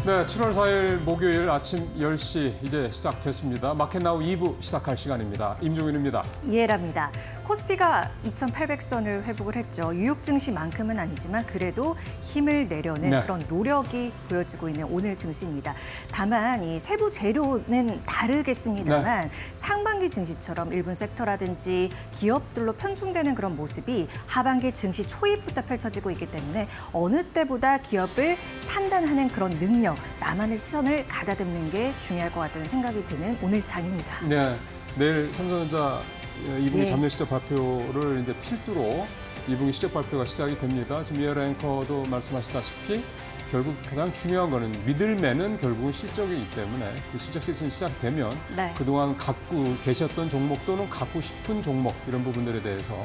네, 7월 4일 목요일 아침 10시 이제 시작됐습니다. 마켓나우 2부 시작할 시간입니다. 임종윤입니다. 이해랍니다. 코스피가 2,800선을 회복을 했죠. 뉴욕 증시만큼은 아니지만 그래도 힘을 내려는 네. 그런 노력이 보여지고 있는 오늘 증시입니다. 다만 이 세부 재료는 다르겠습니다만 상반기 증시처럼 일본 섹터라든지 기업들로 편중되는 그런 모습이 하반기 증시 초입부터 펼쳐지고 있기 때문에 어느 때보다 기업을 판단하는 그런 능력, 나만의 시선을 가다듬는 게 중요할 것 같다는 생각이 드는 오늘 장입니다. 네, 내일 삼성전자 2분기 예. 잠내 실적 발표를 이제 필두로 2분기 실적 발표가 시작이 됩니다. 지금 이해라 앵커도 말씀하시다시피 결국 가장 중요한 거는 미들맨은 결국은 실적이기 때문에 그 실적 시즌이 시작되면 네. 그동안 갖고 계셨던 종목 또는 갖고 싶은 종목 이런 부분들에 대해서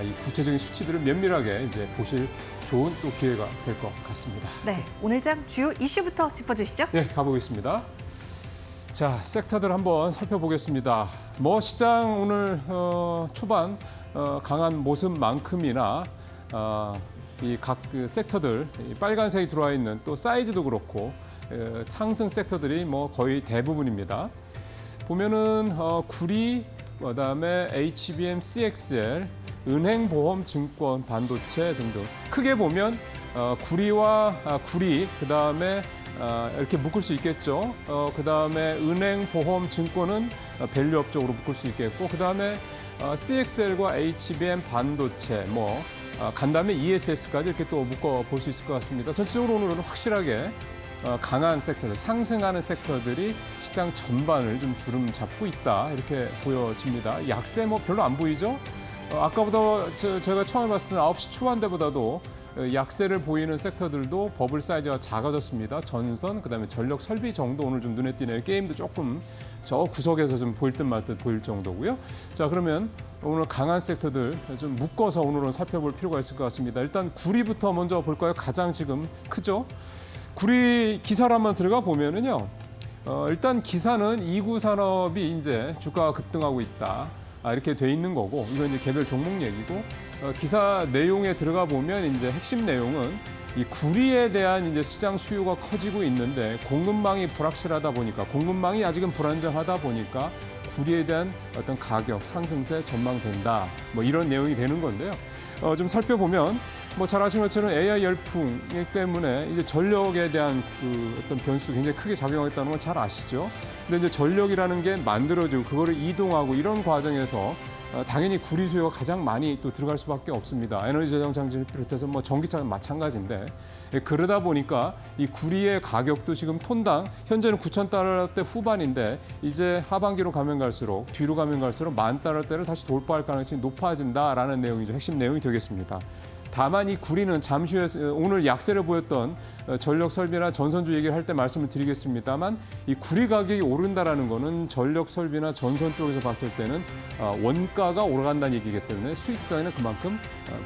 이 구체적인 수치들을 면밀하게 이제 보실 좋은 또 기회가 될 것 같습니다. 네, 오늘 장 주요 이슈부터 짚어주시죠. 네, 가보겠습니다. 자, 섹터들 한번 살펴보겠습니다. 시장 오늘 초반 강한 모습만큼이나 이 각 섹터들 이 빨간색이 들어와 있는 또 사이즈도 그렇고 상승 섹터들이 거의 대부분입니다. 보면은 구리, 그다음에 HBM, CXL, 은행, 보험, 증권, 반도체 등등 크게 보면 구리, 그다음에 이렇게 묶을 수 있겠죠. 그다음에 은행, 보험, 증권은 밸류업 쪽으로 묶을 수 있겠고, 그다음에 CXL과 HBM, 반도체, 간 다음에 ESS까지 이렇게 또 묶어 볼 수 있을 것 같습니다. 전체적으로 오늘은 확실하게 강한 섹터들, 상승하는 섹터들이 시장 전반을 좀 주름 잡고 있다 이렇게 보여집니다. 약세 별로 안 보이죠? 아까보다 제가 처음에 봤을 때는 9시 초반대보다도 약세를 보이는 섹터들도 버블 사이즈가 작아졌습니다. 전선, 그다음에 전력 설비 정도 오늘 좀 눈에 띄네요. 게임도 조금 저 구석에서 좀 보일 듯 말 듯 보일 정도고요. 자, 그러면 오늘 강한 sek터들 좀 묶어서 오늘은 살펴볼 필요가 있을 것 같습니다. 일단 구리부터 먼저 볼까요? 가장 지금 크죠? 구리 기사를 한번 들어가 보면은요. 일단 기사는 2구 산업이 이제 주가가 급등하고 있다. 이렇게 돼 있는 거고, 이건 이제 개별 종목 얘기고, 기사 내용에 들어가 보면 이제 핵심 내용은 이 구리에 대한 이제 시장 수요가 커지고 있는데 공급망이 불확실하다 보니까, 공급망이 아직은 불안정하다 보니까 구리에 대한 어떤 가격 상승세 전망된다. 이런 내용이 되는 건데요. 좀 살펴보면 잘 아시는 것처럼 AI 열풍 때문에 이제 전력에 대한 그 어떤 변수 굉장히 크게 작용했다는 건 잘 아시죠? 근데 이제 전력이라는 게 만들어지고 그거를 이동하고 이런 과정에서 당연히 구리 수요가 가장 많이 또 들어갈 수밖에 없습니다. 에너지 저장 장치를 비롯해서 전기차는 마찬가지인데, 그러다 보니까 이 구리의 가격도 지금 톤당 현재는 9,000달러대 후반인데 이제 하반기로 가면 갈수록 뒤로 가면 갈수록 10,000달러대를 다시 돌파할 가능성이 높아진다라는 내용이죠. 핵심 내용이 되겠습니다. 다만 이 구리는 잠시 후에 오늘 약세를 보였던 전력 설비나 전선주 얘기를 할 때 말씀을 드리겠습니다만, 이 구리 가격이 오른다라는 거는 전력 설비나 전선 쪽에서 봤을 때는 원가가 올라간다는 얘기이기 때문에 수익성에는 그만큼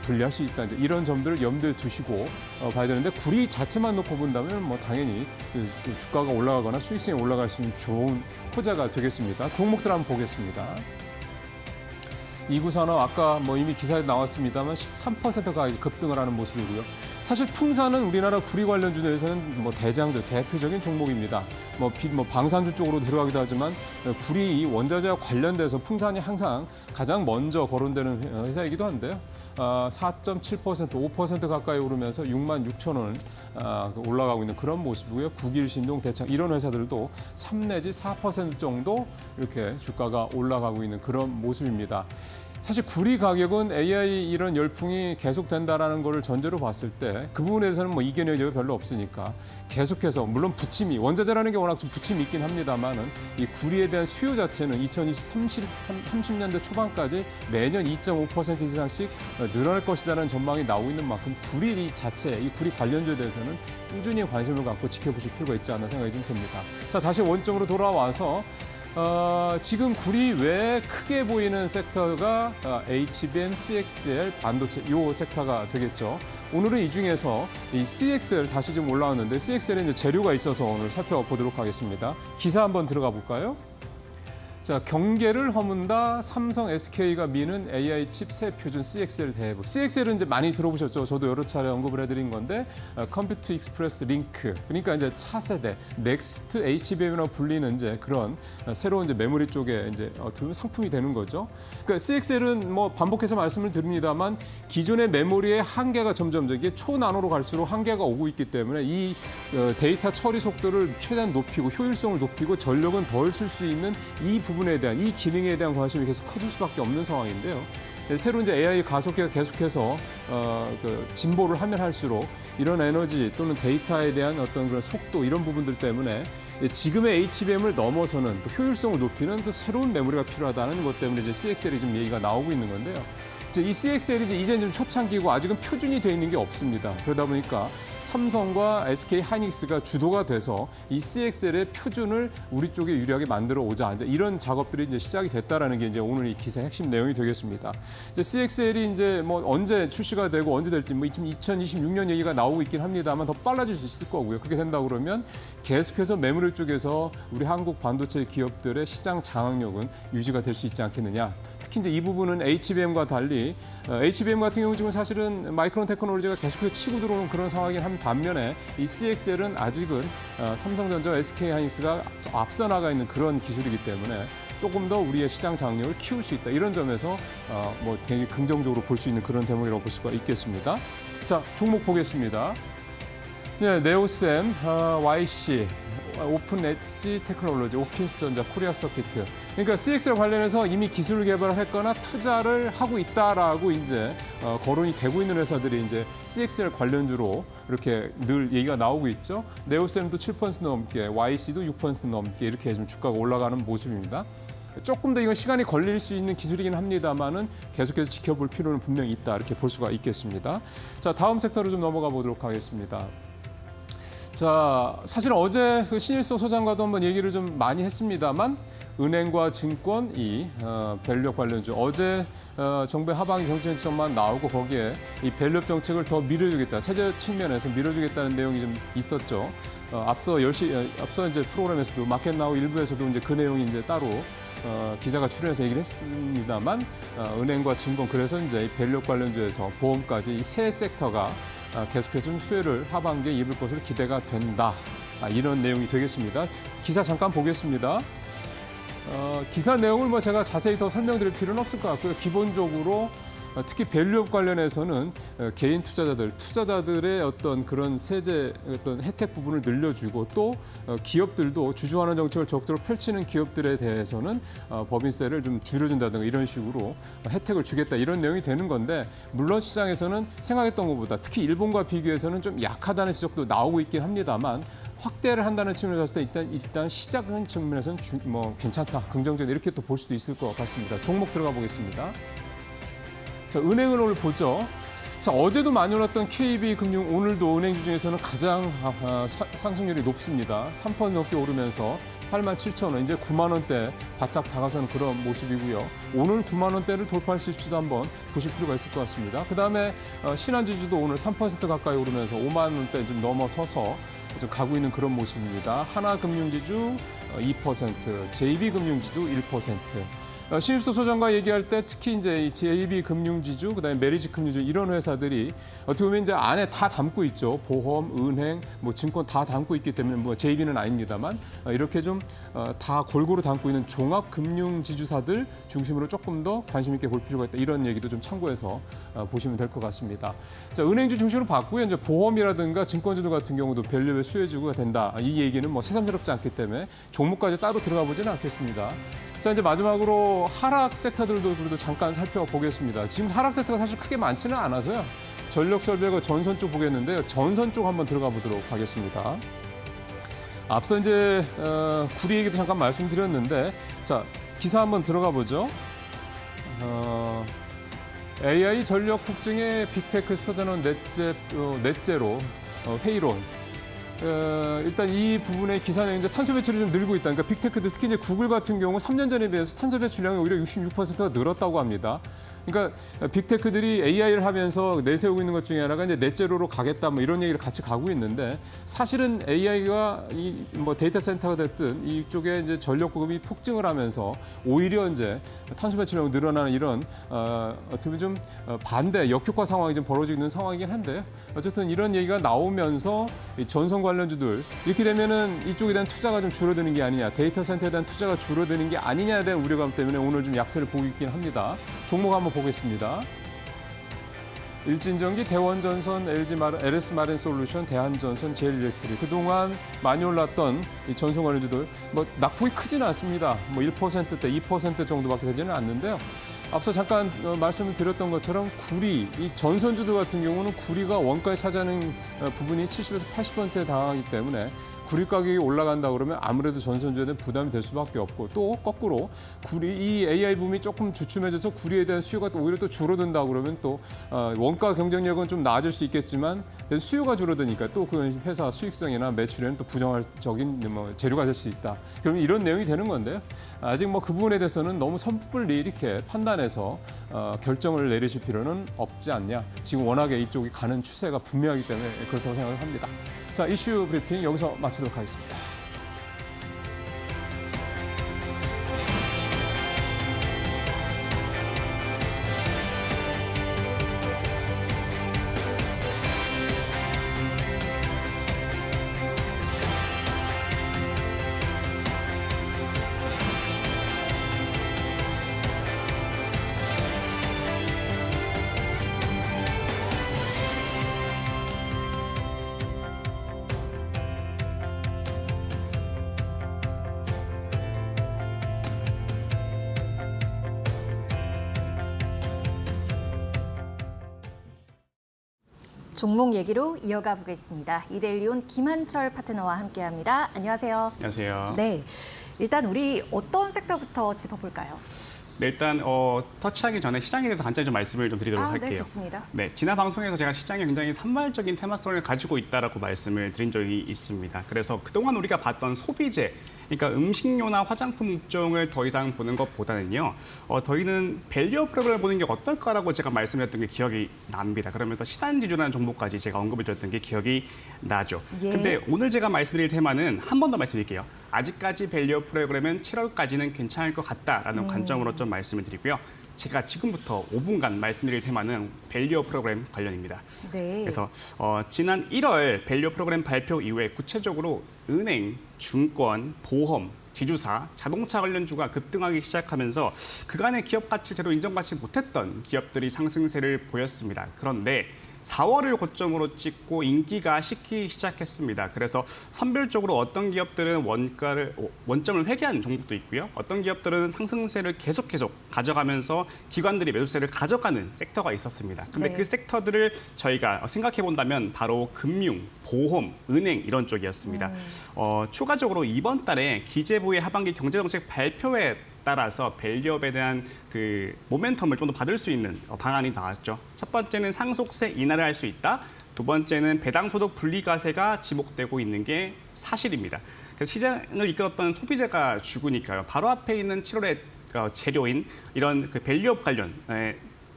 불리할 수 있다. 이런 점들을 염두에 두시고 봐야 되는데, 구리 자체만 놓고 본다면 당연히 그 주가가 올라가거나 수익성이 올라갈 수 있는 좋은 호재가 되겠습니다. 종목들 한번 보겠습니다. 2구 산업 아까 이미 기사에 나왔습니다만 13% 가격이 급등을 하는 모습이고요. 사실 풍산은 우리나라 구리 관련주 내에서는 대장주, 대표적인 종목입니다. 방산주 쪽으로 들어가기도 하지만 구리 원자재와 관련돼서 풍산이 항상 가장 먼저 거론되는 회사이기도 한데요. 4.7%, 5% 가까이 오르면서 66,000원 올라가고 있는 그런 모습이고요. 국일, 신동, 대창 이런 회사들도 3 내지 4% 정도 이렇게 주가가 올라가고 있는 그런 모습입니다. 사실 구리 가격은 AI 이런 열풍이 계속된다라는 거를 전제로 봤을 때 그 부분에서는 이견의 여지가 별로 없으니까 계속해서, 물론 부침이, 원자재라는 게 워낙 좀 부침이 있긴 합니다만은 이 구리에 대한 수요 자체는 2030년대 초반까지 매년 2.5% 이상씩 늘어날 것이라는 전망이 나오고 있는 만큼 구리 자체, 이 구리 관련주에 대해서는 꾸준히 관심을 갖고 지켜보실 필요가 있지 않나 생각이 좀 듭니다. 자, 다시 원점으로 돌아와서 지금 구리 외에 크게 보이는 섹터가 HBM, CXL, 반도체 이 섹터가 되겠죠. 오늘은 이 중에서 이 CXL 다시 좀 올라왔는데, CXL에 이제 재료가 있어서 오늘 살펴보도록 하겠습니다. 기사 한번 들어가 볼까요? 자, 경계를 허문다 삼성 SK가 미는 AI 칩 새 표준 CXL 대부. CXL은 이제 많이 들어보셨죠? 저도 여러 차례 언급을 해드린 건데 컴퓨터 익스프레스 링크. 그러니까 이제 차세대 넥스트 HBM이라고 불리는 이제 그런 새로운 이제 메모리 쪽에 이제 어떻게 보면 상품이 되는 거죠. 그러니까 CXL은 뭐 반복해서 말씀을 드립니다만 기존의 메모리의 한계가 점점 이게 초나노로 갈수록 한계가 오고 있기 때문에 이 데이터 처리 속도를 최대한 높이고 효율성을 높이고 전력은 덜 쓸 수 있는 이 부분에 대한 이 기능에 대한 관심이 계속 커질 수밖에 없는 상황인데요. 새로운 이제 AI 가속기가 계속해서 진보를 하면 할수록 이런 에너지 또는 데이터에 대한 어떤 그런 속도 이런 부분들 때문에 지금의 HBM을 넘어서는 또 효율성을 높이는 또 새로운 메모리가 필요하다는 것 때문에 이제 CXL이 좀 얘기가 나오고 있는 건데요. 이 CXL이 이제 좀 초창기고 아직은 표준이 되어 있는 게 없습니다. 그러다 보니까 삼성과 SK 하이닉스가 주도가 돼서 이 CXL의 표준을 우리 쪽에 유리하게 만들어 오자. 이제 이런 작업들이 이제 시작이 됐다라는 게 이제 오늘 이 기사의 핵심 내용이 되겠습니다. 이제 CXL이 이제 뭐 언제 출시가 되고 언제 될지 뭐 2026년 얘기가 나오고 있긴 합니다만 더 빨라질 수 있을 거고요. 그렇게 된다 그러면 계속해서 메모리 쪽에서 우리 한국 반도체 기업들의 시장 장악력은 유지가 될 수 있지 않겠느냐. 특히 이제 이 부분은 HBM과 달리 HBM 같은 경우는 지금 사실은 마이크론 테크놀로지가 계속해서 치고 들어오는 그런 상황이긴 한 반면에 이 CXL은 아직은 삼성전자와 SK 하이닉스가 앞서 나가 있는 그런 기술이기 때문에 조금 더 우리의 시장 장악력을 키울 수 있다. 이런 점에서 뭐 되게 긍정적으로 볼 수 있는 그런 대목이라고 볼 수가 있겠습니다. 자, 종목 보겠습니다. 네, 네오셈, YC, 오픈 엣지 테크놀로지, 오킨스전자, 코리아 서키트. 그러니까 CXL 관련해서 이미 기술 개발을 했거나 투자를 하고 있다라고 이제 거론이 되고 있는 회사들이 이제 CXL 관련주로 이렇게 늘 얘기가 나오고 있죠. 네오셈도 7% 넘게, YC도 6% 넘게 이렇게 좀 주가가 올라가는 모습입니다. 조금 더 이건 시간이 걸릴 수 있는 기술이긴 합니다만은 계속해서 지켜볼 필요는 분명히 있다 이렇게 볼 수가 있겠습니다. 자, 다음 섹터로 좀 넘어가 보도록 하겠습니다. 자, 사실 어제 그 신일성 소장과도 한번 얘기를 좀 많이 했습니다만 은행과 증권 이 밸류업 관련주 어제 정부의 하반기 경제정책만 나오고 거기에 이 밸류업 정책을 더 밀어주겠다 세제 측면에서 밀어주겠다는 내용이 좀 있었죠. 앞서 이제 프로그램에서도 마켓나우 일부에서도 이제 그 내용이 이제 따로 기자가 출연해서 얘기를 했습니다만 은행과 증권 그래서 이제 밸류업 관련주에서 보험까지 이 세 섹터가 계속해서 좀 수혜를 하반기에 입을 것으로 기대가 된다. 이런 내용이 되겠습니다. 기사 잠깐 보겠습니다. 기사 내용을 뭐 제가 자세히 더 설명드릴 필요는 없을 것 같고요. 기본적으로 특히 밸류업 관련해서는 개인 투자자들의 어떤 그런 세제 어떤 혜택 부분을 늘려주고 또 기업들도 주주환원 정책을 적극적으로 펼치는 기업들에 대해서는 법인세를 좀 줄여준다든가 이런 식으로 혜택을 주겠다 이런 내용이 되는 건데 물론 시장에서는 생각했던 것보다 특히 일본과 비교해서는 좀 약하다는 지적도 나오고 있긴 합니다만 확대를 한다는 측면에서 봤을 때 일단 시작하는 측면에서는 뭐 괜찮다, 긍정적 이렇게 또 볼 수도 있을 것 같습니다. 종목 들어가 보겠습니다. 자, 은행을 오늘 보죠. 자, 어제도 많이 올랐던 KB금융 오늘도 은행주 중에서는 가장 상승률이 높습니다. 3% 넘게 오르면서 87,000원, 이제 9만 원대 바짝 다가서는 그런 모습이고요. 오늘 9만 원대를 돌파할 수 있을지도 한번 보실 필요가 있을 것 같습니다. 그다음에 신한지주도 오늘 3% 가까이 오르면서 5만 원대 좀 넘어서서 좀 가고 있는 그런 모습입니다. 하나금융지주 2%, JB금융지주 1%. 신일성 소장과 얘기할 때 특히 이제 JB금융지주, 그다음에 메리지금융지주 이런 회사들이 어떻게 보면 이제 안에 다 담고 있죠. 보험, 은행, 뭐 증권 다 담고 있기 때문에 뭐 JB는 아닙니다만 이렇게 좀 다 골고루 담고 있는 종합금융지주사들 중심으로 조금 더 관심 있게 볼 필요가 있다. 이런 얘기도 좀 참고해서 보시면 될 것 같습니다. 자, 은행주 중심으로 봤고요. 이제 보험이라든가 증권주들 같은 경우도 밸류의 수혜주가 된다. 이 얘기는 뭐 새삼스럽지 않기 때문에 종목까지 따로 들어가 보지는 않겠습니다. 자, 이제 마지막으로 하락 섹터들도 그래도 잠깐 살펴보겠습니다. 지금 하락 섹터가 사실 크게 많지는 않아서요. 전력설비하고 전선 쪽 보겠는데요. 전선 쪽 한번 들어가 보도록 하겠습니다. 앞서 이제 구리 얘기도 잠깐 말씀드렸는데, 자, 기사 한번 들어가 보죠. AI 전력 폭증에 빅테크 스타전원 넷제로 회의론. 일단 이 부분의 기사 내용 이제 탄소 배출이 좀 늘고 있다. 그러니까 빅테크들 특히 이제 구글 같은 경우 3년 전에 비해서 탄소 배출량이 오히려 66%가 늘었다고 합니다. 그러니까 빅테크들이 AI를 하면서 내세우고 있는 것 중에 하나가 이제 넷제로로 가겠다 뭐 이런 얘기를 같이 가고 있는데 사실은 AI가 이 뭐 데이터 센터가 됐든 이쪽에 이제 전력 공급이 폭증을 하면서 오히려 이제 탄소 배출량이 늘어나는 이런 어떻게 보면 좀 반대 역효과 상황이 좀 벌어지고 있는 상황이긴 한데요. 어쨌든 이런 얘기가 나오면서 이 전선 관련주들 이렇게 되면은 이쪽에 대한 투자가 좀 줄어드는 게 아니냐, 데이터 센터에 대한 투자가 줄어드는 게 아니냐에 대한 우려감 때문에 오늘 좀 약세를 보고 있긴 합니다. 종목 한번 보겠습니다. 일진전기, 대원전선, LS마린솔루션, 대한전선, 제일일렉트릭 그동안 많이 올랐던 이 전선 관련주들 뭐 낙폭이 크지는 않습니다. 뭐 1%대, 2% 정도밖에 되지는 않는데요. 앞서 잠깐 말씀을 드렸던 것처럼 구리, 이 전선주들 같은 경우는 구리가 원가에 차지하는 부분이 70에서 80%에 달하기 때문에 구리 가격이 올라간다 그러면 아무래도 전선주에 대한 부담이 될 수밖에 없고 또 거꾸로 구리 이 AI 붐이 조금 주춤해져서 구리에 대한 수요가 또 오히려 또 줄어든다 그러면 또 원가 경쟁력은 좀 나아질 수 있겠지만 수요가 줄어드니까 또 그 회사 수익성이나 매출에는 또 부정적인 뭐 재료가 될 수 있다. 그러면 이런 내용이 되는 건데요. 아직 뭐 그 부분에 대해서는 너무 섣불리 이렇게 판단해서 결정을 내리실 필요는 없지 않냐. 지금 워낙에 이쪽이 가는 추세가 분명하기 때문에 그렇다고 생각을 합니다. 자, 이슈 브리핑 여기서 마치도록 하겠습니다. 종목 얘기로 이어가 보겠습니다. 이데일리온 김한철 파트너와 함께합니다. 안녕하세요. 안녕하세요. 네, 일단 우리 어떤 섹터부터 짚어볼까요? 네, 일단 터치하기 전에 시장에 대해서 간단히 좀 말씀을 좀 드리도록 할게요. 네, 좋습니다. 네, 지난 방송에서 제가 시장에 굉장히 산발적인 테마성을 가지고 있다라고 말씀을 드린 적이 있습니다. 그래서 그동안 우리가 봤던 소비재, 그러니까 음식료나 화장품 업종을 더 이상 보는 것보다는요, 저희는 밸류 프로그램을 보는 게 어떨까라고 제가 말씀드렸던 게 기억이 납니다. 그러면서 신한지주라는 종목까지 제가 언급을 드렸던 게 기억이 나죠. 예. 근데 오늘 제가 말씀드릴 테마는 한 번 더 말씀드릴게요. 아직까지 밸류 프로그램은 7월까지는 괜찮을 것 같다라는 관점으로 좀 말씀을 드리고요. 제가 지금부터 5분간 말씀드릴 테마는 밸류 프로그램 관련입니다. 네. 그래서 지난 1월 밸류 프로그램 발표 이후에 구체적으로 은행, 증권, 보험, 지주사, 자동차 관련주가 급등하기 시작하면서 그간의 기업 가치 제대로 인정받지 못했던 기업들이 상승세를 보였습니다. 그런데 4월을 고점으로 찍고 인기가 식기 시작했습니다. 그래서 선별적으로 어떤 기업들은 원점을 회귀한 종목도 있고요. 어떤 기업들은 상승세를 계속 가져가면서 기관들이 매수세를 가져가는 섹터가 있었습니다. 근데 네. 그 섹터들을 저희가 생각해 본다면 바로 금융, 보험, 은행 이런 쪽이었습니다. 추가적으로 이번 달에 기재부의 하반기 경제정책 발표에 따라서 밸류업에 대한 그 모멘텀을 좀 더 받을 수 있는 방안이 나왔죠. 첫 번째는 상속세 인하를 할 수 있다. 두 번째는 배당소득 분리과세가 지목되고 있는 게 사실입니다. 그래서 시장을 이끌었던 소비재가 죽으니까요. 바로 앞에 있는 7월의 재료인 이런 그 밸류업 관련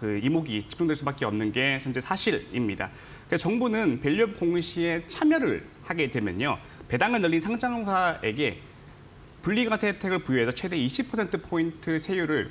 그 이목이 집중될 수밖에 없는 게 현재 사실입니다. 그래서 정부는 밸류업 공시에 참여를 하게 되면요. 배당을 늘린 상장사에게 분리과세 혜택을 부여해서 최대 20%포인트 세율을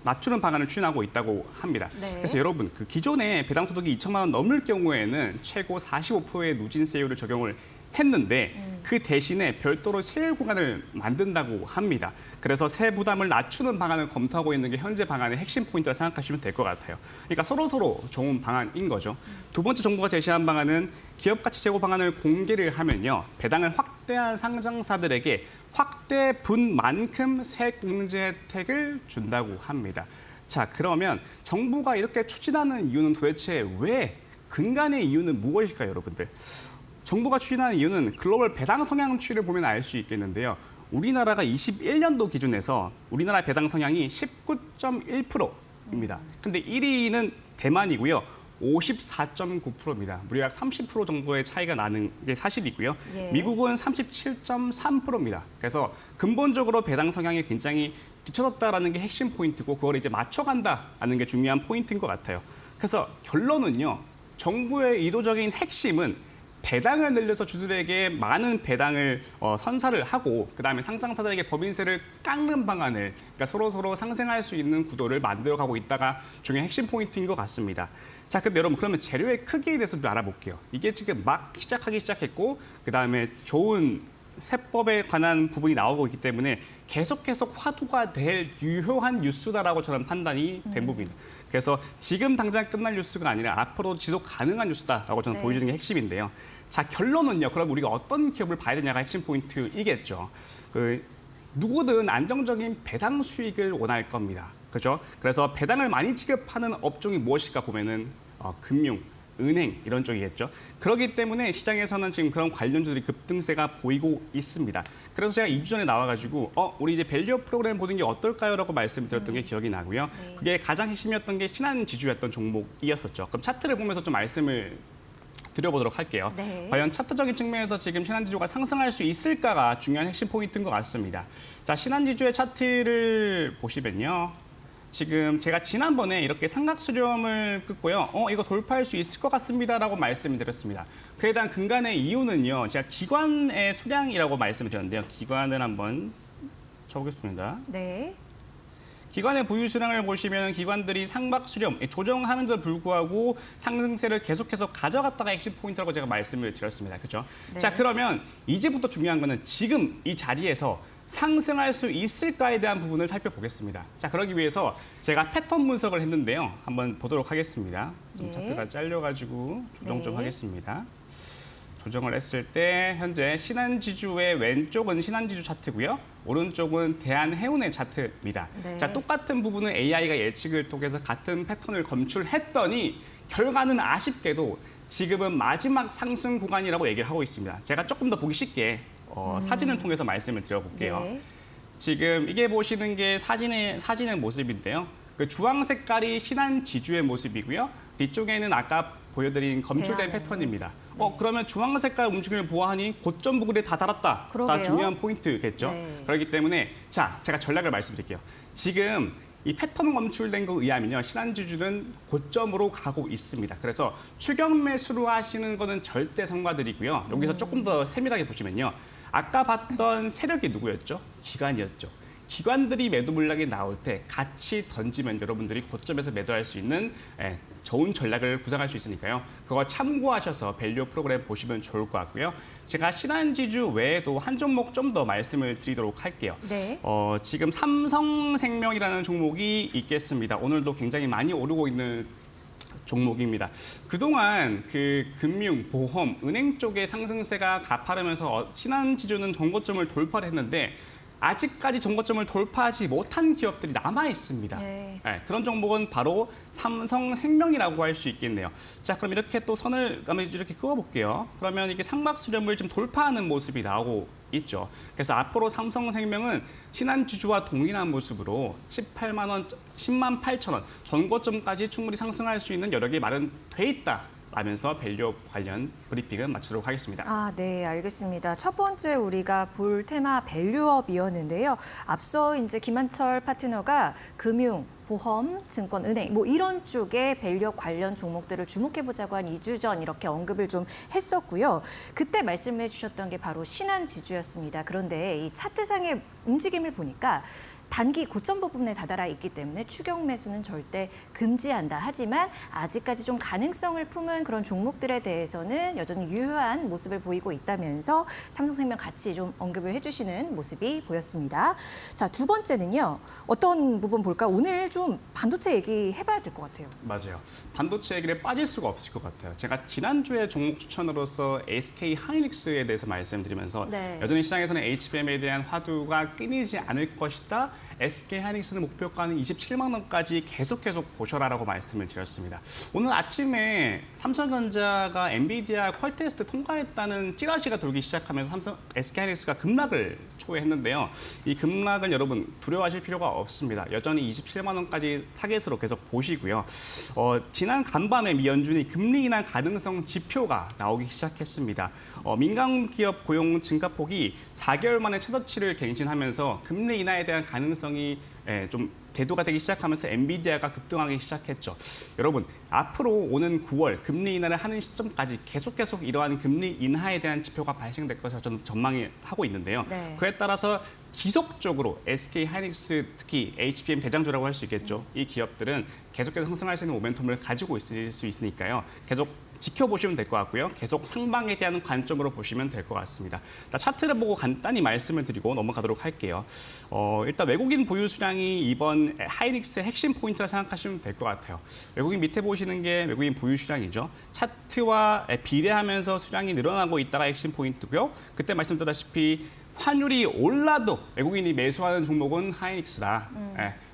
낮추는 방안을 추진하고 있다고 합니다. 네. 그래서 여러분, 그 기존에 배당소득이 2천만 원 넘을 경우에는 최고 45%의 누진세율을 적용을 했는데 그 대신에 별도로 세율 구간을 만든다고 합니다. 그래서 세 부담을 낮추는 방안을 검토하고 있는 게 현재 방안의 핵심 포인트라 생각하시면 될 것 같아요. 그러니까 서로 좋은 방안인 거죠. 두 번째 정부가 제시한 방안은 기업 가치 제고 방안을 공개를 하면요. 배당을 확대한 상장사들에게 확대 분만큼 세공제 혜택을 준다고 합니다. 자, 그러면 정부가 이렇게 추진하는 이유는 도대체 왜? 근간의 이유는 무엇일까요, 여러분들? 정부가 추진하는 이유는 글로벌 배당 성향 추이를 보면 알 수 있겠는데요. 우리나라가 21년도 기준에서 우리나라 배당 성향이 19.1%입니다. 근데 1위는 대만이고요. 54.9%입니다. 무려 약 30% 정도의 차이가 나는 게 사실이고요. 예. 미국은 37.3%입니다. 그래서 근본적으로 배당 성향이 굉장히 뒤쳐졌다라는 게 핵심 포인트고 그걸 이제 맞춰간다라는 게 중요한 포인트인 것 같아요. 그래서 결론은요. 정부의 의도적인 핵심은 배당을 늘려서 주주들에게 많은 배당을 선사를 하고 그다음에 상장사들에게 법인세를 깎는 방안을 그러니까 서로 상생할 수 있는 구도를 만들어가고 있다가 중요한 핵심 포인트인 것 같습니다. 자, 근데 여러분 그러면 재료의 크기에 대해서 좀 알아볼게요. 이게 지금 막 시작하기 시작했고 그다음에 좋은 세법에 관한 부분이 나오고 있기 때문에 계속 화두가 될 유효한 뉴스다라고 저는 판단이 된 부분입니다. 그래서 지금 당장 끝날 뉴스가 아니라 앞으로 지속 가능한 뉴스다라고 저는 네. 보여주는 게 핵심인데요. 자, 결론은요. 그럼 우리가 어떤 기업을 봐야 되냐가 핵심 포인트이겠죠. 누구든 안정적인 배당 수익을 원할 겁니다. 그죠? 그래서 배당을 많이 지급하는 업종이 무엇일까 보면은 금융, 은행 이런 쪽이겠죠. 그렇기 때문에 시장에서는 지금 그런 관련주들이 급등세가 보이고 있습니다. 그래서 제가 2주 전에 나와가지고 우리 이제 밸류 프로그램 보는 게 어떨까요?라고 말씀드렸던 게 기억이 나고요. 네. 그게 가장 핵심이었던 게 신한지주였던 종목이었었죠. 그럼 차트를 보면서 좀 말씀을 드려보도록 할게요. 네. 과연 차트적인 측면에서 지금 신한지주가 상승할 수 있을까가 중요한 핵심 포인트인 것 같습니다. 자, 신한지주의 차트를 보시면요. 지금 제가 지난번에 이렇게 삼각수렴을 긋고요. 이거 돌파할 수 있을 것 같습니다라고 말씀을 드렸습니다. 그에 대한 근간의 이유는요. 제가 기관의 수량이라고 말씀을 드렸는데요. 기관을 한번 쳐보겠습니다. 네. 기관의 보유 수량을 보시면 기관들이 상박수렴, 조정하는데도 불구하고 상승세를 계속해서 가져갔다가 핵심 포인트라고 제가 말씀을 드렸습니다. 그렇죠? 네. 자, 그러면 이제부터 중요한 거는 지금 이 자리에서 상승할 수 있을까에 대한 부분을 살펴보겠습니다. 자, 그러기 위해서 제가 패턴 분석을 했는데요. 한번 보도록 하겠습니다. 좀 네. 차트가 잘려가지고 조정 좀 네. 하겠습니다. 조정을 했을 때 현재 신한지주의 왼쪽은 신한지주 차트고요. 오른쪽은 대한해운의 차트입니다. 네. 자, 똑같은 부분은 AI가 예측을 통해서 같은 패턴을 검출했더니 결과는 아쉽게도 지금은 마지막 상승 구간이라고 얘기를 하고 있습니다. 제가 조금 더 보기 쉽게 사진을 통해서 말씀을 드려볼게요. 네. 지금 이게 보시는 게 사진의 모습인데요. 그 주황 색깔이 신한지주의 모습이고요. 뒤쪽에는 아까 보여드린 검출된 대한해운. 패턴입니다. 그러면 주황 색깔 움직임을 보아하니 고점 부근에 다 달았다. 그러게요. 다 중요한 포인트겠죠. 네. 그렇기 때문에 자, 제가 전략을 말씀드릴게요. 지금 이 패턴 검출된 거에 의하면요. 신한지주는 고점으로 가고 있습니다. 그래서 추경 매수로 하시는 거는 절대 성과드리고요. 여기서 조금 더 세밀하게 보시면요. 아까 봤던 세력이 누구였죠? 기관이었죠. 기관들이 매도 물량이 나올 때 같이 던지면 여러분들이 고점에서 매도할 수 있는 좋은 전략을 구상할 수 있으니까요. 그거 참고하셔서 밸류 프로그램 보시면 좋을 것 같고요. 제가 신한지주 외에도 한 종목 좀 더 말씀을 드리도록 할게요. 네. 지금 삼성생명이라는 종목이 있겠습니다. 오늘도 굉장히 많이 오르고 있는 종목입니다. 그동안 그 금융, 보험, 은행 쪽의 상승세가 가파르면서 신한지주는 정고점을 돌파를 했는데 아직까지 정고점을 돌파하지 못한 기업들이 남아 있습니다. 네. 그런 종목은 바로 삼성생명이라고 할 수 있겠네요. 자, 그럼 이렇게 또 선을 이렇게 그어볼게요. 그러면 이게 상박수렴을 좀 돌파하는 모습이 나오고 있죠. 그래서 앞으로 삼성생명은 신한지주와 동일한 모습으로 18만 원, 10만 8천 원 전고점까지 충분히 상승할 수 있는 여력이 마련돼 있다. 라면서 밸류 관련 브리핑을 마치도록 하겠습니다. 아, 네, 알겠습니다. 첫 번째 우리가 볼 테마 밸류업이었는데요. 앞서 이제 김한철 파트너가 금융, 보험, 증권, 은행 뭐 이런 쪽에 밸류업 관련 종목들을 주목해보자고 한 2주 전 이렇게 언급을 좀 했었고요. 그때 말씀해 주셨던 게 바로 신한지주였습니다. 그런데 이 차트상의 움직임을 보니까 단기 고점 부분에 다다라 있기 때문에 추경 매수는 절대 금지한다. 하지만 아직까지 좀 가능성을 품은 그런 종목들에 대해서는 여전히 유효한 모습을 보이고 있다면서 삼성생명 같이 좀 언급을 해주시는 모습이 보였습니다. 자, 두 번째는요. 어떤 부분 볼까? 오늘 좀 반도체 얘기해봐야 될 것 같아요. 맞아요. 반도체 얘기를 빠질 수가 없을 것 같아요. 제가 지난주에 종목 추천으로서 SK 하이닉스에 대해서 말씀드리면서 네. 여전히 시장에서는 HBM에 대한 화두가 끊이지 않을 것이다. SK 하이닉스는 목표가는 27만 원까지 계속 보셔라라고 말씀을 드렸습니다. 오늘 아침에 삼성전자가 엔비디아 퀄테스트 통과했다는 찌라시가 돌기 시작하면서 SK 하이닉스가 급락을 초회했는데요. 이 급락을 여러분 두려워하실 필요가 없습니다. 여전히 27만 원까지 타겟으로 계속 보시고요. 지난 간밤에 미 연준이 금리 인하 가능성 지표가 나오기 시작했습니다. 민간 기업 고용 증가폭이 4개월 만에 최저치를 갱신하면서 금리 인하에 대한 가능성 가능성이 좀 대두가 되기 시작하면서 엔비디아가 급등하기 시작했죠. 여러분, 앞으로 오는 9월 금리 인하를 하는 시점까지 계속 이러한 금리 인하에 대한 지표가 발생될 것을 저는 전망하고 있는데요. 네. 그에 따라서 지속적으로 SK 하이닉스, 특히 HBM 대장주라고 할 수 있겠죠. 이 기업들은 계속해서 상승할 수 있는 모멘텀을 가지고 있을 수 있으니까요. 계속 지켜보시면 될 것 같고요. 계속 상방에 대한 관점으로 보시면 될 것 같습니다. 차트를 보고 간단히 말씀을 드리고 넘어가도록 할게요. 일단 외국인 보유 수량이 이번 하이닉스의 핵심 포인트라 생각하시면 될 것 같아요. 외국인 밑에 보시는 게 외국인 보유 수량이죠. 차트와 비례하면서 수량이 늘어나고 있다가 핵심 포인트고요. 그때 말씀드렸다시피 환율이 올라도 외국인이 매수하는 종목은 하이닉스다.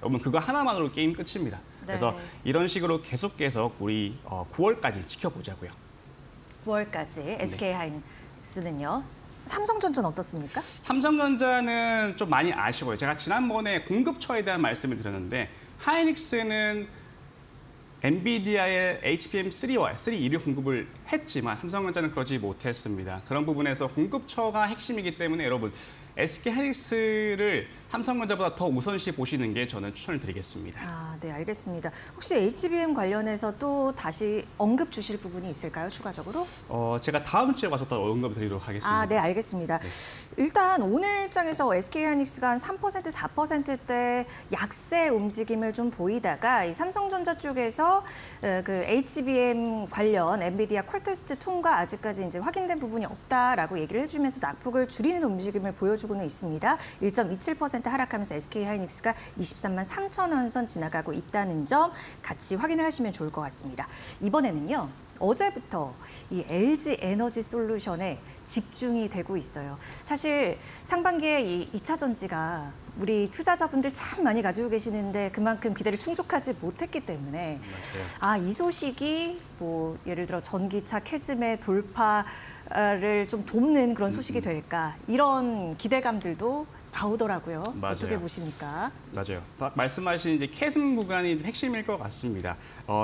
여러분 그거 하나만으로 게임 끝입니다. 그래서 네. 이런 식으로 계속 우리 9월까지 지켜보자고요. 9월까지 SK 하이닉스는요. 삼성전자는 어떻습니까? 삼성전자는 좀 많이 아쉬워요. 제가 지난번에 공급처에 대한 말씀을 드렸는데 하이닉스는 엔비디아의 HBM3와 3 1위 공급을 했지만 삼성전자는 그러지 못했습니다. 그런 부분에서 공급처가 핵심이기 때문에 여러분 SK 하이닉스를 삼성전자보다 더 우선시 보시는 게 저는 추천을 드리겠습니다. 아, 네, 알겠습니다. 혹시 HBM 관련해서 또 다시 언급 주실 부분이 있을까요, 추가적으로? 제가 다음 주에 와서 더 언급을 드리도록 하겠습니다. 아, 네, 알겠습니다. 일단 오늘 장에서 SK하이닉스가 한 3%, 4%대 약세 움직임을 좀 보이다가 이 삼성전자 쪽에서 그 HBM 관련 엔비디아 퀄테스트 통과 아직까지 이제 확인된 부분이 없다라고 얘기를 해주면서 낙폭을 줄이는 움직임을 보여주고는 있습니다. 1.27% 하락하면서 SK하이닉스가 23만 3천 원 선 지나가고 있다는 점 같이 확인을 하시면 좋을 것 같습니다. 이번에는요. 어제부터 이 LG 에너지 솔루션에 집중이 되고 있어요. 사실 상반기에 이 2차 전지가 우리 투자자분들 참 많이 가지고 계시는데 그만큼 기대를 충족하지 못했기 때문에 이 소식이 뭐 예를 들어 전기차 캐즘의 돌파를 좀 돕는 그런 소식이 될까 이런 기대감들도 나오더라고요. 맞아요. 어떻게 보십니까? 맞아요. 말씀하신 이제 캐즘 구간이 핵심일 것 같습니다.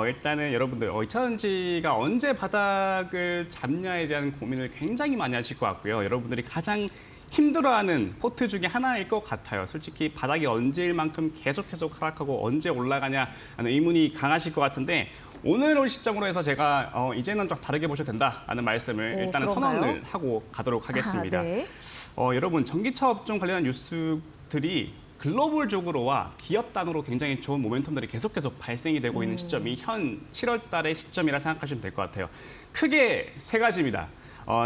일단은 여러분들 2차전지가 언제 바닥을 잡냐에 대한 고민을 굉장히 많이 하실 것 같고요. 여러분들이 가장 힘들어하는 포트 중에 하나일 것 같아요. 솔직히 바닥이 언제일 만큼 계속 하락하고 언제 올라가냐 하는 의문이 강하실 것 같은데 오늘 올 시점으로 해서 제가 이제는 좀 다르게 보셔도 된다라는 말씀을 일단은 그런가요? 선언을 하고 가도록 하겠습니다. 네. 여러분 전기차 업종 관련한 뉴스들이 글로벌적으로와 기업 단으로 굉장히 좋은 모멘텀들이 계속 발생이 되고 있는 시점이 현 7월 달의 시점이라 생각하시면 될 것 같아요. 크게 세 가지입니다.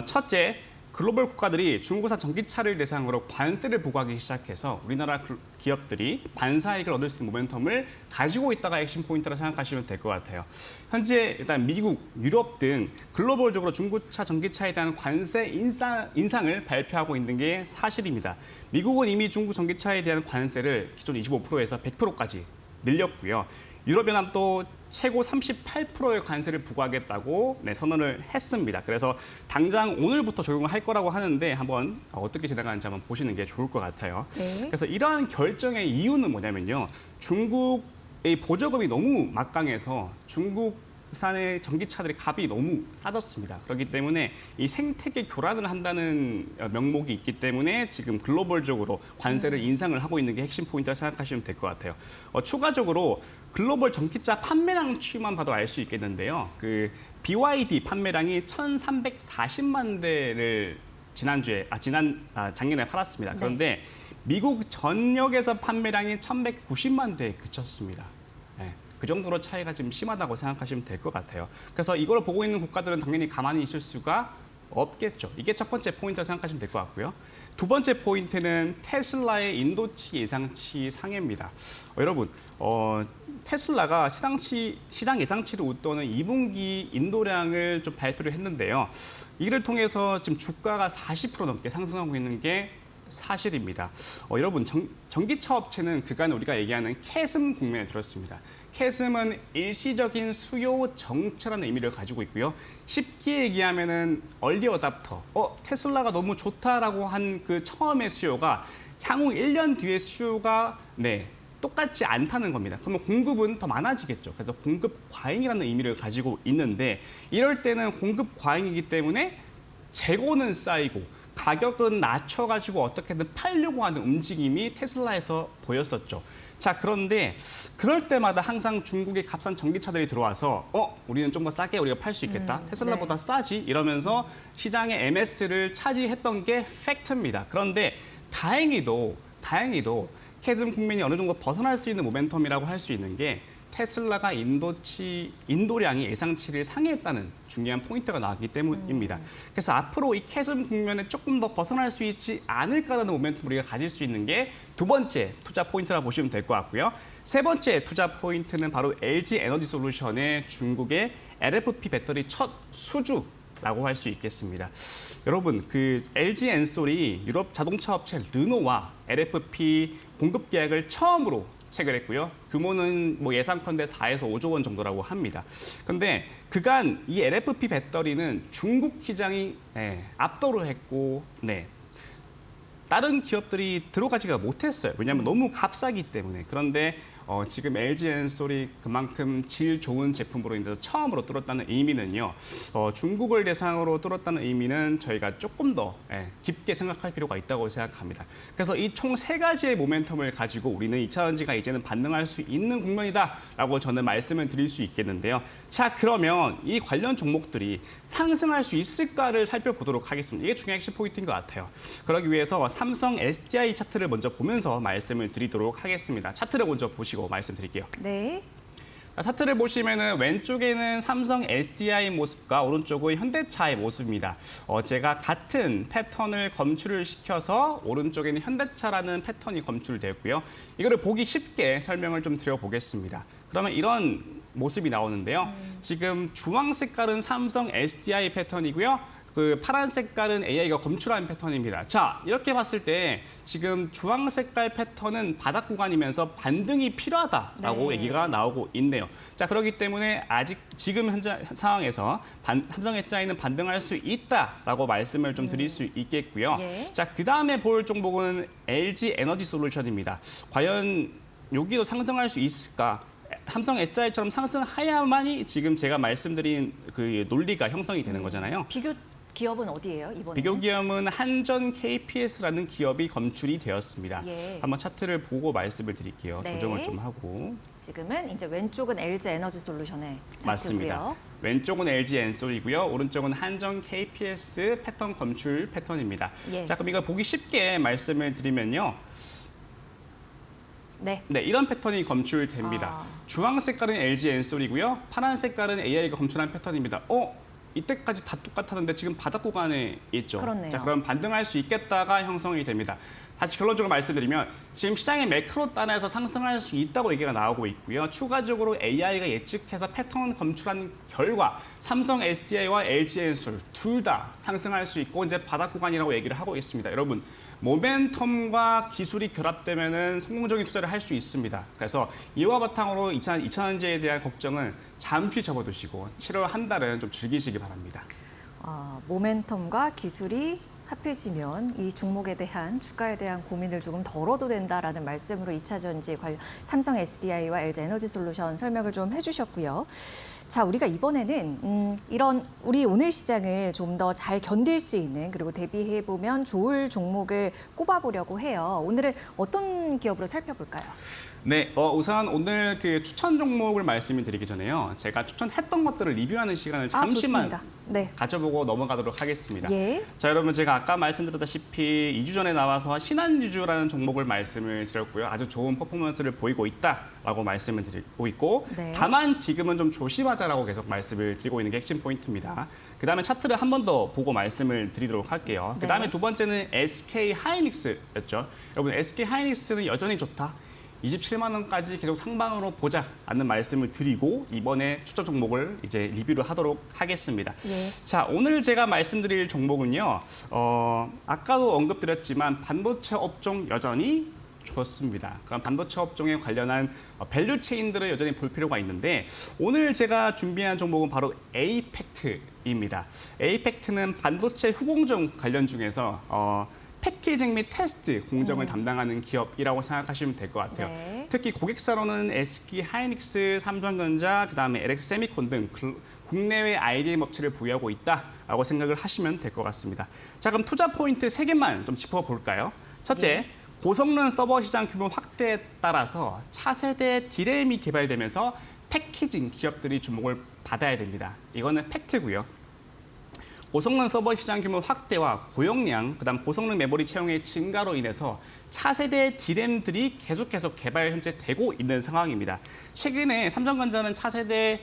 첫째, 글로벌 국가들이 중국산 전기차를 대상으로 관세를 부과하기 시작해서 우리나라 기업들이 반사이익을 얻을 수 있는 모멘텀을 가지고 있다가 핵심 포인트라 생각하시면 될 것 같아요. 현재 일단 미국, 유럽 등 글로벌적으로 중고차 전기차에 대한 관세 인상을 발표하고 있는 게 사실입니다. 미국은 이미 중국 전기차에 대한 관세를 기존 25%에서 100%까지 늘렸고요. 유럽연합도 최고 38%의 관세를 부과하겠다고 선언을 했습니다. 그래서 당장 오늘부터 적용을 할 거라고 하는데 한번 어떻게 진행하는지 한번 보시는 게 좋을 것 같아요. 네. 그래서 이러한 결정의 이유는 뭐냐면요. 중국의 보조금이 너무 막강해서 중국산의 전기차들의 값이 너무 싸졌습니다. 그렇기 때문에 이 생태계 교란을 한다는 명목이 있기 때문에 지금 글로벌적으로 관세를 인상을 하고 있는 게 핵심 포인트라 생각하시면 될 것 같아요. 추가적으로 글로벌 전기차 판매량 추이만 봐도 알 수 있겠는데요. 그 BYD 판매량이 1,340만 대를 작년에 팔았습니다. 그런데 미국 전역에서 판매량이 1,190만 대에 그쳤습니다. 네. 그 정도로 차이가 좀 심하다고 생각하시면 될 것 같아요. 그래서 이걸 보고 있는 국가들은 당연히 가만히 있을 수가 없겠죠. 이게 첫 번째 포인트라고 생각하시면 될 것 같고요. 두 번째 포인트는 테슬라의 인도치 예상치 상회입니다. 여러분, 테슬라가 시장 예상치를 웃도는 2분기 인도량을 좀 발표를 했는데요. 이를 통해서 지금 주가가 40% 넘게 상승하고 있는 게 사실입니다. 여러분, 전기차 업체는 그간 우리가 얘기하는 캐즘 국면에 들었습니다. 캐즘은 일시적인 수요 정체라는 의미를 가지고 있고요. 쉽게 얘기하면은 얼리 어답터, 테슬라가 너무 좋다라고 한 그 처음의 수요가 향후 1년 뒤의 수요가 똑같지 않다는 겁니다. 그러면 공급은 더 많아지겠죠. 그래서 공급 과잉이라는 의미를 가지고 있는데 이럴 때는 공급 과잉이기 때문에 재고는 쌓이고 가격은 낮춰가지고 어떻게든 팔려고 하는 움직임이 테슬라에서 보였었죠. 자, 그런데 그럴 때마다 항상 중국의 값싼 전기차들이 들어와서 우리는 좀 더 싸게 우리가 팔 수 있겠다. 테슬라보다 네. 싸지? 이러면서 시장의 MS를 차지했던 게 팩트입니다. 그런데 다행히도 캐즘 국민이 어느 정도 벗어날 수 있는 모멘텀이라고 할 수 있는 게 테슬라가 인도량이 예상치를 상회했다는 중요한 포인트가 나왔기 때문입니다. 그래서 앞으로 이 캐즘 국면에 조금 더 벗어날 수 있지 않을까라는 모멘텀을 우리가 가질 수 있는 게 두 번째 투자 포인트라고 보시면 될 것 같고요. 세 번째 투자 포인트는 바로 LG 에너지 솔루션의 중국의 LFP 배터리 첫 수주라고 할 수 있겠습니다. 여러분, 그 LG 엔솔이 유럽 자동차 업체 르노와 LFP 공급 계약을 처음으로 체결했고요. 규모는 뭐 예상컨대 4에서 5조 원 정도라고 합니다. 그런데 그간 이 LFP 배터리는 중국 시장이 압도를 했고, 다른 기업들이 들어가지가 못했어요. 왜냐하면 너무 값싸기 때문에. 그런데 지금 LG 엔솔이 그만큼 질 좋은 제품으로 인해서 처음으로 뚫었다는 의미는요. 중국을 대상으로 뚫었다는 의미는 저희가 조금 더 깊게 생각할 필요가 있다고 생각합니다. 그래서 이 총 세 가지의 모멘텀을 가지고 우리는 2차 전지가 이제는 반등할 수 있는 국면이다라고 저는 말씀을 드릴 수 있겠는데요. 자, 그러면 이 관련 종목들이 상승할 수 있을까를 살펴보도록 하겠습니다. 이게 중요한 핵심 포인트인 것 같아요. 그러기 위해서 삼성 SDI 차트를 먼저 보면서 말씀을 드리도록 하겠습니다. 차트를 먼저 보시고 말씀드릴게요. 네. 차트를 보시면은 왼쪽에는 삼성 SDI 모습과 오른쪽은 현대차의 모습입니다. 제가 같은 패턴을 검출을 시켜서 오른쪽에는 현대차라는 패턴이 검출되었고요. 이거를 보기 쉽게 설명을 좀 드려보겠습니다. 그러면 이런 모습이 나오는데요. 지금 주황 색깔은 삼성 SDI 패턴이고요. 그 파란 색깔은 AI가 검출한 패턴입니다. 자, 이렇게 봤을 때 지금 주황 색깔 패턴은 바닥 구간이면서 반등이 필요하다라고 얘기가 나오고 있네요. 자, 그렇기 때문에 아직 지금 현재 상황에서 삼성 SDI는 반등할 수 있다라고 말씀을 좀 드릴 수 있겠고요. 자, 그다음에 볼 종목은 LG 에너지 솔루션입니다. 과연 여기도 상승할 수 있을까? 삼성 SDI처럼 상승해야만이 지금 제가 말씀드린 그 논리가 형성이 되는 거잖아요. 비교 기업은 어디예요, 이번에? 비교 기업은 한전 KPS라는 기업이 검출이 되었습니다. 한번 차트를 보고 말씀을 드릴게요. 조정을 좀 하고. 지금은 이제 왼쪽은 LG 에너지 솔루션의 차트고요. 맞습니다. 왼쪽은 LG 엔솔이고요. 오른쪽은 한전 KPS 패턴 검출 패턴입니다. 자, 그럼 이걸 보기 쉽게 말씀을 드리면요. 네, 이런 패턴이 검출됩니다. 주황 색깔은 LG 엔솔이고요. 파란 색깔은 AI가 검출한 패턴입니다. 이때까지 다 똑같았는데 지금 바닥 구간에 있죠. 그렇네요. 자, 그럼 반등할 수 있겠다가 형성이 됩니다. 다시 결론적으로 말씀드리면 지금 시장의 매크로 단에서 상승할 수 있다고 얘기가 나오고 있고요. 추가적으로 AI가 예측해서 패턴 검출한 결과 삼성 SDI와 LG 엔솔 둘 다 상승할 수 있고 이제 바닥 구간이라고 얘기를 하고 있습니다. 여러분, 모멘텀과 기술이 결합되면은 성공적인 투자를 할 수 있습니다. 그래서 이와 바탕으로 2차전지에 대한 걱정은 잠시 접어두시고 7월 한 달은 좀 즐기시기 바랍니다. 모멘텀과 기술이 합해지면 이 종목에 대한 주가에 대한 고민을 조금 덜어도 된다라는 말씀으로 2차 전지 관련 삼성 SDI와 LG 에너지 솔루션 설명을 좀 해주셨고요. 자, 우리가 이번에는 이런 우리 오늘 시장을 좀 더 잘 견딜 수 있는 그리고 대비해 보면 좋을 종목을 꼽아보려고 해요. 오늘은 어떤 기업으로 살펴볼까요? 네, 우선 오늘 그 추천 종목을 말씀을 드리기 전에요. 제가 추천했던 것들을 리뷰하는 시간을 잠시만 가져보고 넘어가도록 하겠습니다. 자, 여러분, 제가 아까 말씀드렸다시피 2주 전에 나와서 신한주주라는 종목을 말씀을 드렸고요. 아주 좋은 퍼포먼스를 보이고 있다라고 말씀을 드리고 있고 다만 지금은 좀 조심하자라고 계속 말씀을 드리고 있는 게 핵심 포인트입니다. 그다음에 차트를 한 번 더 보고 말씀을 드리도록 할게요. 그다음에 두 번째는 SK 하이닉스였죠. 여러분, SK 하이닉스는 여전히 좋다. 27만 원까지 계속 상방으로 보자라는 말씀을 드리고 이번에 추천 종목을 이제 리뷰를 하도록 하겠습니다. 자, 오늘 제가 말씀드릴 종목은요. 아까도 언급드렸지만 반도체 업종 여전히 좋습니다. 그럼 반도체 업종에 관련한 밸류 체인들을 여전히 볼 필요가 있는데 오늘 제가 준비한 종목은 바로 에이펙트입니다. 에이펙트는 반도체 후공정 관련 중에서 패키징 및 테스트 공정을 담당하는 기업이라고 생각하시면 될 것 같아요. 특히 고객사로는 SK 하이닉스, 삼성전자, 그다음에 LX 세미콘 등 국내외 IDM 업체를 보유하고 있다. 라고 생각을 하시면 될 것 같습니다. 자, 그럼 투자 포인트 3개만 좀 짚어볼까요? 첫째, 고성능 서버 시장 규모 확대에 따라서 차세대 D램이 개발되면서 패키징 기업들이 주목을 받아야 됩니다. 이거는 팩트고요. 고성능 서버 시장 규모 확대와 고용량, 그다음 고성능 메모리 채용의 증가로 인해서 차세대 D램들이 계속해서 개발 현재 되고 있는 상황입니다. 최근에 삼성전자는 차세대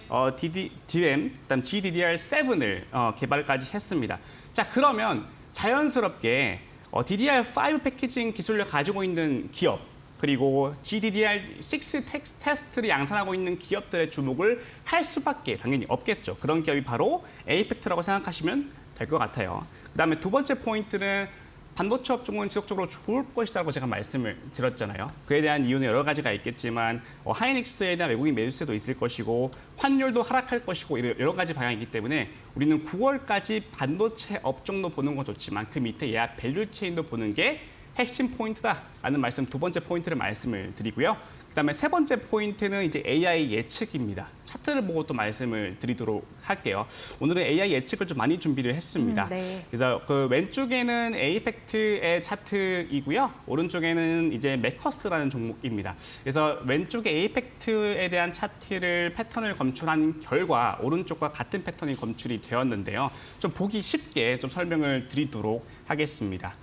D램, 그다음 GDDR7을 개발까지 했습니다. 자, 그러면 자연스럽게 DDR5 패키징 기술을 가지고 있는 기업, 그리고 GDDR6 테스트를 양산하고 있는 기업들의 주목을 할 수밖에 당연히 없겠죠. 그런 기업이 바로 에이펙트라고 생각하시면 될 것 같아요. 그다음에 두 번째 포인트는 반도체 업종은 지속적으로 좋을 것이라고 제가 말씀을 드렸잖아요. 그에 대한 이유는 여러 가지가 있겠지만 하이닉스에 대한 외국인 매수세도 있을 것이고 환율도 하락할 것이고 여러 가지 방향이 있기 때문에 우리는 9월까지 반도체 업종도 보는 건 좋지만 그 밑에 예약 밸류체인도 보는 게 핵심 포인트다라는 말씀, 두 번째 포인트를 말씀을 드리고요. 그다음에 세 번째 포인트는 이제 AI 예측입니다. 차트를 보고 또 말씀을 드리도록 할게요. 오늘은 AI 예측을 좀 많이 준비를 했습니다. 네. 그래서 그 왼쪽에는 에이펙트의 차트이고요. 오른쪽에는 이제 메커스라는 종목입니다. 그래서 왼쪽에 에이펙트에 대한 차트를 패턴을 검출한 결과 오른쪽과 같은 패턴이 검출이 되었는데요. 좀 보기 쉽게 좀 설명을 드리도록 하겠습니다.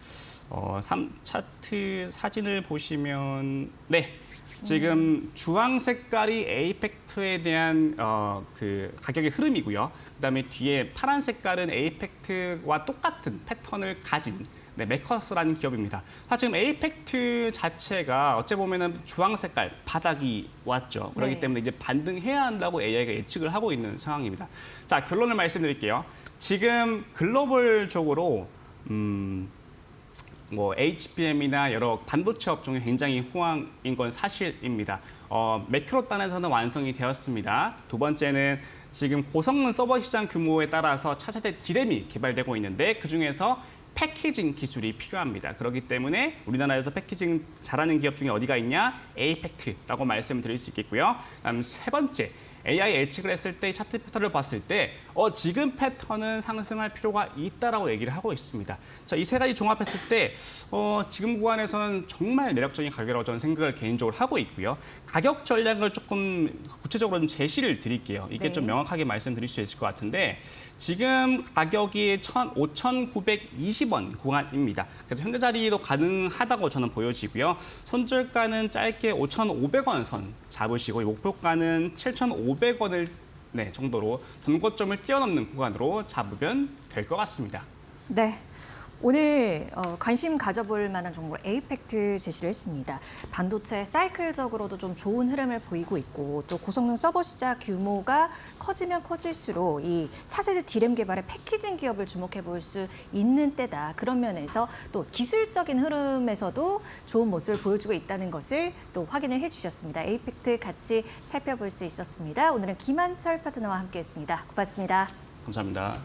차트 사진을 보시면 지금 주황 색깔이 에이펙트에 대한 그 가격의 흐름이고요. 그다음에 뒤에 파란 색깔은 에이펙트와 똑같은 패턴을 가진 메커스라는 기업입니다. 지금 에이펙트 자체가 어찌 보면은 주황 색깔 바닥이 왔죠. 그렇기 때문에 이제 반등해야 한다고 AI가 예측을 하고 있는 상황입니다. 자, 결론을 말씀드릴게요. 지금 글로벌적으로 HBM이나 여러 반도체 업종이 굉장히 호황인 건 사실입니다. 매크로 단에서는 완성이 되었습니다. 두 번째는 지금 고성능 서버 시장 규모에 따라서 차세대 D램이 개발되고 있는데 그중에서 패키징 기술이 필요합니다. 그렇기 때문에 우리나라에서 패키징 잘하는 기업 중에 어디가 있냐? 에이펙트라고 말씀드릴 수 있겠고요. 그다음 세 번째, AI 예측을 했을 때 차트 패턴을 봤을 때 지금 패턴은 상승할 필요가 있다라고 얘기를 하고 있습니다. 자, 이 세 가지 종합했을 때 지금 구간에서는 정말 매력적인 가격이라고 저는 생각을 개인적으로 하고 있고요. 가격 전략을 조금 구체적으로 좀 제시를 드릴게요. 이게 좀 명확하게 말씀드릴 수 있을 것 같은데 지금 가격이 5,920원 구간입니다. 그래서 현재 자리도 가능하다고 저는 보여지고요. 손절가는 짧게 5,500원 선 잡으시고 목표가는 7,500원을 정도로 전고점을 뛰어넘는 구간으로 잡으면 될 것 같습니다. 네. 오늘 관심 가져볼 만한 종목 에이펙트 제시를 했습니다. 반도체 사이클적으로도 좀 좋은 흐름을 보이고 있고 또 고성능 서버 시장 규모가 커지면 커질수록 이 차세대 D램 개발의 패키징 기업을 주목해 볼 수 있는 때다. 그런 면에서 또 기술적인 흐름에서도 좋은 모습을 보여주고 있다는 것을 또 확인을 해주셨습니다. 에이펙트 같이 살펴볼 수 있었습니다. 오늘은 김한철 파트너와 함께했습니다. 고맙습니다. 감사합니다.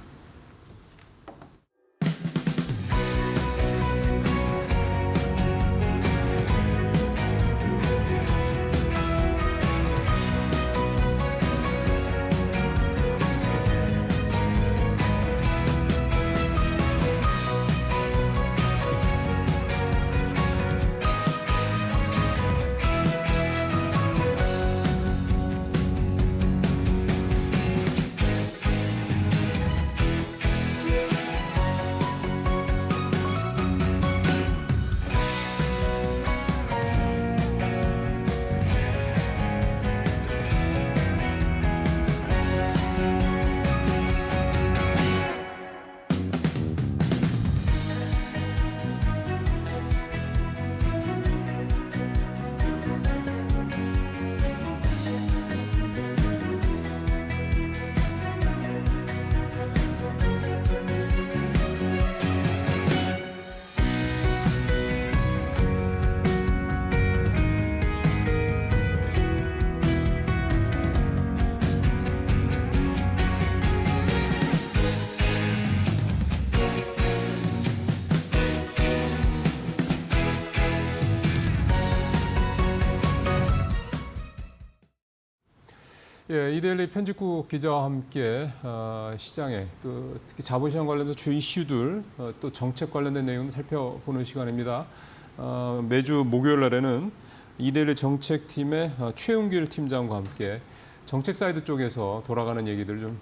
예, 이데일리 편집국 기자와 함께 시장에 특히 자본시장 관련된 주요 이슈들 또 정책 관련된 내용을 살펴보는 시간입니다. 매주 목요일 날에는 이데일리 정책팀의 최은길 팀장과 함께 정책 사이드 쪽에서 돌아가는 얘기들을 좀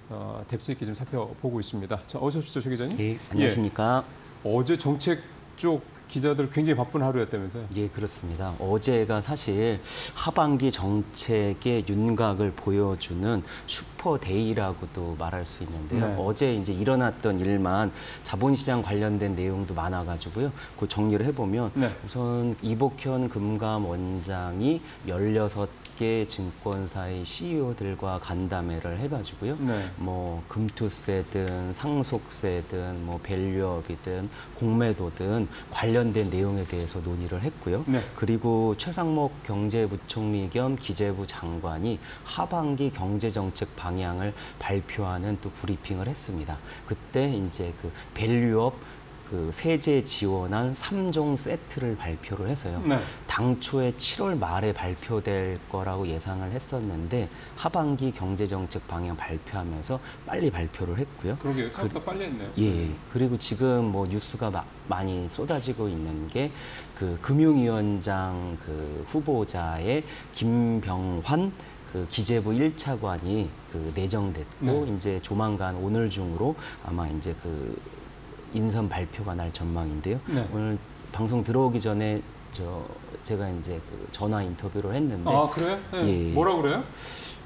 뎁스 있게 좀 살펴보고 있습니다. 자, 어서 오십시오, 최 기자님. 예, 안녕하십니까. 어제 정책 쪽 기자들 굉장히 바쁜 하루였다면서요? 예, 그렇습니다. 어제가 사실 하반기 정책의 윤곽을 보여주는 슈퍼데이라고도 말할 수 있는데요. 네. 어제 이제 일어났던 일만 자본시장 관련된 내용도 많아가지고요. 그 정리를 해보면 네. 우선 이복현 금감원장이 16개 증권사의 CEO들과 간담회를 해가지고요. 네. 뭐 금투세든 상속세든 뭐 밸류업이든 공매도든 관련된 내용에 대해서 논의를 했고요. 네. 그리고 최상목 경제부총리 겸 기재부 장관이 하반기 경제정책 방향을 발표하는 또 브리핑을 했습니다. 그때 이제 그 밸류업 그 세제 지원안 3종 세트를 발표를 해서요. 네. 당초에 7월 말에 발표될 거라고 예상을 했었는데 하반기 경제정책 방향 발표하면서 빨리 발표를 했고요. 그러게요. 생각보다 빨리 했네요. 예. 그리고 지금 뭐 뉴스가 많이 쏟아지고 있는 게 그 금융위원장 그 후보자의 김병환 그 기재부 1차관이 그 내정됐고 네. 이제 조만간 오늘 중으로 아마 이제 그 인선 발표가 날 전망인데요. 네. 오늘 방송 들어오기 전에 제가 이제 그 전화 인터뷰를 했는데 아, 그래요? 네. 예. 뭐라 그래요?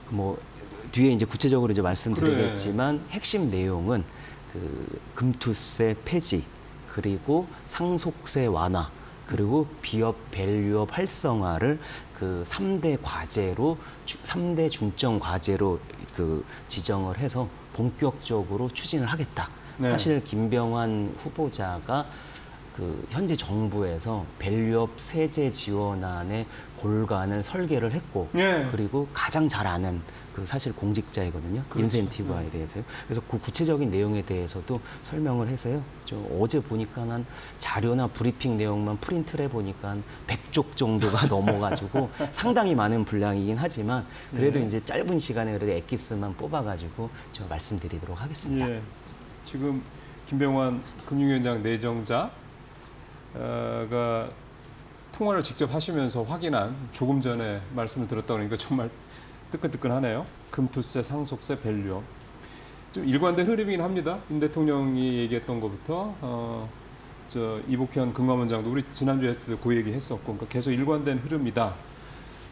뭐 뒤에 이제 구체적으로 이제 말씀드리겠지만 핵심 내용은 그 금투세 폐지 그리고 상속세 완화 그리고 비업 밸류업 활성화를 그 3대 과제로 3대 중점 과제로 그 지정을 해서 본격적으로 추진을 하겠다. 네. 사실 김병환 후보자가 그 현재 정부에서 밸류업 세제 지원안의 골간을 설계를 했고 예. 그리고 가장 잘 아는 그 사실 공직자이거든요. 그렇죠. 인센티브화에 대해서요. 그래서 그 구체적인 내용에 대해서도 설명을 해서요. 어제 보니까 한 자료나 브리핑 내용만 프린트를 해보니까 한 100쪽 정도가 넘어가지고 상당히 많은 분량이긴 하지만 그래도 예. 이제 짧은 시간에 그래도 엑기스만 뽑아가지고 제가 말씀드리도록 하겠습니다. 예. 지금 김병환 금융위원장 내정자가 통화를 직접 하시면서 확인한 조금 전에 말씀을 들었다 그러니까 정말 뜨끈뜨끈하네요. 금투세, 상속세, 밸류업. 좀 일관된 흐름이긴 합니다. 윤 대통령이 얘기했던 것부터 이복현 금감원장도 우리 지난주에 그 얘기 했었고 그러니까 계속 일관된 흐름이다.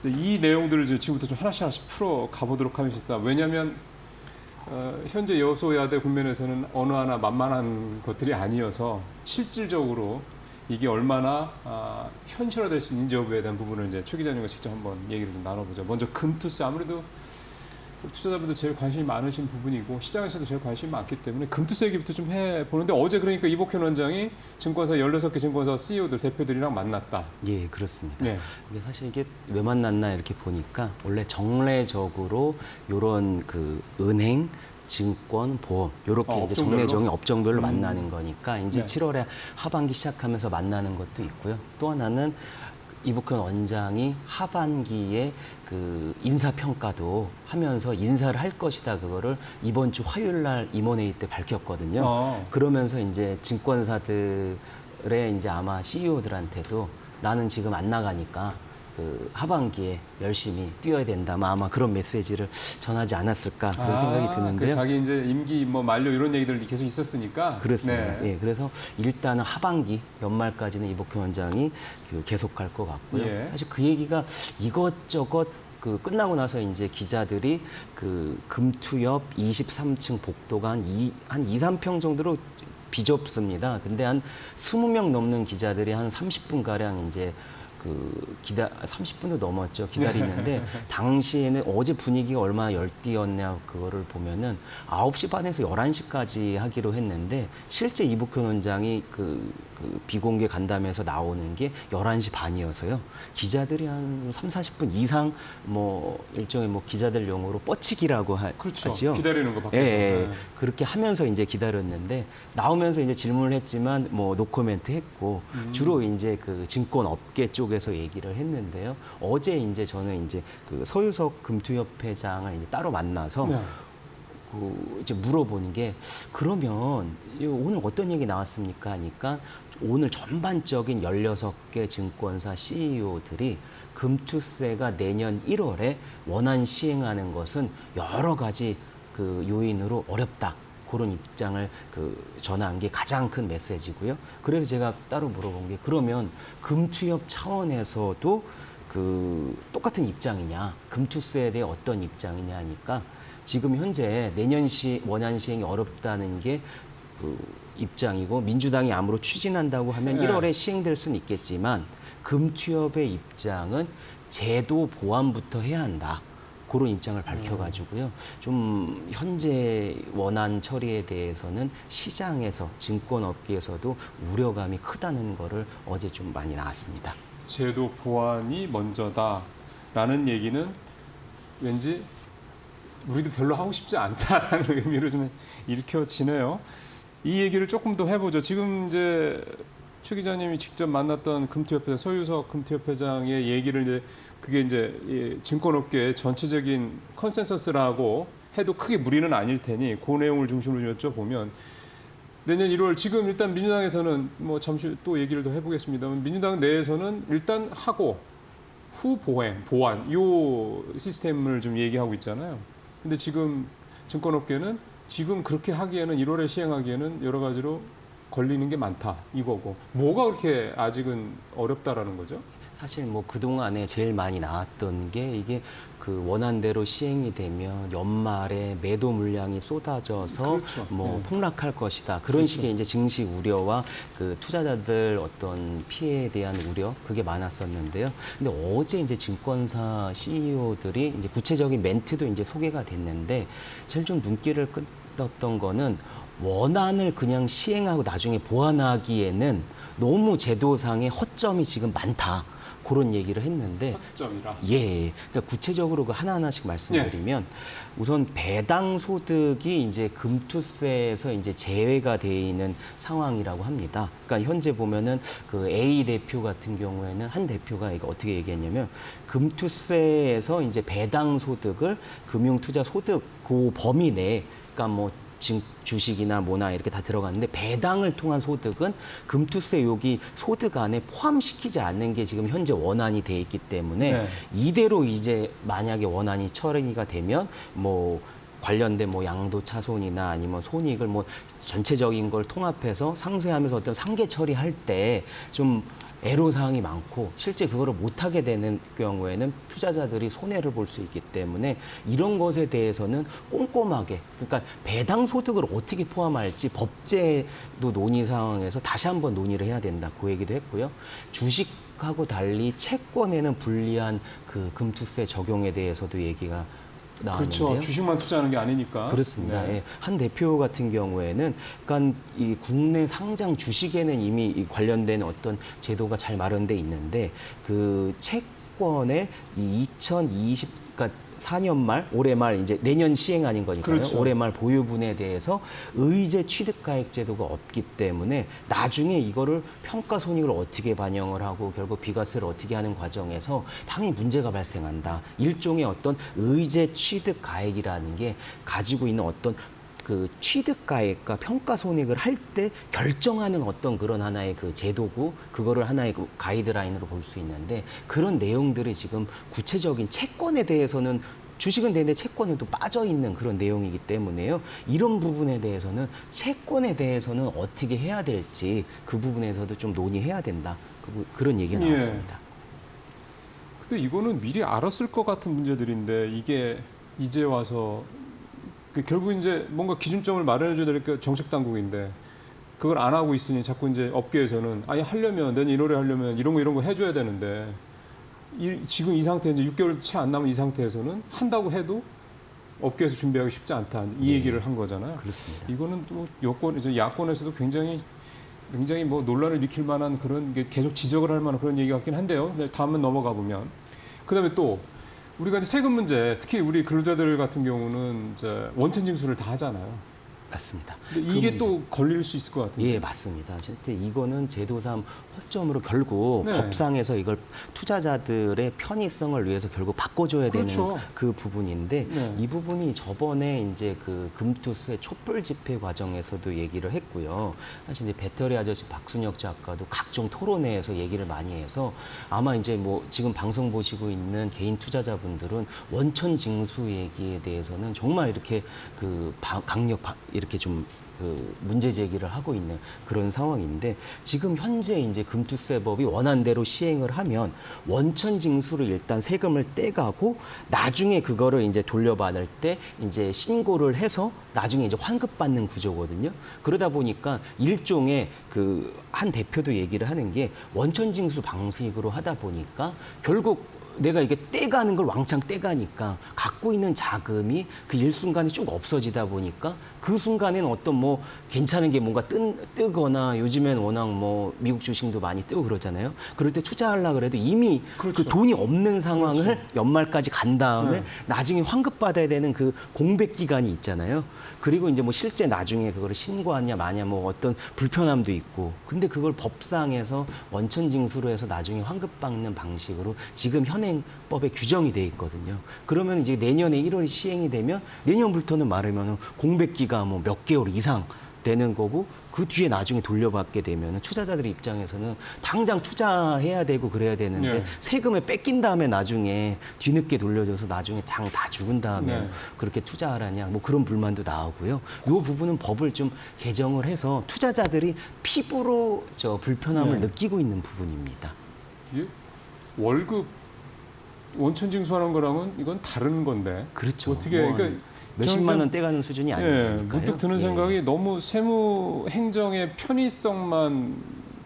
이 내용들을 지금부터 좀 하나씩 풀어 가보도록 하겠습니다. 왜냐하면 현재 여소야대 국면에서는 어느 하나 만만한 것들이 아니어서 실질적으로 이게 얼마나 현실화될 수 있는지 여부에 대한 부분을 이제 최 기자님과 직접 한번 얘기를 좀 나눠보죠. 먼저 금투세 아무래도 투자자분들 제일 관심이 많으신 부분이고 시장에서도 제일 관심이 많기 때문에 금투세 얘기부터 좀 해보는데 어제 그러니까 이복현 원장이 증권사 16개 증권사 CEO들 대표들이랑 만났다. 예, 그렇습니다. 네. 근데 사실 이게 왜 만났나 이렇게 보니까 원래 정례적으로 이런 그 은행, 증권, 보험 이렇게 이제 업종별로? 정례적인 업종별로 만나는 거니까 이제 네. 7월에 하반기 시작하면서 만나는 것도 있고요. 또 하나는 이복현 원장이 하반기에 그 인사 평가도 하면서 인사를 할 것이다 그거를 이번 주 화요일 날 임원회의 때 밝혔거든요. 그러면서 이제 증권사들의 이제 아마 CEO들한테도 나는 지금 안 나가니까 그 하반기에 열심히 뛰어야 된다. 아마 그런 메시지를 전하지 않았을까 그런 생각이 드는데요. 자기 이제 임기 뭐 만료 이런 얘기들 계속 있었으니까. 그렇습니다. 네. 예, 그래서 일단은 하반기 연말까지는 이복현 원장이 계속 갈 것 같고요. 예. 사실 그 얘기가 이것저것 그 끝나고 나서 이제 기자들이 그 금투엽 23층 복도가 한 2, 3평 정도로 비좁습니다. 근데 한 20명 넘는 기자들이 한 30분 가량 이제 30분도 넘었죠. 기다리는데 당시에는 어제 분위기가 얼마나 열띠였냐 그거를 보면은 9시 반에서 11시까지 하기로 했는데 실제 이복현 원장이 그 그 비공개 간담회에서 나오는 게 11시 반이어서요. 기자들이 한 3, 40분 이상 뭐 일종의 뭐 기자들 용어로 뻗치기라고 그렇죠. 하죠. 기다리는 거 밖에서. 예, 예. 네. 그렇게 하면서 이제 기다렸는데 나오면서 이제 질문을 했지만 뭐 노코멘트 했고 주로 이제 그 증권업계 쪽에서 얘기를 했는데요. 어제 이제 저는 이제 그 서유석 금투협회장을 이제 따로 만나서 네. 그 이제 물어보는 게 그러면 오늘 어떤 얘기 나왔습니까? 하니까 오늘 전반적인 16개 증권사 CEO들이 금투세가 내년 1월에 원안 시행하는 것은 여러 가지 그 요인으로 어렵다. 그런 입장을 그 전한 게 가장 큰 메시지고요. 그래서 제가 따로 물어본 게 그러면 금투협 차원에서도 그 똑같은 입장이냐, 금투세에 대해 어떤 입장이냐 하니까 지금 현재 내년 원안 시행이 어렵다는 게 그 입장이고 민주당이 암으로 추진한다고 하면 네. 1월에 시행될 수는 있겠지만 금투협의 입장은 제도 보완부터 해야 한다. 그런 입장을 밝혀가지고요. 좀 현재 원안 처리에 대해서는 시장에서 증권업계에서도 우려감이 크다는 거를 어제 좀 많이 나왔습니다. 제도 보완이 먼저다라는 얘기는 왠지 우리도 별로 하고 싶지 않다라는 의미로 좀 읽혀지네요. 이 얘기를 조금 더 해보죠. 지금 이제 최 기자님이 직접 만났던 금투협회 서유석 금투협회장의 얘기를 이제 그게 이제 이 증권업계의 전체적인 컨센서스라고 해도 크게 무리는 아닐 테니 그 내용을 중심으로 여쭤보면 내년 1월 지금 일단 민주당에서는 뭐 잠시 또 얘기를 더 해보겠습니다만 민주당 내에서는 일단 하고 후 보완 요 시스템을 좀 얘기하고 있잖아요. 근데 지금 증권업계는 지금 그렇게 하기에는 1월에 시행하기에는 여러 가지로 걸리는 게 많다 이거고 뭐가 그렇게 아직은 어렵다라는 거죠? 사실 뭐 그동안에 제일 많이 나왔던 게 이게 그 원안대로 시행이 되면 연말에 매도 물량이 쏟아져서 그렇죠. 뭐 네. 폭락할 것이다. 그런 그렇죠. 식의 이제 증시 우려와 그 투자자들 어떤 피해에 대한 우려 그게 많았었는데요. 근데 어제 이제 증권사 CEO들이 이제 구체적인 멘트도 이제 소개가 됐는데 제일 좀 눈길을 끌었던 거는 원안을 그냥 시행하고 나중에 보완하기에는 너무 제도상의 허점이 지금 많다. 그런 얘기를 했는데 허점이라. 예, 그러니까 구체적으로 그 하나하나씩 말씀드리면 우선 배당 소득이 이제 금투세에서 이제 제외가 돼 있는 상황이라고 합니다. 그러니까 현재 보면은 그 A 대표 같은 경우에는 한 대표가 이거 어떻게 얘기했냐면 금투세에서 이제 배당 소득을 금융투자 소득 그 범위 내에 그러니까 뭐 주식이나 뭐나 이렇게 다 들어갔는데 배당을 통한 소득은 금투세 여기 소득 안에 포함시키지 않는 게 지금 현재 원안이 돼 있기 때문에 네. 이대로 이제 만약에 원안이 처리가 되면 뭐 관련된 뭐 양도차손이나 아니면 손익을 뭐 전체적인 걸 통합해서 상쇄하면서 어떤 상계 처리할 때 좀 애로사항이 많고 실제 그거를 못하게 되는 경우에는 투자자들이 손해를 볼 수 있기 때문에 이런 것에 대해서는 꼼꼼하게 그러니까 배당 소득을 어떻게 포함할지 법제도 논의 상황에서 다시 한번 논의를 해야 된다 그 얘기도 했고요. 주식하고 달리 채권에는 불리한 그 금투세 적용에 대해서도 얘기가 나왔는데요. 그렇죠. 주식만 투자하는 게 아니니까. 그렇습니다. 네. 예. 한 대표 같은 경우에는 그러니까 이 국내 상장 주식에는 이미 이 관련된 어떤 제도가 잘 마련돼 있는데 그 채권의 이 2020 그러니까 4년 말, 올해 말 이제 내년 시행 아닌 거니까요. 그렇죠. 올해 말 보유분에 대해서 의제 취득가액 제도가 없기 때문에 나중에 이거를 평가 손익을 어떻게 반영을 하고 결국 비과세를 어떻게 하는 과정에서 당연히 문제가 발생한다. 일종의 어떤 의제 취득가액이라는 게 가지고 있는 어떤 그 취득가액과 평가손익을 할 때 결정하는 어떤 그런 하나의 그 제도고 그거를 하나의 그 가이드라인으로 볼 수 있는데 그런 내용들이 지금 구체적인 채권에 대해서는 주식은 되는데 채권에도 빠져 있는 그런 내용이기 때문에요. 이런 부분에 대해서는 채권에 대해서는 어떻게 해야 될지 그 부분에서도 좀 논의해야 된다. 그런 얘기가 예. 나왔습니다. 근데 이거는 미리 알았을 것 같은 문제들인데 이게 이제 와서 결국 이제 뭔가 기준점을 마련해줘야 될 게 정책 당국인데 그걸 안 하고 있으니 자꾸 이제 업계에서는 아니 하려면 내년 1월에 하려면 이런 거 해줘야 되는데 지금 이 상태 이제 6개월 채 안 남은 이 상태에서는 한다고 해도 업계에서 준비하기 쉽지 않다 이 얘기를 한 거잖아요. 그렇습니다. 이거는 또 여권 이제 야권에서도 굉장히 굉장히 뭐 논란을 일으킬 만한 그런 게 계속 지적을 할 만한 그런 얘기 같긴 한데요. 네, 다음은 넘어가 보면 그다음에 또 우리가 이제 세금 문제, 특히 우리 근로자들 같은 경우는 이제 원천 징수를 다 하잖아요. 맞습니다. 근데 이게 또 걸릴 수 있을 것 같은데. 예, 맞습니다. 실제 이거는 제도상 허점으로 결국 네. 법상에서 이걸 투자자들의 편의성을 위해서 결국 바꿔줘야 그렇죠. 되는 그 부분인데 네. 이 부분이 저번에 이제 그 금투세 촛불 집회 과정에서도 얘기를 했고요. 사실 이제 배터리 아저씨 박순혁 작가도 각종 토론회에서 얘기를 많이 해서 아마 이제 뭐 지금 방송 보시고 있는 개인 투자자분들은 원천 징수 얘기에 대해서는 정말 이렇게 그 이렇게 좀 그 문제 제기를 하고 있는 그런 상황인데 지금 현재 이제 금투세법이 원안대로 시행을 하면 원천 징수를 일단 세금을 떼가고 나중에 그거를 이제 돌려받을 때 이제 신고를 해서 나중에 이제 환급받는 구조거든요. 그러다 보니까 일종의 그 한 대표도 얘기를 하는 게 원천 징수 방식으로 하다 보니까 결국 내가 이게 떼가는 걸 왕창 떼가니까 갖고 있는 자금이 그 일순간에 쭉 없어지다 보니까 그 순간에는 어떤 뭐 괜찮은 게 뭔가 뜨거나 요즘엔 워낙 뭐 미국 주식도 많이 뜨고 그러잖아요. 그럴 때 투자하려고 그래도 이미 그렇죠. 그 돈이 없는 상황을 그렇죠. 연말까지 간 다음에 네. 나중에 환급받아야 되는 그 공백 기간이 있잖아요. 그리고 이제 뭐 실제 나중에 그거를 신고하냐 마냐 뭐 어떤 불편함도 있고 근데 그걸 법상에서 원천 징수로 해서 나중에 환급받는 방식으로 지금 현행법에 규정이 돼 있거든요. 그러면 이제 내년에 1월이 시행이 되면 내년부터는 말하면 공백 기간 뭐 몇 개월 이상 되는 거고 그 뒤에 나중에 돌려받게 되면 투자자들 입장에서는 당장 투자해야 되고 그래야 되는데 네. 세금을 뺏긴 다음에 나중에 뒤늦게 돌려줘서 나중에 장 다 죽은 다음에 네. 그렇게 투자하라냐 뭐 그런 불만도 나오고요. 이 부분은 법을 좀 개정을 해서 투자자들이 피부로 저 불편함을 네. 느끼고 있는 부분입니다. 이게 월급 원천 징수하는 거랑은 이건 다른 건데. 그렇죠. 어떻게 뭐 그러니까 몇십만 저는 원 떼가는 수준이 예, 아니니까요. 문득 드는 예. 생각이 너무 세무 행정의 편의성만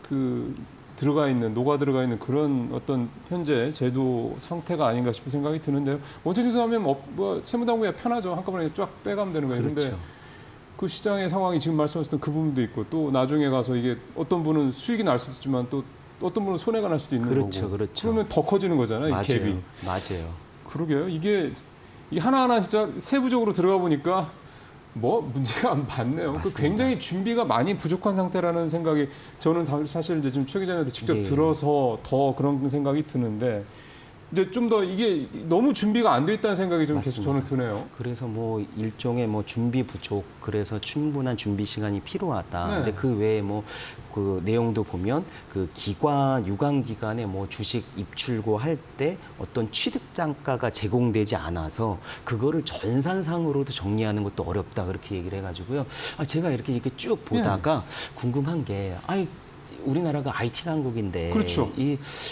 그 들어가 있는 녹아 들어가 있는 그런 어떤 현재 제도 상태가 아닌가 싶은 생각이 드는데요. 원천 징수하면 뭐 세무당국이 편하죠. 한꺼번에 쫙 빼가면 되는 거예요. 그런데 그렇죠. 그 시장의 상황이 지금 말씀하셨던 그 부분도 있고 또 나중에 가서 이게 어떤 분은 수익이 날 수도 있지만 또 어떤 분은 손해가 날 수도 있는 그렇죠, 거고. 그렇죠. 그러면 더 커지는 거잖아요. 이 맞아요. 갭이. 맞아요. 그러게요. 이게 하나하나 진짜 세부적으로 들어가 보니까 뭐 문제가 안 많네요. 그 맞습니다. 굉장히 준비가 많이 부족한 상태라는 생각이 저는 사실 이제 지금 최 기자님한테 직접 예. 들어서 더 그런 생각이 드는데 이제 좀 더 이게 너무 준비가 안 돼 있다는 생각이 좀 계속 저는 드네요. 그래서 뭐 일종의 뭐 준비 부족, 그래서 충분한 준비 시간이 필요하다. 네. 근데 그 외에 뭐 그 내용도 보면 그 기관, 유관 기관에 뭐 주식 입출고 할 때 어떤 취득 단가가 제공되지 않아서 그거를 전산상으로도 정리하는 것도 어렵다 그렇게 얘기를 해가지고요. 아 제가 이렇게 쭉 보다가 궁금한 게 우리나라가 IT 강국인데 그렇죠.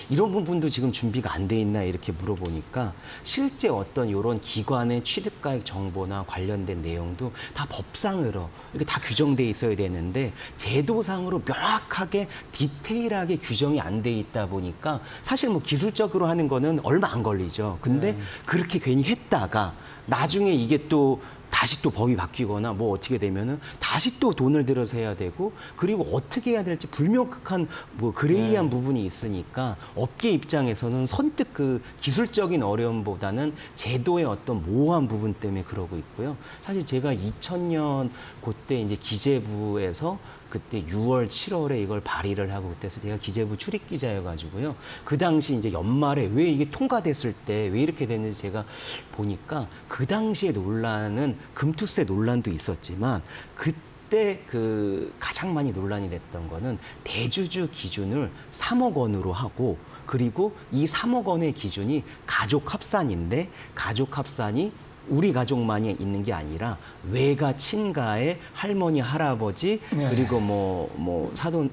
이런 부분도 지금 준비가 안 돼 있나 이렇게 물어보니까 실제 어떤 이런 기관의 취득가액 정보나 관련된 내용도 다 법상으로 이렇게 다 규정돼 있어야 되는데 제도상으로 명확하게 디테일하게 규정이 안 돼 있다 보니까 사실 뭐 기술적으로 하는 거는 얼마 안 걸리죠. 근데 그렇게 괜히 했다가 나중에 이게 또 다시 또 법이 바뀌거나 뭐 어떻게 되면은 다시 또 돈을 들여서 해야 되고 그리고 어떻게 해야 될지 불명확한 뭐 그레이한 부분이 있으니까 업계 입장에서는 선뜻 그 기술적인 어려움보다는 제도의 어떤 모호한 부분 때문에 그러고 있고요. 사실 제가 2000년 그때 이제 기재부에서 그때 6월, 7월에 이걸 발의를 하고 그때서 제가 기재부 출입 기자여가지고요. 그 당시 이제 연말에 왜 이게 통과됐을 때 왜 이렇게 됐는지 제가 보니까 그 당시의 논란은 금투세 논란도 있었지만 그때 그 가장 많이 논란이 됐던 거는 대주주 기준을 3억 원으로 하고 그리고 이 3억 원의 기준이 가족 합산인데 가족 합산이 우리 가족만이 있는 게 아니라 외가 친가의 할머니 할아버지 그리고 뭐 사돈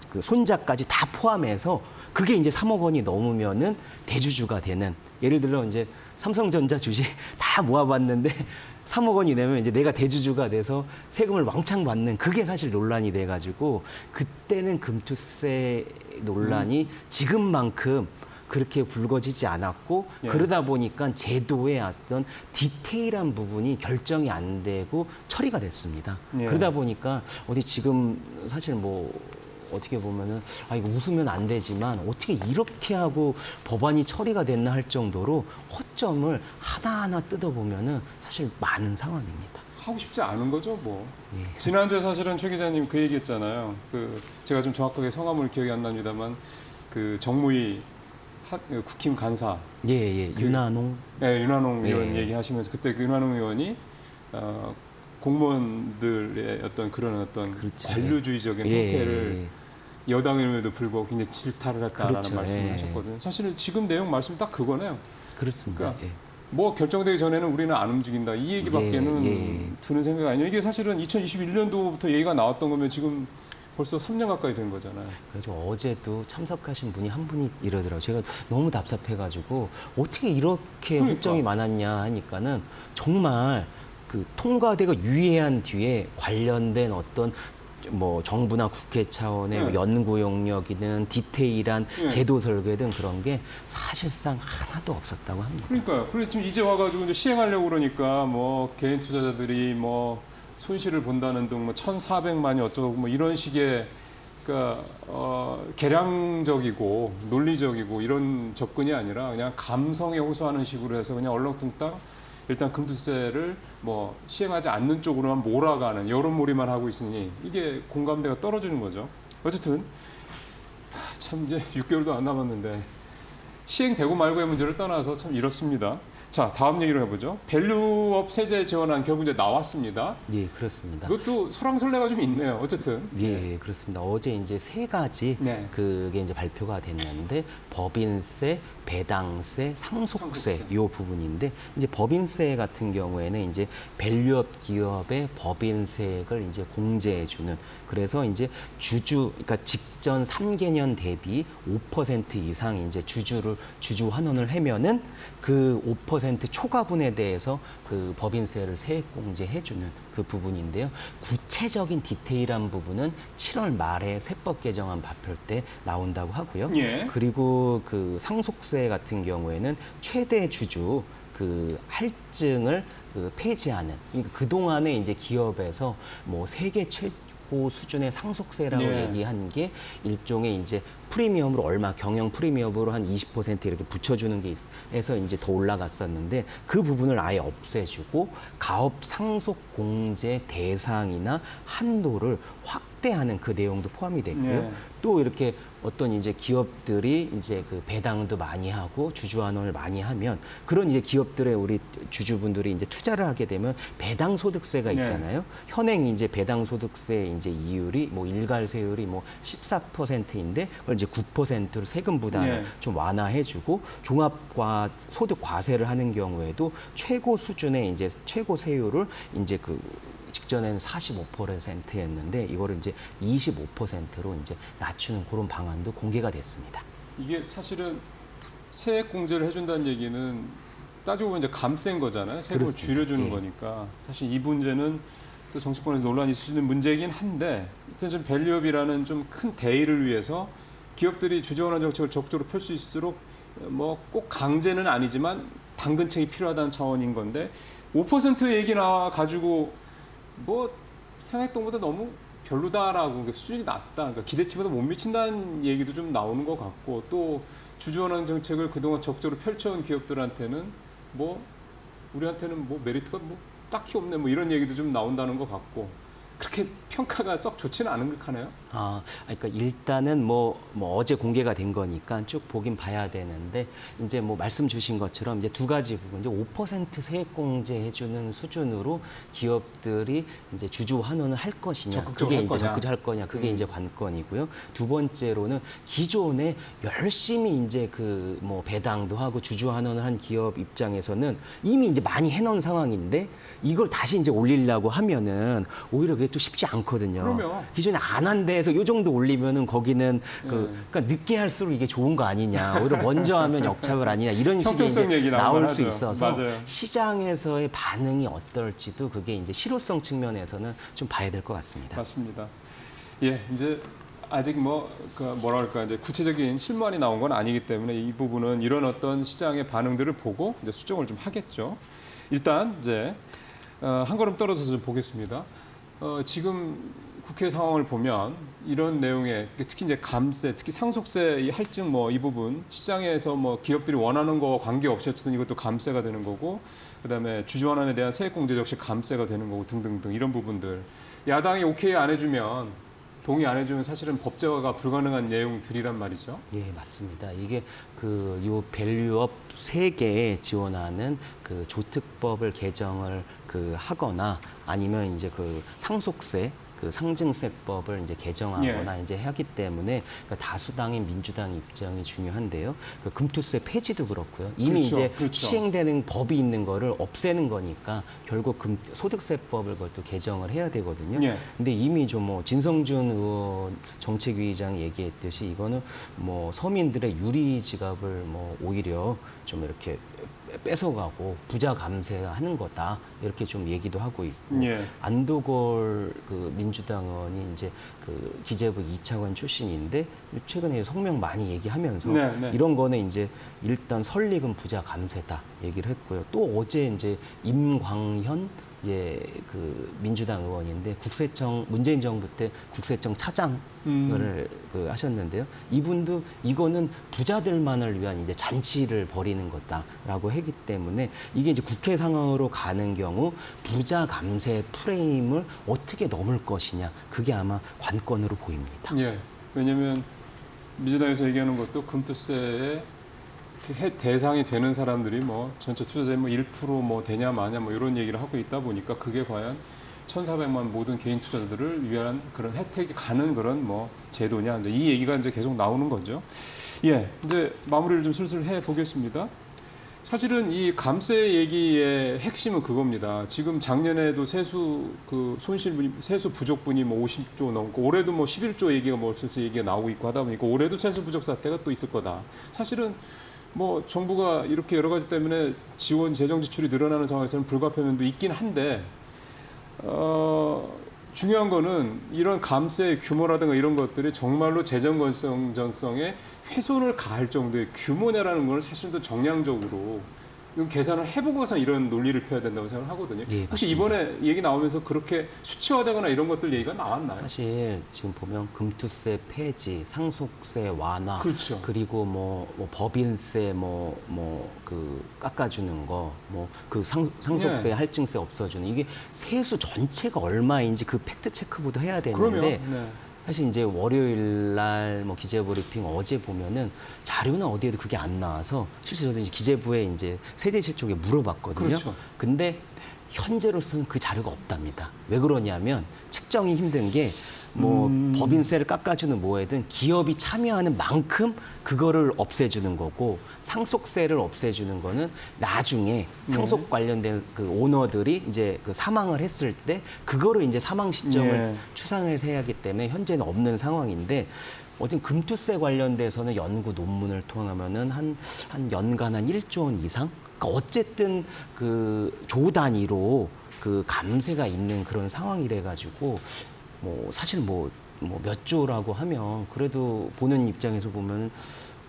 그 손자까지 다 포함해서 그게 이제 3억 원이 넘으면은 대주주가 되는 예를 들어 이제 삼성전자 주식 다 모아봤는데 3억 원이 되면 이제 내가 대주주가 돼서 세금을 왕창 받는 그게 사실 논란이 돼가지고 그때는 금투세 논란이 지금만큼 그렇게 불거지지 않았고 예. 그러다 보니까 제도의 어떤 디테일한 부분이 결정이 안 되고 처리가 됐습니다. 예. 그러다 보니까 어디 지금 사실 뭐 어떻게 보면은 이거 웃으면 안 되지만 어떻게 이렇게 하고 법안이 처리가 됐나 할 정도로 허점을 하나하나 뜯어보면은 사실 많은 상황입니다. 하고 싶지 않은 거죠, 뭐. 예. 지난주에 사실은 최 기자님 그 얘기했잖아요. 제가 좀 정확하게 성함을 기억이 안 납니다만 정무위 국힘 간사. 예. 윤한홍. 네, 윤한홍 예. 의원 얘기하시면서 그때 그 윤한홍 의원이 공무원들의 그런 그렇죠. 관료주의적인 예. 행태를 여당임에도 불구하고 굉장히 질타를 했다라는 그렇죠. 말씀을 예. 하셨거든요. 사실 지금 내용 말씀 딱 그거네요. 그렇습니다. 그러니까 예. 뭐 결정되기 전에는 우리는 안 움직인다. 이 얘기밖에는 예. 드는 생각이 아니에요. 이게 사실은 2021년도부터 얘기가 나왔던 거면 지금 벌써 3년 가까이 된 거잖아요. 그래서 어제도 참석하신 분이 한 분이 이러더라고요. 제가 너무 답답해가지고 어떻게 이렇게 그러니까. 홀정이 많았냐 하니까는 정말 그 통과되고 유예한 뒤에 관련된 어떤 뭐 정부나 국회 차원의 네. 연구 용역이든 디테일한 네. 제도 설계든 그런 게 사실상 하나도 없었다고 합니다. 그러니까요. 그래서 지금 이제 와가지고 이제 시행하려고 그러니까 뭐 개인 투자자들이 뭐 손실을 본다는 등 뭐 1,400만이 어쩌고 뭐 이런 식의 그러니까 계량적이고 논리적이고 이런 접근이 아니라 그냥 감성에 호소하는 식으로 해서 그냥 얼렁뚱땅 일단 금투세를 뭐 시행하지 않는 쪽으로만 몰아가는 여론몰이만 하고 있으니 이게 공감대가 떨어지는 거죠. 어쨌든 참 이제 6개월도 안 남았는데 시행되고 말고의 문제를 떠나서 참 이렇습니다. 자, 다음 얘기를 해보죠. 밸류업 세제 지원안 결국 이제 나왔습니다. 예, 그렇습니다. 이것도 설왕설래가 좀 있네요. 어쨌든. 예, 그렇습니다. 어제 이제 세 가지 네. 그게 이제 발표가 됐는데 법인세, 배당세, 상속세 상속세. 요 부분인데 이제 법인세 같은 경우에는 이제 밸류업 기업의 법인세액을 이제 공제해 주는 그래서 이제 그러니까 직전 3개년 대비 5% 이상 이제 주주 환원을 하면은 그 5% 초과분에 대해서 그 법인세를 세액 공제해주는 그 부분인데요. 구체적인 디테일한 부분은 7월 말에 세법 개정안 발표 때 나온다고 하고요. 예. 그리고 그 상속세 같은 경우에는 최대 주주 그 할증을 폐지하는 그러니까 그 동안에 이제 기업에서 뭐 세계 최고 수준의 상속세라고 예. 얘기한 게 일종의 이제 프리미엄으로 얼마 경영 프리미엄으로 한 20% 이렇게 붙여주는 게 해서 이제 더 올라갔었는데 그 부분을 아예 없애주고 가업 상속 공제 대상이나 한도를 확대하는 그 내용도 포함이 됐고요. 예. 또 이렇게 어떤 이제 기업들이 이제 그 배당도 많이 하고 주주환원을 많이 하면 그런 이제 기업들의 우리 주주분들이 이제 투자를 하게 되면 배당 소득세가 네. 있잖아요. 현행 이제 배당 소득세 이제 이율이 뭐 일괄세율이 뭐 14%인데 그걸 이제 9%로 세금 부담을 네. 좀 완화해주고 종합과 소득 과세를 하는 경우에도 최고 수준의 이제 최고 세율을 이제 그 직전에는 45%였는데 이거를 이제 25%로 이제 낮추는 그런 방안도 공개가 됐습니다. 이게 사실은 세액 공제를 해준다는 얘기는 따지고 보면 이제 감센 거잖아요. 세금을 그렇습니다. 줄여주는 예. 거니까 사실 이 문제는 또 정치권에서 논란이 있을 수 있는 문제이긴 한데 일단 좀 밸류업이라는 좀 큰 대의를 위해서 기업들이 주주환원 정책을 적극적으로 펼 수 있도록 뭐 꼭 강제는 아니지만 당근책이 필요하다는 차원인 건데 5% 얘기 나와 가지고 뭐 생각했던 것보다 너무 별로다라고 그러니까 수준이 낮다. 그러니까 기대치보다 못 미친다는 얘기도 좀 나오는 것 같고 또 주주환원 정책을 그동안 적극적으로 펼쳐온 기업들한테는 뭐 우리한테는 뭐 메리트가 뭐 딱히 없네 뭐 이런 얘기도 좀 나온다는 것 같고 그렇게 평가가 썩 좋지는 않은 것 같네요. 그러니까 일단은 뭐 어제 공개가 된 거니까 쭉 보긴 봐야 되는데 이제 뭐 말씀 주신 것처럼 이제 두 가지 부분 이제 5% 세액 공제해주는 수준으로 기업들이 이제 주주 환원을 할 것이냐, 적극적으로 그게 할 이제 거냐. 적극적으로 할 거냐, 그게 이제 관건이고요. 두 번째로는 기존에 열심히 이제 그 뭐 배당도 하고 주주 환원을 한 기업 입장에서는 이미 이제 많이 해놓은 상황인데 이걸 다시 이제 올리려고 하면은 오히려 그게 또 쉽지 않거든요. 그럼요. 기존에 안 한 데에서 요 정도 올리면은 거기는 그러니까 늦게 할수록 이게 좋은 거 아니냐, 오히려 먼저 하면 역착을 아니냐 이런 식의 형평성 이제 얘기 나올 수 하죠. 있어서 맞아요. 시장에서의 반응이 어떨지도 그게 이제 실효성 측면에서는 좀 봐야 될 것 같습니다. 맞습니다. 예, 이제 아직 뭐랄까 이제 구체적인 실무안이 나온 건 아니기 때문에 이 부분은 이런 어떤 시장의 반응들을 보고 이제 수정을 좀 하겠죠. 일단 이제 한 걸음 떨어져서 좀 보겠습니다. 지금 국회 상황을 보면 이런 내용에 특히 이제 감세, 특히 상속세 이 할증 이 부분 시장에서 기업들이 원하는 거와 관계없이 어쨌든 이것도 감세가 되는 거고 그다음에 주주환원에 대한 세액공제 역시 감세가 되는 거고 등등등 이런 부분들 야당이 오케이 안 해주면 동의 안 해주면 사실은 법제화가 불가능한 내용들이란 말이죠. 예, 맞습니다. 이게 요 밸류업 3개에 지원하는 그 조특법을 개정을 하거나 아니면 이제 상속세 상증세법을 이제 개정하거나 이제 하기 때문에 다수당인 민주당 입장이 중요한데요. 금투세 폐지도 그렇고요. 이미 이제 시행되는 법이 있는 거를 없애는 거니까 결국 소득세법을 그것도 개정을 해야 되거든요. 근데 이미 좀 진성준 의원 정책위의장이 얘기했듯이 이거는 서민들의 유리 지갑을 오히려 좀 이렇게 뺏어가고 부자 감세하는 거다 이렇게 좀 얘기도 하고 있고 안도걸 민주당 의원이 이제 기재부 2차관 출신인데 최근에 성명 많이 얘기하면서 이런 거는 이제 일단 설익은 부자 감세다 얘기를 했고요. 또 어제 이제 임광현 민주당 의원인데 문재인 정부 때 국세청 차장을 하셨는데요. 이분도 이거는 부자들만을 위한 이제 잔치를 벌이는 거다라고 했기 때문에 이게 이제 국회 상황으로 가는 경우 부자 감세 프레임을 어떻게 넘을 것이냐 그게 아마 관건으로 보입니다. 왜냐하면 민주당에서 얘기하는 것도 금투세에 대상이 되는 사람들이 전체 투자자의 1% 되냐 마냐 이런 얘기를 하고 있다 보니까 그게 과연 1,400만 모든 개인 투자자들을 위한 그런 혜택이 가는 그런 제도냐 이제 이 얘기가 이제 계속 나오는 거죠. 이제 마무리를 좀 슬슬 해 보겠습니다. 사실은 이 감세 얘기의 핵심은 그겁니다. 지금 작년에도 세수 세수 부족분이 50조 넘고 올해도 11조 얘기가 슬슬 얘기가 나오고 있고 하다 보니까 올해도 세수 부족 사태가 또 있을 거다. 사실은 정부가 이렇게 여러 가지 때문에 지원 재정 지출이 늘어나는 상황에서는 불가피함도 있긴 한데 중요한 거는 이런 감세의 규모라든가 이런 것들이 정말로 재정 건전성에 훼손을 가할 정도의 규모냐라는 걸 사실은 또 정량적으로 계산을 해보고서 이런 논리를 펴야 된다고 생각하거든요. 혹시 이번에 얘기 나오면서 그렇게 수치화되거나 이런 것들 얘기가 나왔나요? 사실 지금 보면 금투세 폐지, 상속세 완화, 그리고 법인세 깎아주는 거, 상속세 할증세 없어주는 이게 세수 전체가 얼마인지 그 팩트 체크부터 해야 되는데. 사실 이제 월요일 날 기재부 브리핑 어제 보면은 자료나 어디에도 그게 안 나와서 실제 저도 이제 기재부에 이제 세제실 쪽에 물어봤거든요. 근데 현재로서는 그 자료가 없답니다. 왜 그러냐면 측정이 힘든 게 법인세를 깎아주는 뭐에든 기업이 참여하는 만큼 그거를 없애주는 거고 상속세를 없애주는 거는 나중에 상속 관련된 오너들이 이제 사망을 했을 때 그거를 이제 사망 시점을 추산을 해야 하기 때문에 현재는 없는 상황인데 어쨌든 금투세 관련돼서는 연구 논문을 통하면은 한 연간 한 1조 원 이상? 그러니까 어쨌든 조 단위로 감세가 있는 그런 상황이래 가지고 사실 몇 조라고 하면 그래도 보는 입장에서 보면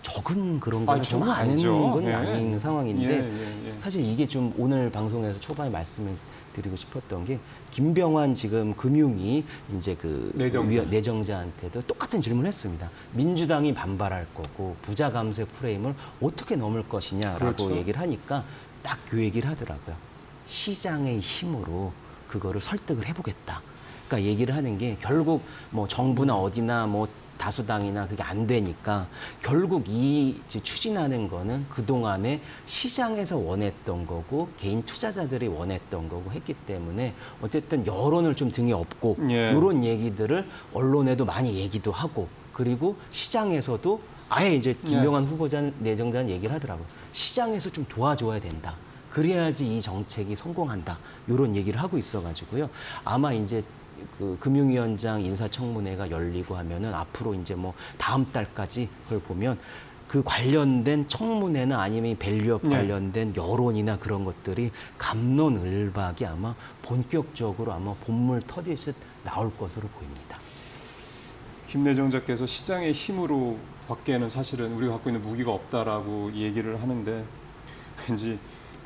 적은 그런 거는 좀 많은 건 아닌 상황인데 사실 이게 좀 오늘 방송에서 초반에 말씀을 드리고 싶었던 게 김병환 지금 금융위 이제 내정자한테도 똑같은 질문을 했습니다. 민주당이 반발할 거고 부자 감세 프레임을 어떻게 넘을 것이냐라고 얘기를 하니까 딱 그 얘기를 하더라고요. 시장의 힘으로 그거를 설득을 해보겠다. 그러니까 얘기를 하는 게 결국 정부나 어디나 다수당이나 그게 안 되니까 결국 이 추진하는 거는 그동안에 시장에서 원했던 거고 개인 투자자들이 원했던 거고 했기 때문에 어쨌든 여론을 좀 등에 업고 이런 얘기들을 언론에도 많이 얘기도 하고 그리고 시장에서도 아예 이제 김병환 후보자 내정자는 얘기를 하더라고요. 시장에서 좀 도와줘야 된다. 그래야지 이 정책이 성공한다. 이런 얘기를 하고 있어가지고요. 아마 이제 금융위원장 인사청문회가 열리고 하면은 앞으로 이제 다음 달까지 그걸 보면 그 관련된 청문회나 아니면 밸류업 관련된 여론이나 그런 것들이 갑론을박이 아마 본격적으로 아마 본물 터지듯 나올 것으로 보입니다. 김내정자께서 시장의 힘으로 밖에는 사실은 우리가 갖고 있는 무기가 없다라고 얘기를 하는데 왠지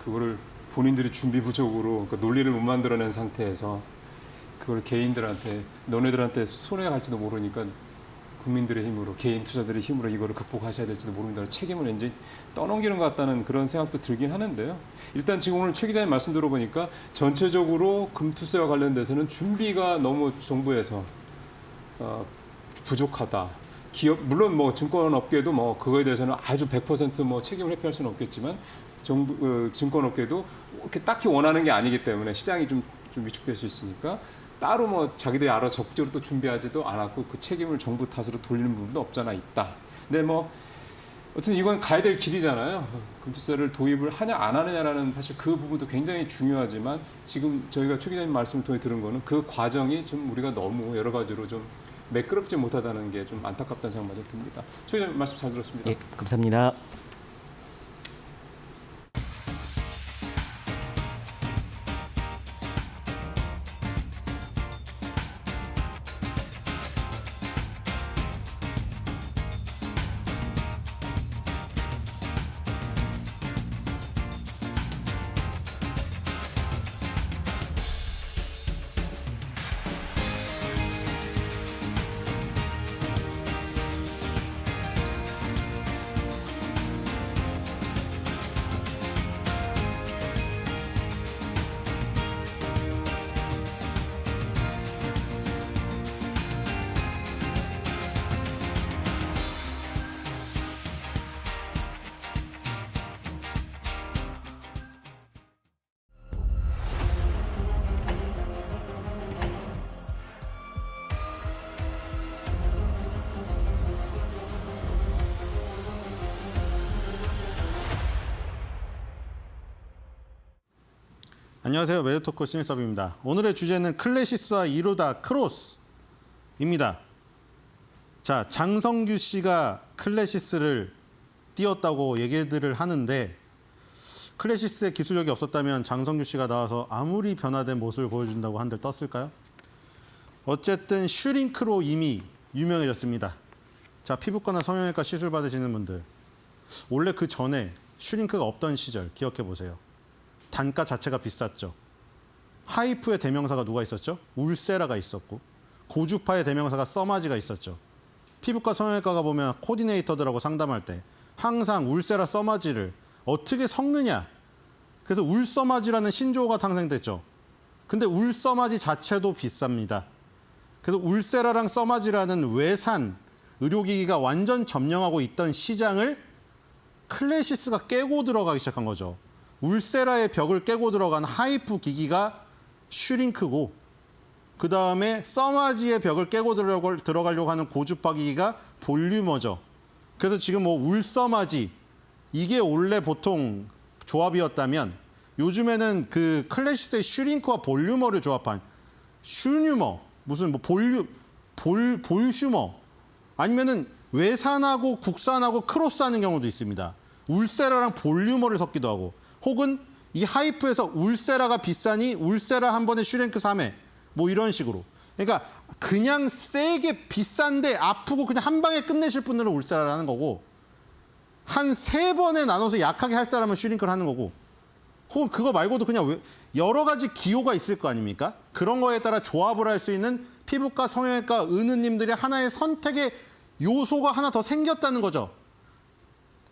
그거를 본인들이 준비 부족으로 그러니까 논리를 못 만들어낸 상태에서 그걸 개인들한테 너네들한테 손해가 갈지도 모르니까 국민들의 힘으로 개인 투자들의 힘으로 이거를 극복하셔야 될지도 모릅니다. 책임을 왠지 떠넘기는 것 같다는 그런 생각도 들긴 하는데요. 일단 지금 오늘 최 기자님 말씀 들어보니까 전체적으로 금투세와 관련돼서는 준비가 너무 정부에서 부족하다. 기업 물론 뭐 증권업계도 뭐 그거에 대해서는 아주 100% 책임을 회피할 수는 없겠지만 정부 증권업계도 이렇게 딱히 원하는 게 아니기 때문에 시장이 좀 위축될 수 있으니까 따로 뭐 자기들이 알아서 적극적으로 또 준비하지도 않았고 그 책임을 정부 탓으로 돌리는 부분도 없잖아 있다. 근데 뭐 어쨌든 이건 가야 될 길이잖아요. 금투세를 도입을 하냐 안 하느냐라는 사실 그 부분도 굉장히 중요하지만 지금 저희가 최 기자님 말씀을 통해 들은 거는 그 과정이 좀 우리가 너무 여러 가지로 좀 매끄럽지 못하다는 게 좀 안타깝다는 생각마저 듭니다. 최 기자님 말씀 잘 들었습니다. 예, 감사합니다. 안녕하세요. 매드토크 신일섭입니다. 오늘의 주제는 클래시스와 이루다 크로스입니다. 자, 장성규 씨가 클래시스를 띄웠다고 얘기들을 하는데 클래시스의 기술력이 없었다면 장성규 씨가 나와서 아무리 변화된 모습을 보여준다고 한들 떴을까요? 어쨌든 슈링크로 이미 유명해졌습니다. 자, 피부과나 성형외과 시술 받으시는 분들 원래 그 전에 슈링크가 없던 시절 기억해 보세요. 단가 자체가 비쌌죠. 하이프의 대명사가 누가 있었죠? 울세라가 있었고 고주파의 대명사가 써마지가 있었죠. 피부과 성형외과가 보면 코디네이터들하고 상담할 때 항상 울세라 써마지를 어떻게 섞느냐. 그래서 울써마지라는 신조어가 탄생됐죠. 근데 울써마지 자체도 비쌉니다. 그래서 울세라랑 써마지라는 외산 의료기기가 완전 점령하고 있던 시장을 클래시스가 깨고 들어가기 시작한 거죠. 울세라의 벽을 깨고 들어간 하이프 기기가 슈링크고 그 다음에 써마지의 벽을 깨고 들어가려고 하는 고주파 기기가 볼류머죠. 그래서 지금 뭐 울써마지 이게 원래 보통 조합이었다면 요즘에는 그 클래시스의 슈링크와 볼류머를 조합한 슈뉴머 무슨 뭐 볼슈머 아니면은 외산하고 국산하고 크로스하는 경우도 있습니다. 울세라랑 볼류머를 섞기도 하고 혹은 이 하이프에서 울세라가 비싸니 울세라 한 번에 슈링크 3회 뭐 이런 식으로. 그러니까 그냥 세게 비싼데 아프고 그냥 한 방에 끝내실 분들은 울세라를 하는 거고 한 3번에 나눠서 약하게 할 사람은 슈링크를 하는 거고 혹은 그거 말고도 그냥 여러 가지 기호가 있을 거 아닙니까? 그런 거에 따라 조합을 할 수 있는 피부과, 성형외과, 은우님들의 하나의 선택의 요소가 하나 더 생겼다는 거죠.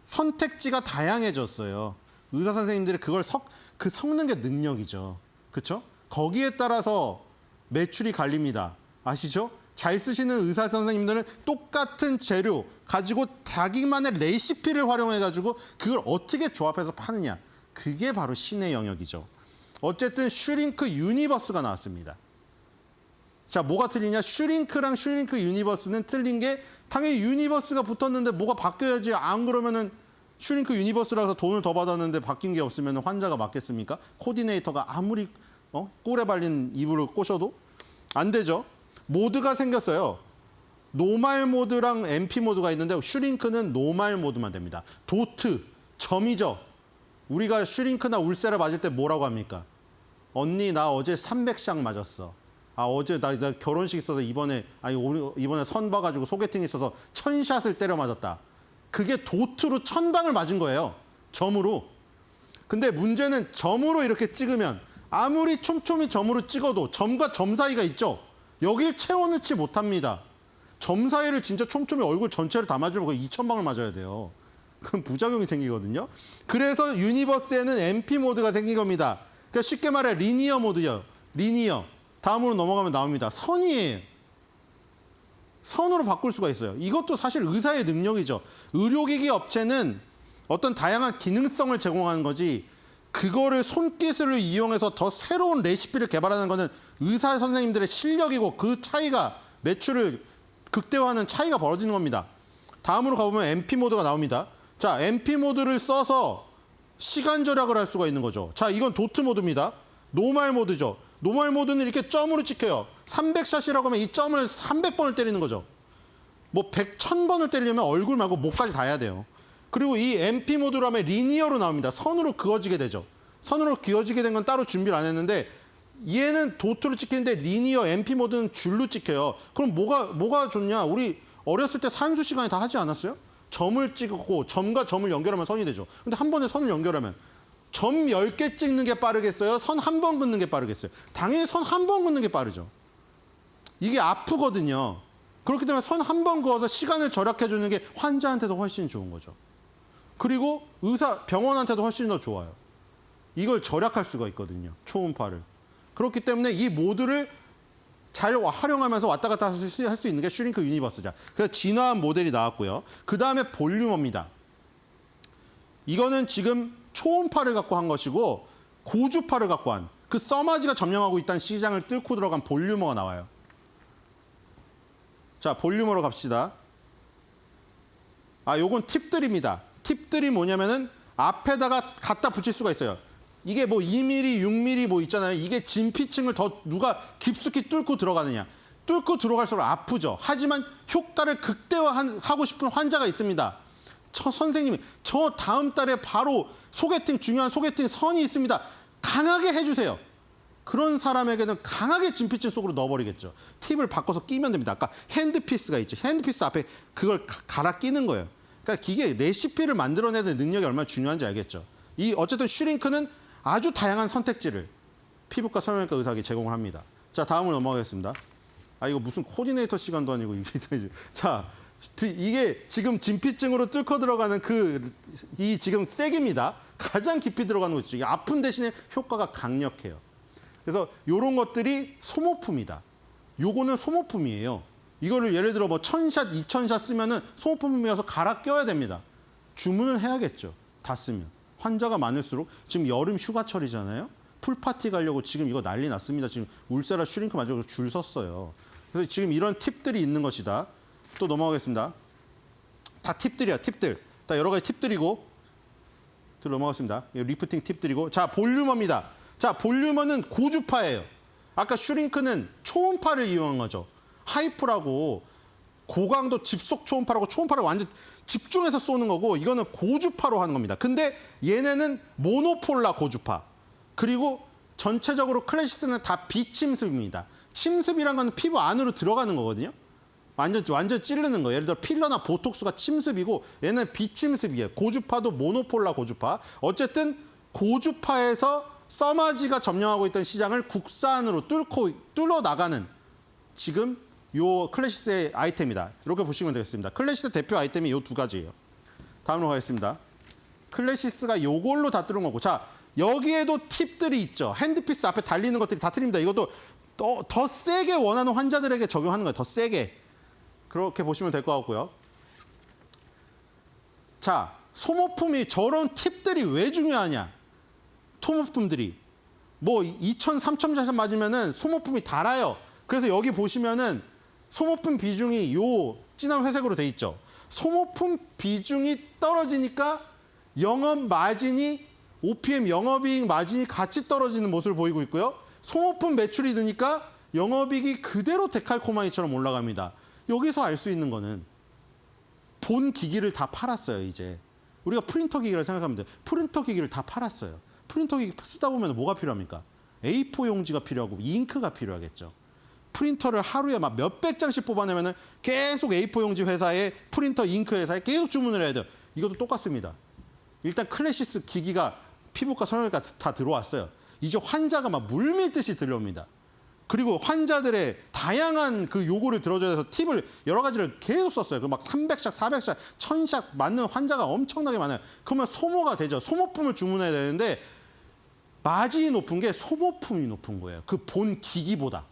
선택지가 다양해졌어요. 의사 선생님들이 그걸 섞는 게 능력이죠. 그렇죠? 거기에 따라서 매출이 갈립니다. 아시죠? 잘 쓰시는 의사 선생님들은 똑같은 재료 가지고 자기만의 레시피를 활용해가지고 그걸 어떻게 조합해서 파느냐. 그게 바로 신의 영역이죠. 어쨌든 슈링크 유니버스가 나왔습니다. 자, 뭐가 틀리냐? 슈링크랑 슈링크 유니버스는 틀린 게 당연히 유니버스가 붙었는데 뭐가 바뀌어야지. 안 그러면은 슈링크 유니버스라서 돈을 더 받았는데 바뀐 게 없으면 환자가 맞겠습니까? 코디네이터가 아무리 꿀에 발린 이불을 꼬셔도 안 되죠. 모드가 생겼어요. 노말 모드랑 MP 모드가 있는데 슈링크는 노말 모드만 됩니다. 도트, 점이죠. 우리가 슈링크나 울세라 맞을 때 뭐라고 합니까? 언니 나 어제 300쌍 맞았어. 어제 나 결혼식 있어서 이번에 선 봐가지고 소개팅 있어서 1000샷을 때려 맞았다. 그게 도트로 1000방을 맞은 거예요. 점으로. 근데 문제는 점으로 이렇게 찍으면 아무리 촘촘히 점으로 찍어도 점과 점 사이가 있죠. 여길 채워넣지 못합니다. 점 사이를 진짜 촘촘히 얼굴 전체를 다 맞으면 거의 2000방을 맞아야 돼요. 그럼 부작용이 생기거든요. 그래서 유니버스에는 MP 모드가 생긴 겁니다. 그러니까 쉽게 말해 리니어 모드요. 리니어. 다음으로 넘어가면 나옵니다. 선이에요. 선으로 바꿀 수가 있어요. 이것도 사실 의사의 능력이죠. 의료기기 업체는 어떤 다양한 기능성을 제공하는 거지 그거를 손기술을 이용해서 더 새로운 레시피를 개발하는 거는 의사 선생님들의 실력이고 그 차이가 매출을 극대화하는 차이가 벌어지는 겁니다. 다음으로 가보면 MP 모드가 나옵니다. 자, MP 모드를 써서 시간 절약을 할 수가 있는 거죠. 자, 이건 도트 모드입니다. 노멀 모드죠. 노멀 모드는 이렇게 점으로 찍혀요. 300샷이라고 하면 이 점을 300번을 때리는 거죠. 뭐 100, 1000번을 때리려면 얼굴 말고 목까지 다 해야 돼요. 그리고 이 MP 모드로 하면 리니어로 나옵니다. 선으로 그어지게 되죠. 선으로 그어지게 된 건 따로 준비를 안 했는데 얘는 도트로 찍히는데 리니어 MP 모드는 줄로 찍혀요. 그럼 뭐가 좋냐? 우리 어렸을 때 산수 시간에 다 하지 않았어요? 점을 찍고 점과 점을 연결하면 선이 되죠. 근데 한 번에 선을 연결하면 점 10개 찍는 게 빠르겠어요? 선 한 번 긋는 게 빠르겠어요? 당연히 선 한 번 긋는 게 빠르죠. 이게 아프거든요. 그렇기 때문에 선 한 번 그어서 시간을 절약해 주는 게 환자한테도 훨씬 좋은 거죠. 그리고 병원한테도 훨씬 더 좋아요. 이걸 절약할 수가 있거든요. 초음파를. 그렇기 때문에 이 모드를 잘 활용하면서 왔다 갔다 할 수 있는 게 슈링크 유니버스죠. 그래서 진화한 모델이 나왔고요. 그 다음에 볼륨어입니다. 이거는 지금 초음파를 갖고 한 것이고 고주파를 갖고 한 그 써마지가 점령하고 있다는 시장을 뚫고 들어간 볼륨어가 나와요. 자, 볼륨어로 갑시다. 요건 팁들입니다. 팁들이 뭐냐면은 앞에다가 갖다 붙일 수가 있어요. 이게 뭐 2mm, 6mm 뭐 있잖아요. 이게 진피층을 더 누가 깊숙이 뚫고 들어가느냐. 뚫고 들어갈수록 아프죠. 하지만 효과를 극대화하고 싶은 환자가 있습니다. 선생님이 저 다음 달에 바로 중요한 소개팅 선이 있습니다. 강하게 해주세요. 그런 사람에게는 강하게 진피층 속으로 넣어버리겠죠. 팁을 바꿔서 끼면 됩니다. 아까 핸드피스가 있죠. 핸드피스 앞에 그걸 갈아 끼는 거예요. 그러니까 이게 레시피를 만들어내는 능력이 얼마나 중요한지 알겠죠. 어쨌든 슈링크는 아주 다양한 선택지를 피부과 성형외과 의사에게 제공을 합니다. 자, 다음으로 넘어가겠습니다. 이거 무슨 코디네이터 시간도 아니고. 자, 이게 지금 진피층으로 뚫고 들어가는 이 지금 세기입니다. 가장 깊이 들어가는 거죠. 이게 아픈 대신에 효과가 강력해요. 그래서 이런 것들이 소모품이다. 요거는 소모품이에요. 이거를 예를 들어 뭐 1000샷, 2000샷 쓰면은 소모품이어서 갈아 껴야 됩니다. 주문을 해야겠죠. 다 쓰면. 환자가 많을수록 지금 여름 휴가철이잖아요. 풀파티 가려고 지금 이거 난리 났습니다. 지금 울세라 슈링크 만들고 줄 섰어요. 그래서 지금 이런 팁들이 있는 것이다. 또 넘어가겠습니다. 다 팁들이야, 팁들. 다 여러 가지 팁들이고. 또 넘어가겠습니다. 리프팅 팁들이고. 자, 볼륨어입니다. 자, 볼륨어는 고주파예요. 아까 슈링크는 초음파를 이용한 거죠. 하이프라고 고강도 집속 초음파라고 초음파를 완전 집중해서 쏘는 거고 이거는 고주파로 하는 겁니다. 근데 얘네는 모노폴라 고주파. 그리고 전체적으로 클래시스는 다 비침습입니다. 침습이란 건 피부 안으로 들어가는 거거든요. 완전 찌르는 거예요. 예를 들어 필러나 보톡스가 침습이고 얘는 비침습이에요. 고주파도 모노폴라 고주파. 어쨌든 고주파에서 써마지가 점령하고 있던 시장을 국산으로 뚫어 나가는 지금 요 클래시스의 아이템이다. 이렇게 보시면 되겠습니다. 클래시스 대표 아이템이 요 두 가지예요. 다음으로 가겠습니다. 클래시스가 요걸로 다 뚫은 거고. 자, 여기에도 팁들이 있죠. 핸드피스 앞에 달리는 것들이 다 틀립니다. 이것도 더 세게 원하는 환자들에게 적용하는 거예요. 더 세게. 그렇게 보시면 될 것 같고요. 자, 소모품이 저런 팁들이 왜 중요하냐? 소모품들이 뭐 2,000, 3,000샷 맞으면은 소모품이 달아요. 그래서 여기 보시면은 소모품 비중이 요 진한 회색으로 돼 있죠. 소모품 비중이 떨어지니까 영업 마진이 OPM 영업이익 마진이 같이 떨어지는 모습을 보이고 있고요. 소모품 매출이 느니까 영업이익이 그대로 데칼코마니처럼 올라갑니다. 여기서 알 수 있는 거는 본 기기를 다 팔았어요. 이제 우리가 프린터 기기를 생각하면 돼요. 프린터 기기를 다 팔았어요. 프린터 기기 쓰다 보면 뭐가 필요합니까? A4 용지가 필요하고 잉크가 필요하겠죠. 프린터를 하루에 막 몇백 장씩 뽑아내면은 계속 A4 용지 회사에 프린터 잉크 회사에 계속 주문을 해야 돼요. 이것도 똑같습니다. 일단 클래시스 기기가 피부과 성형외과 다 들어왔어요. 이제 환자가 막 물밀듯이 들려옵니다. 그리고 환자들의 다양한 그 요구를 들어줘야 해서 팁을 여러 가지를 계속 썼어요. 그 막 300샷, 400샷, 1000샷 맞는 환자가 엄청나게 많아요. 그러면 소모가 되죠. 소모품을 주문해야 되는데 마진이 높은 게 소모품이 높은 거예요. 그 본 기기보다.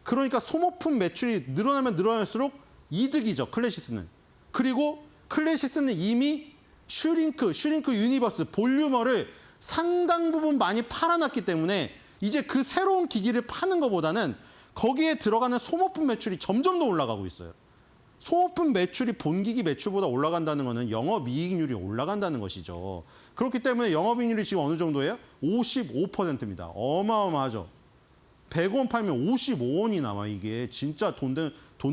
그러니까 소모품 매출이 늘어나면 늘어날수록 이득이죠. 클래시스는. 그리고 클래시스는 이미 슈링크 유니버스 볼륨어를 상당 부분 많이 팔아놨기 때문에 이제 그 새로운 기기를 파는 것보다는 거기에 들어가는 소모품 매출이 점점 더 올라가고 있어요. 소모품 매출이 본기기 매출보다 올라간다는 것은 영업이익률이 올라간다는 것이죠. 그렇기 때문에 영업이익률이 지금 어느 정도예요? 55%입니다. 어마어마하죠. 100원 팔면 55원이 남아. 이게 진짜 돈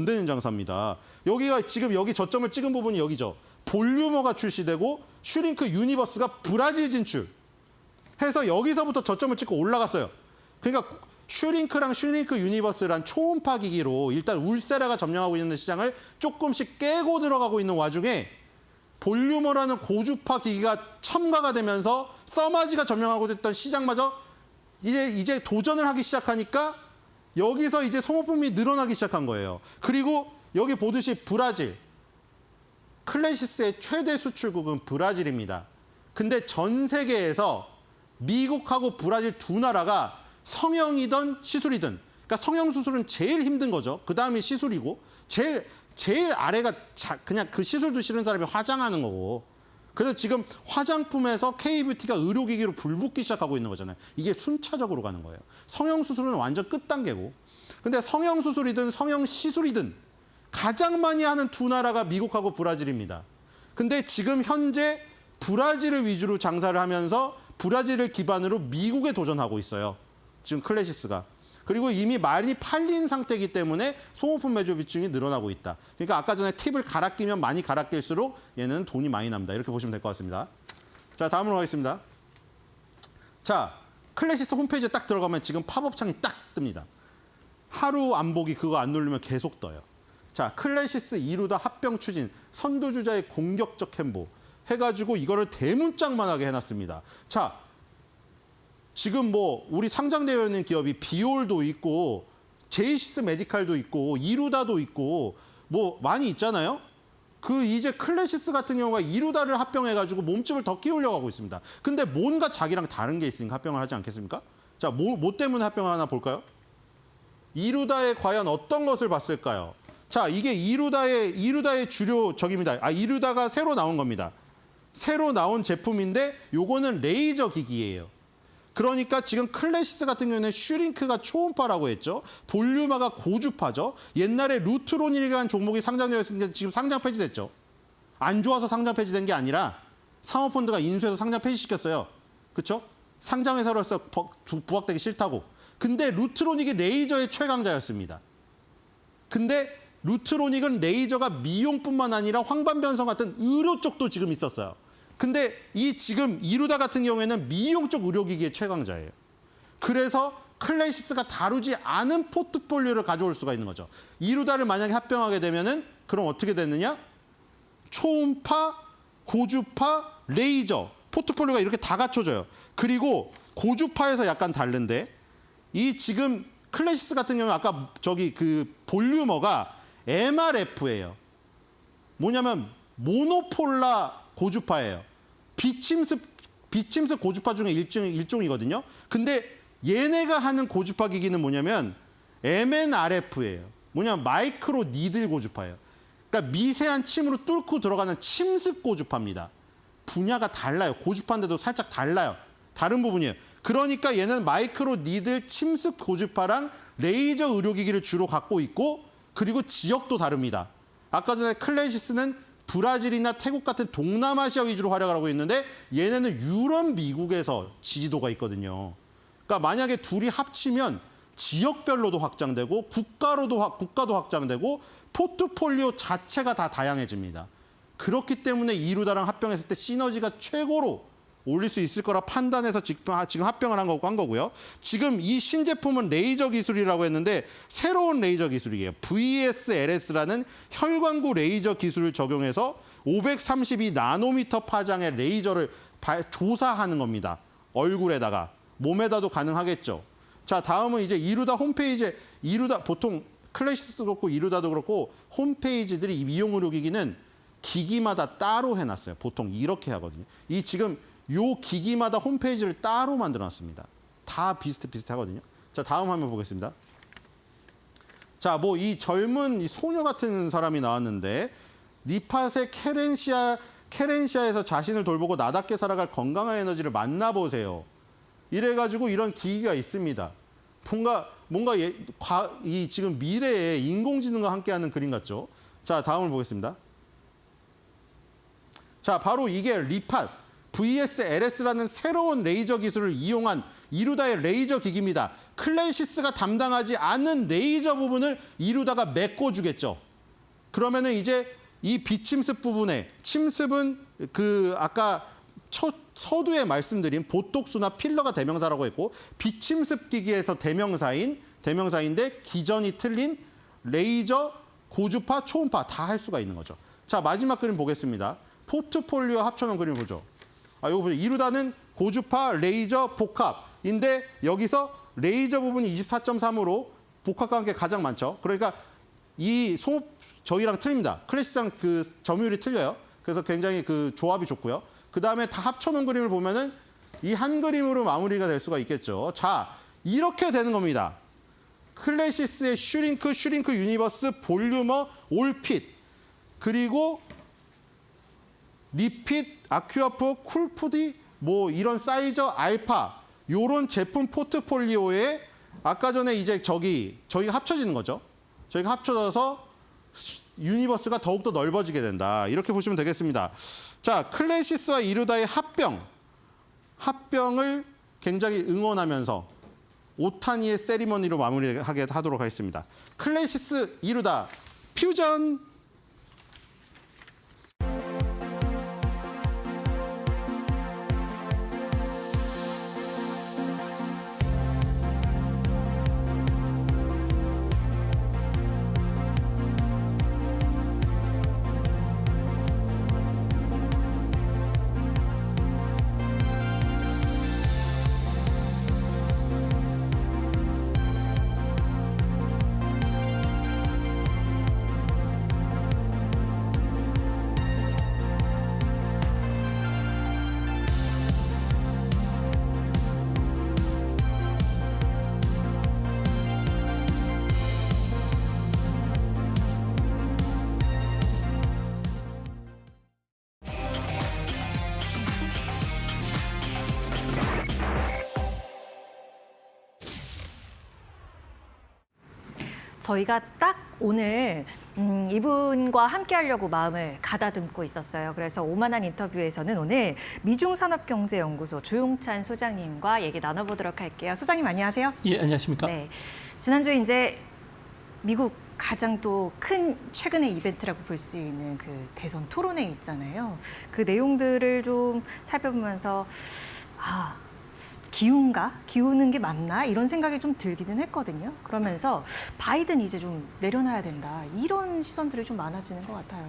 되는 장사입니다. 여기가 지금 여기 저점을 찍은 부분이 여기죠. 볼륨어가 출시되고 슈링크 유니버스가 브라질 진출 해서 여기서부터 저점을 찍고 올라갔어요. 그러니까 슈링크랑 슈링크 유니버스란 초음파 기기로 일단 울세라가 점령하고 있는 시장을 조금씩 깨고 들어가고 있는 와중에 볼륨어라는 고주파 기기가 첨가가 되면서 써마지가 점령하고 있던 시장마저 이제 도전을 하기 시작하니까 여기서 이제 소모품이 늘어나기 시작한 거예요. 그리고 여기 보듯이 브라질, 클래시스의 최대 수출국은 브라질입니다. 근데 전 세계에서 미국하고 브라질 두 나라가 성형이든 시술이든, 그러니까 성형 수술은 제일 힘든 거죠. 그 다음이 시술이고 제일 아래가 그냥 그 시술도 싫은 사람이 화장하는 거고. 그래서 지금 화장품에서 K뷰티가 의료기기로 불붙기 시작하고 있는 거잖아요. 이게 순차적으로 가는 거예요. 성형수술은 완전 끝단계고. 근데 성형수술이든 성형시술이든 가장 많이 하는 두 나라가 미국하고 브라질입니다. 근데 지금 현재 브라질을 위주로 장사를 하면서 브라질을 기반으로 미국에 도전하고 있어요. 지금 클래시스가. 그리고 이미 많이 팔린 상태이기 때문에 소모품 매출 비중이 늘어나고 있다. 그러니까 아까 전에 팁을 갈아 끼면 많이 갈아 낄수록 얘는 돈이 많이 납니다. 이렇게 보시면 될 것 같습니다. 자, 다음으로 가겠습니다. 자, 클래시스 홈페이지에 딱 들어가면 지금 팝업 창이 딱 뜹니다. 하루 안 보기 그거 안 누르면 계속 떠요. 자, 클래시스 이루다 합병 추진, 선두주자의 공격적 행보 해가지고 이거를 대문짝만하게 해놨습니다. 자, 지금 뭐 우리 상장되어 있는 기업이 비올도 있고 제이시스 메디칼도 있고 이루다도 있고 뭐 많이 있잖아요. 그 이제 클래시스 같은 경우가 이루다를 합병해가지고 몸집을 더 키우려고 하고 있습니다. 근데 뭔가 자기랑 다른 게 있으니까 합병을 하지 않겠습니까? 자, 뭐 때문에 합병을 하나 볼까요? 이루다에 과연 어떤 것을 봤을까요? 자, 이게 이루다의 주요 적입니다. 이루다가 새로 나온 겁니다. 새로 나온 제품인데 요거는 레이저 기기예요. 그러니까 지금 클래시스 같은 경우는 슈링크가 초음파라고 했죠. 볼륨화가 고주파죠. 옛날에 루트론이라는 종목이 상장되어 있었는데 지금 상장 폐지됐죠. 안 좋아서 상장 폐지된 게 아니라 사모펀드가 인수해서 상장 폐지시켰어요. 그렇죠? 상장회사로서 부각되기 싫다고. 근데 루트로닉이 레이저의 최강자였습니다. 근데 루트로닉은 레이저가 미용뿐만 아니라 황반변성 같은 의료 쪽도 지금 있었어요. 근데 이 지금 이루다 같은 경우에는 미용 쪽 의료기기의 최강자예요. 그래서 클래시스가 다루지 않은 포트폴리오를 가져올 수가 있는 거죠. 이루다를 만약에 합병하게 되면은 그럼 어떻게 되느냐? 초음파, 고주파, 레이저 포트폴리오가 이렇게 다 갖춰져요. 그리고 고주파에서 약간 다른데 이 지금 클래시스 같은 경우 아까 저기 그 볼륨어가 MRF예요. 뭐냐면 모노폴라 고주파예요. 비침습 고주파 중에 일종이거든요. 근데 얘네가 하는 고주파 기기는 뭐냐면 MNRF예요. 뭐냐면 마이크로 니들 고주파예요. 그러니까 미세한 침으로 뚫고 들어가는 침습 고주파입니다. 분야가 달라요. 고주파인데도 살짝 달라요. 다른 부분이에요. 그러니까 얘는 마이크로 니들 침습 고주파랑 레이저 의료기기를 주로 갖고 있고 그리고 지역도 다릅니다. 아까 전에 클래시스는 브라질이나 태국 같은 동남아시아 위주로 활약을 하고 있는데 얘네는 유럽, 미국에서 지지도가 있거든요. 그러니까 만약에 둘이 합치면 지역별로도 확장되고 국가도 확장되고 포트폴리오 자체가 다 다양해집니다. 그렇기 때문에 이루다랑 합병했을 때 시너지가 최고로 올릴 수 있을 거라 판단해서 지금 합병을 한 거고요. 지금 이 신제품은 레이저 기술이라고 했는데 새로운 레이저 기술이에요. VSLS라는 혈관구 레이저 기술을 적용해서 532 나노미터 파장의 레이저를 조사하는 겁니다. 얼굴에다가 몸에다도 가능하겠죠. 자, 다음은 이제 이루다 홈페이지에 보통 클래시스도 그렇고 이루다도 그렇고 홈페이지들이 이 미용 의료기기는 기기마다 따로 해놨어요. 보통 이렇게 하거든요. 이 지금 요 기기마다 홈페이지를 따로 만들어놨습니다. 다 비슷하거든요. 자, 다음 화면 보겠습니다. 자, 뭐 이 젊은 이 소녀 같은 사람이 나왔는데 니팟의 케렌시아에서 자신을 돌보고 나답게 살아갈 건강한 에너지를 만나보세요. 이래가지고 이런 기기가 있습니다. 뭔가 이 지금 미래에 인공지능과 함께하는 그림 같죠. 자, 다음을 보겠습니다. 자, 바로 이게 리팟 VSLS라는 새로운 레이저 기술을 이용한 이루다의 레이저 기기입니다. 클래시스가 담당하지 않은 레이저 부분을 이루다가 메꿔주겠죠. 그러면은 이제 이 비침습 부분에 침습은 그 아까 서두에 말씀드린 보톡스나 필러가 대명사라고 했고 비침습 기기에서 대명사인데 기전이 틀린 레이저, 고주파, 초음파 다 할 수가 있는 거죠. 자, 마지막 그림 보겠습니다. 포트폴리오 합쳐놓은 그림 보죠. 이거 보죠. 이루다는 고주파, 레이저, 복합인데 여기서 레이저 부분이 24.3으로 복합과 함께 가장 많죠. 그러니까 저희랑 틀립니다. 클래시스랑 그 점유율이 틀려요. 그래서 굉장히 그 조합이 좋고요. 그 다음에 다 합쳐놓은 그림을 보면은 이 한 그림으로 마무리가 될 수가 있겠죠. 자, 이렇게 되는 겁니다. 클래시스의 슈링크 유니버스, 볼류머, 올핏, 그리고 리핏, 아큐아프, 쿨푸디, 뭐 이런 사이저, 알파, 요런 제품 포트폴리오에 아까 전에 이제 저희가 합쳐지는 거죠. 저희가 합쳐져서 유니버스가 더욱더 넓어지게 된다. 이렇게 보시면 되겠습니다. 자, 클래시스와 이루다의 합병을 굉장히 응원하면서 오타니의 세리머니로 마무리하게 하도록 하겠습니다. 클래시스, 이루다, 퓨전! 저희가 딱 오늘 이분과 함께 하려고 마음을 가다듬고 있었어요. 그래서 오만한 인터뷰에서는 오늘 미중산업경제연구소 조용찬 소장님과 얘기 나눠보도록 할게요. 소장님 안녕하세요. 예, 안녕하십니까. 네, 지난주에 이제 미국 가장 또 큰 최근의 이벤트라고 볼 수 있는 그 대선 토론회 있잖아요. 그 내용들을 좀 살펴보면서 기우는 게 맞나? 이런 생각이 좀 들기는 했거든요. 그러면서 바이든 이제 좀 내려놔야 된다. 이런 시선들이 좀 많아지는 것 같아요.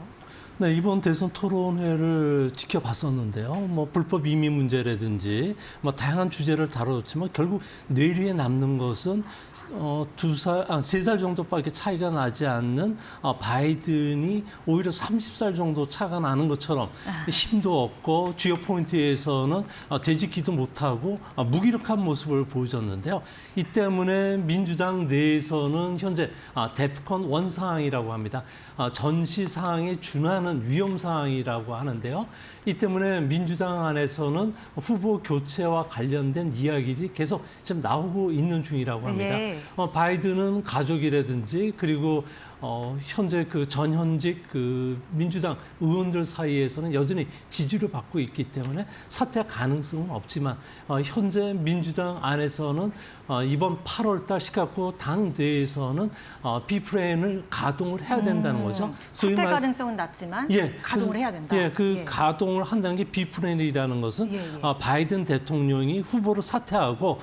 네, 이번 대선 토론회를 지켜봤었는데요. 뭐 불법 이민 문제라든지 뭐 다양한 주제를 다뤘지만 결국 뇌리에 남는 것은 3살 정도밖에 차이가 나지 않는 바이든이 오히려 30살 정도 차가 나는 것처럼 힘도 없고 주요 포인트에서는 되짚기도 못하고 무기력한 모습을 보여줬는데요. 이 때문에 민주당 내에서는 현재 데프콘 1 상황이라고 합니다. 전시 사항에 준하는 위험 사항이라고 하는데요. 이 때문에 민주당 안에서는 후보 교체와 관련된 이야기들이 계속 지금 나오고 있는 중이라고 합니다. 예. 바이든은 가족이라든지 그리고 현재 그 전현직 그 민주당 의원들 사이에서는 여전히 지지를 받고 있기 때문에 사퇴 가능성은 없지만 현재 민주당 안에서는 이번 8월달 시카고 당 내에서는 비프레인을 가동을 해야 된다는 거죠. 소위 사퇴 말- 가능성은 낮지만 예, 가동을 그래서- 해야 된다. 예, 그 가동을 한다는 게 비프레인이라는 것은 예, 예. 바이든 대통령이 후보를 사퇴하고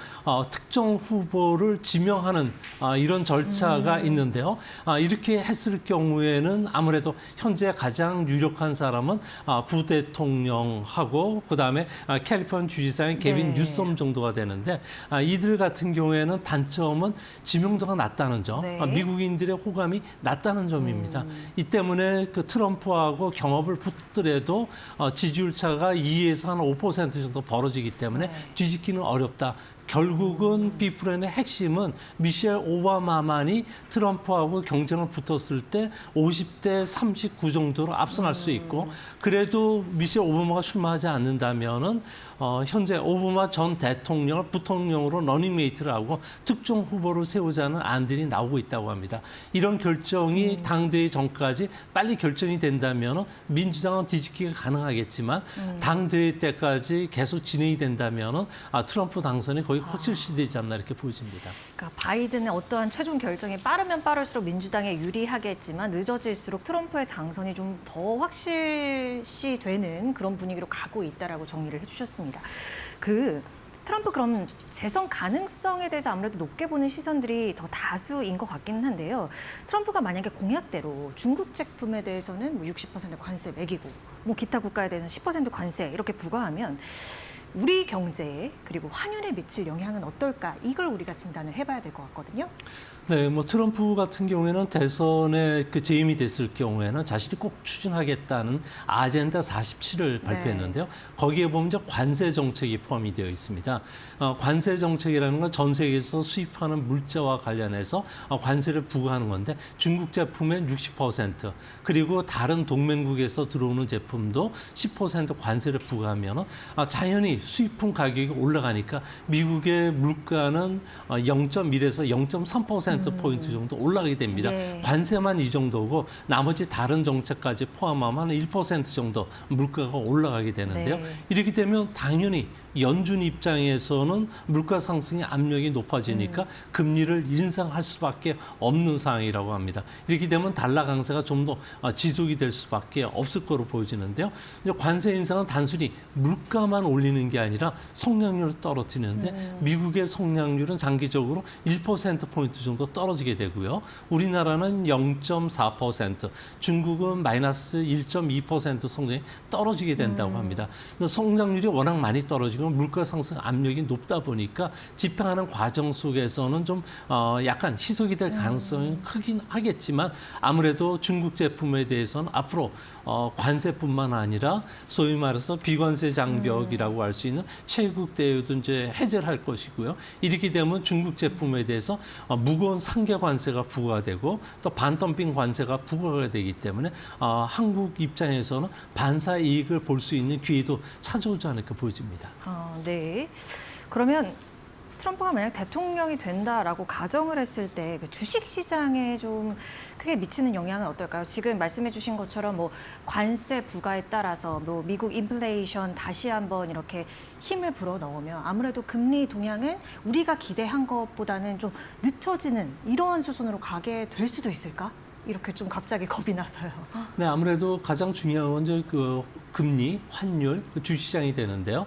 특정 후보를 지명하는 이런 절차가 있는데요. 이렇게 했을 경우에는 아무래도 현재 가장 유력한 사람은 부대통령하고 그다음에 캘리포니아 주지사인 게빈 네. 뉴섬 정도가 되는데 이들 같은 경우에는 단점은 지명도가 낮다는 점, 네. 미국인들의 호감이 낮다는 점입니다. 이 때문에 그 트럼프하고 경합을 붙더라도 지지율 차가 2에서 한 5% 정도 벌어지기 때문에 네. 뒤집기는 어렵다. 결국은 비프레인의 핵심은 미셸 오바마만이 트럼프하고 경쟁을 붙었을 때 50대 39 정도로 앞서갈 수 있고 그래도 미셸 오바마가 출마하지 않는다면은 현재 오바마 전 대통령을 부통령으로 러닝메이트를 하고 특정 후보를 세우자는 안들이 나오고 있다고 합니다. 이런 결정이 당대회 전까지 빨리 결정이 된다면 민주당은 뒤집기가 가능하겠지만 당대회 때까지 계속 진행이 된다면 트럼프 당선이 거의 확실시되지 않나 이렇게 보여집니다. 그러니까 바이든의 어떠한 최종 결정이 빠르면 빠를수록 민주당에 유리하겠지만 늦어질수록 트럼프의 당선이 좀 더 확실시 되는 그런 분위기로 가고 있다라고 정리를 해주셨습니다. 트럼프 그럼 재선 가능성에 대해서 아무래도 높게 보는 시선들이 더 다수인 것 같기는 한데요. 트럼프가 만약에 공약대로 중국 제품에 대해서는 뭐 60% 관세 매기고 뭐 기타 국가에 대해서는 10% 관세 이렇게 부과하면 우리 경제에 그리고 환율에 미칠 영향은 어떨까? 이걸 우리가 진단을 해봐야 될 것 같거든요. 네, 뭐 트럼프 같은 경우에는 대선에 그 재임이 됐을 경우에는 자신이 꼭 추진하겠다는 아젠다 47을 발표했는데요. 거기에 보면 이제 관세 정책이 포함이 되어 있습니다. 관세 정책이라는 건 전 세계에서 수입하는 물자와 관련해서 관세를 부과하는 건데 중국 제품엔 60% 그리고 다른 동맹국에서 들어오는 제품도 10% 관세를 부과하면 자연히 수입품 가격이 올라가니까 미국의 물가는 0.1에서 0.3%포인트 정도 올라가게 됩니다. 네. 관세만 이 정도고 나머지 다른 정책까지 포함하면 1% 정도 물가가 올라가게 되는데요. 네. 이렇게 되면 당연히 연준 입장에서는 물가 상승의 압력이 높아지니까 금리를 인상할 수밖에 없는 상황이라고 합니다. 이렇게 되면 달러 강세가 좀 더 지속이 될 수밖에 없을 거로 보여지는데요. 이제 관세 인상은 단순히 물가만 올리는 게 아니라 성장률을 떨어뜨리는데 미국의 성장률은 장기적으로 1%포인트 정도 떨어지게 되고요. 우리나라는 0.4%, 중국은 마이너스 1.2% 성장이 떨어지게 된다고 합니다. 성장률이 워낙 많이 떨어지고 물가 상승 압력이 높다 보니까 집행하는 과정 속에서는 좀 약간 희석이 될 가능성이 크긴 하겠지만 아무래도 중국 제품에 대해서는 앞으로 관세뿐만 아니라 소위 말해서 비관세 장벽이라고 할 수 있는 체국 대우도 이제 해제를 할 것이고요. 이렇게 되면 중국 제품에 대해서 무거운 상계 관세가 부과되고 또 반덤핑 관세가 부과가 되기 때문에 한국 입장에서는 반사 이익을 볼 수 있는 기회도 찾아오지 않을까 보여집니다. 네. 그러면 트럼프가 만약 대통령이 된다라고 가정을 했을 때 그 주식 시장에 좀 크게 미치는 영향은 어떨까요? 지금 말씀해 주신 것처럼 뭐 관세 부과에 따라서 뭐 미국 인플레이션 다시 한번 이렇게 힘을 불어 넣으면 아무래도 금리 동향은 우리가 기대한 것보다는 좀 늦춰지는 이러한 수순으로 가게 될 수도 있을까? 이렇게 좀 갑자기 겁이 나서요. 네, 아무래도 가장 중요한 건 이제 그 금리, 환율, 그 주시장이 되는데요.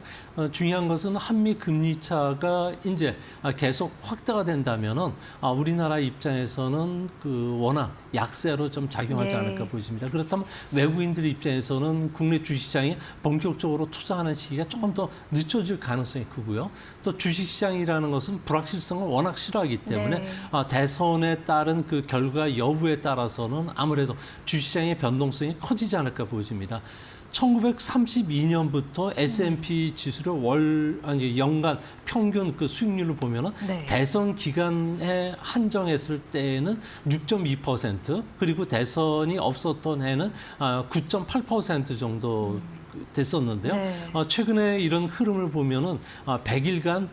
중요한 것은 한미 금리 차가 이제 계속 확대가 된다면은 우리나라 입장에서는 그 워낙 약세로 좀 작용하지 네. 않을까 보여집니다. 그렇다면 외국인들 입장에서는 국내 주식시장에 본격적으로 투자하는 시기가 조금 더 늦춰질 가능성이 크고요. 또 주식시장이라는 것은 불확실성을 워낙 싫어하기 때문에 네. 대선에 따른 그 결과 여부에 따라서는 아무래도 주식시장의 변동성이 커지지 않을까 보여집니다. 1932년부터 S&P 지수를 연간 평균 그 수익률을 보면은 네. 대선 기간에 한정했을 때에는 6.2% 그리고 대선이 없었던 해는 9.8% 정도 됐었는데요. 네. 최근에 이런 흐름을 보면은 100일간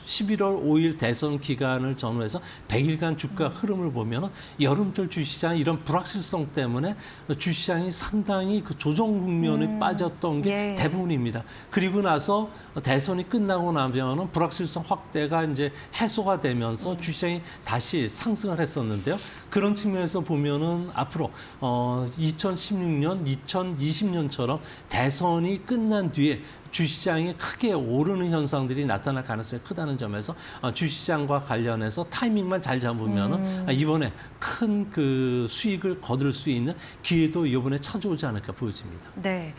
11월 5일 대선 기간을 전후해서 100일간 주가 흐름을 보면 여름철 주시장 이런 불확실성 때문에 주시장이 상당히 그 조정 국면에 빠졌던 게 예. 대부분입니다. 그리고 나서 대선이 끝나고 나면은 불확실성 확대가 이제 해소가 되면서 주시장이 다시 상승을 했었는데요. 그런 측면에서 보면은 앞으로 2016년, 2020년처럼 대선이 끝난 뒤에 주시장이 크게 오르는 현상들이 나타날 가능성이 크다는 점에서 주시장과 관련해서 타이밍만 잘 잡으면은 이번에 큰 그 수익을 거둘 수 있는 기회도 이번에 찾아오지 않을까 보여집니다. 네.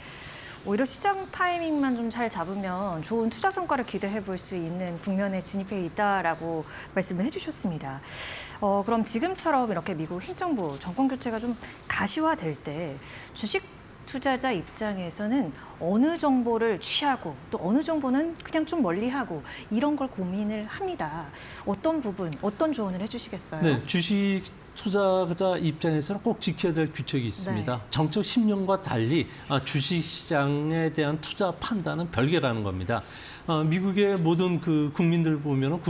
오히려 시장 타이밍만 좀 잘 잡으면 좋은 투자 성과를 기대해 볼 수 있는 국면에 진입해 있다라고 말씀을 해주셨습니다. 그럼 지금처럼 이렇게 미국 행정부 정권 교체가 좀 가시화될 때 주식 투자자 입장에서는 어느 정보를 취하고 또 어느 정보는 그냥 좀 멀리하고 이런 걸 고민을 합니다. 어떤 부분, 어떤 조언을 해주시겠어요? 네, 주식 투자자 입장에서는 꼭 지켜야 될 규칙이 있습니다. 네. 정책 10년과 달리 주식 시장에 대한 투자 판단은 별개라는 겁니다. 미국의 모든 그 국민들 보면은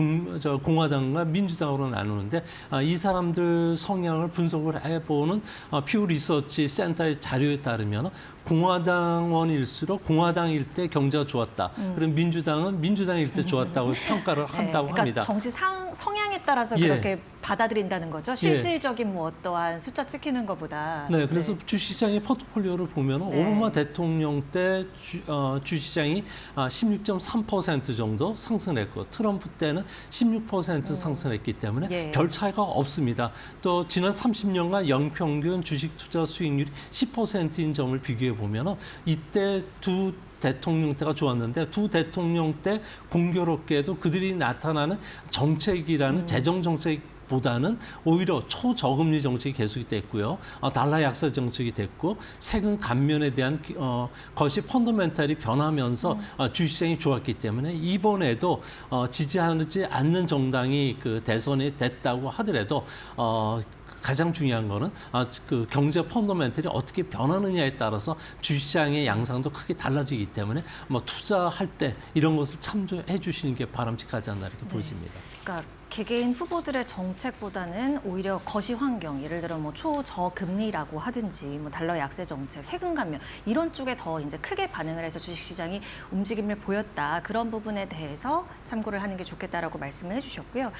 공화당과 민주당으로 나누는데 이 사람들 성향을 분석을 해보는 퓨 리서치 센터의 자료에 따르면 공화당원일수록 공화당일 때 경제가 좋았다. 그럼 민주당은 민주당일 때 좋았다고 평가를 한다고 그러니까 합니다. 정치 성향에 따라서 예. 그렇게 받아들인다는 거죠. 실질적인 뭐 어떠한 숫자 찍히는 것보다. 네, 그래서 주시장의 포트폴리오를 보면 네. 오바마 대통령 때 주시장이 16.3% 정도 상승했고 트럼프 때는 16% 상승했기 때문에 예. 별 차이가 없습니다. 또 지난 30년간 연평균 주식 투자 수익률이 10%인 점을 비교해 보면 이때 두 대통령 때가 좋았는데 두 대통령 때 공교롭게도 그들이 나타나는 정책이라는 재정 정책보다는 오히려 초저금리 정책이 계속이 됐고요. 달러 약세 정책이 됐고 세금 감면에 대한 것이 펀더멘탈이 변하면서 주시장이 좋았기 때문에 이번에도 지지하지 않는 정당이 그 대선이 됐다고 하더라도 가장 중요한 거는 그 경제 펀더멘털이 어떻게 변하느냐에 따라서 주시장의 양상도 크게 달라지기 때문에 뭐 투자할 때 이런 것을 참조해 주시는 게 바람직하지 않나 이렇게 보여집니다. 그러니까 개개인 후보들의 정책보다는 오히려 거시 환경, 예를 들어 뭐 초저금리라고 하든지 뭐 달러 약세 정책, 세금 감면 이런 쪽에 더 이제 크게 반응을 해서 주식시장이 움직임을 보였다. 그런 부분에 대해서 참고를 하는 게 좋겠다라고 말씀을 해주셨고요.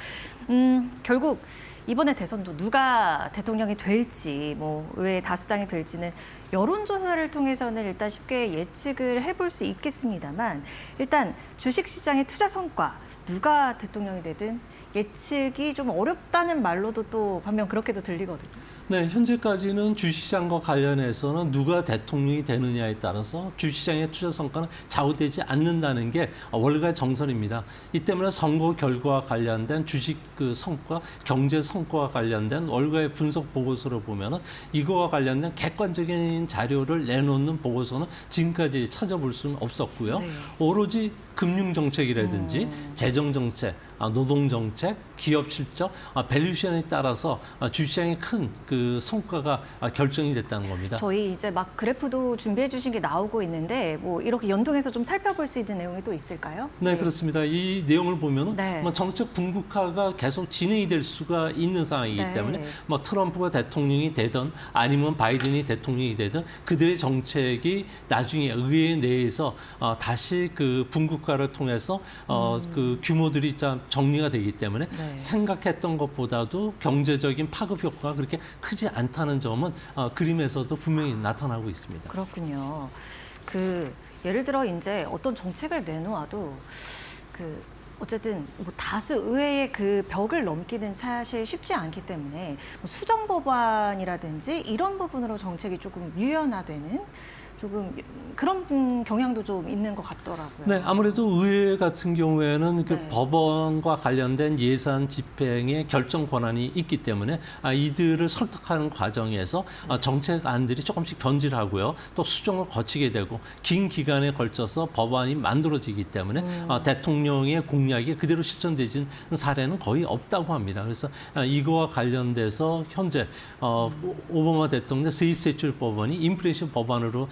결국 이번에 대선도 누가 대통령이 될지, 뭐 의회 다수당이 될지는 여론조사를 통해서는 일단 쉽게 예측을 해볼 수 있겠습니다만 일단 주식시장의 투자 성과, 누가 대통령이 되든 예측이 좀 어렵다는 말로도 또 반면 그렇게도 들리거든요. 네, 현재까지는 주시장과 관련해서는 누가 대통령이 되느냐에 따라서 주시장의 투자 성과는 좌우되지 않는다는 게 원래 정설입니다. 이 때문에 선거 결과와 관련된 주식 그 성과, 경제 성과와 관련된 월가의 분석 보고서를 보면은 이거와 관련된 객관적인 자료를 내놓는 보고서는 지금까지 찾아볼 수는 없었고요. 네. 오로지 금융 정책이라든지 재정 정책, 노동 정책, 기업 실적, 밸류션에 따라서 주시장의 큰 그 성과가 결정이 됐다는 겁니다. 저희 이제 막 그래프도 준비해 주신 게 나오고 있는데 뭐 이렇게 연동해서 좀 살펴볼 수 있는 내용이 또 있을까요? 네, 그렇습니다. 이 내용을 보면은 네. 뭐 정책 분극화가 계속 진행이 될 수가 있는 상황이기 네. 때문에 뭐 트럼프가 대통령이 되든 아니면 바이든이 대통령이 되든 그들의 정책이 나중에 의회 내에서 다시 그 분극화를 통해서 그 규모들이 좀 정리가 되기 때문에 네. 생각했던 것보다도 경제적인 파급 효과가 그렇게 크지 않다는 점은 그림에서도 분명히 나타나고 있습니다. 그렇군요. 그 예를 들어 이제 어떤 정책을 내놓아도 그 어쨌든 뭐 다수 의회의 그 벽을 넘기는 사실 쉽지 않기 때문에 뭐 수정 법안이라든지 이런 부분으로 정책이 조금 유연화되는 조금 그런 경향도 좀 있는 것 같더라고요. 네, 아무래도 의회 같은 경우에는 그 네. 법원과 관련된 예산 집행의 결정 권한이 있기 때문에 이들을 설득하는 과정에서 정책안들이 조금씩 변질하고요. 또 수정을 거치게 되고 긴 기간에 걸쳐서 법안이 만들어지기 때문에 대통령의 공약이 그대로 실천되진 사례는 거의 없다고 합니다. 그래서 이거와 관련돼서 현재 오바마 대통령 세입세출 법안이 인플레이션 법안으로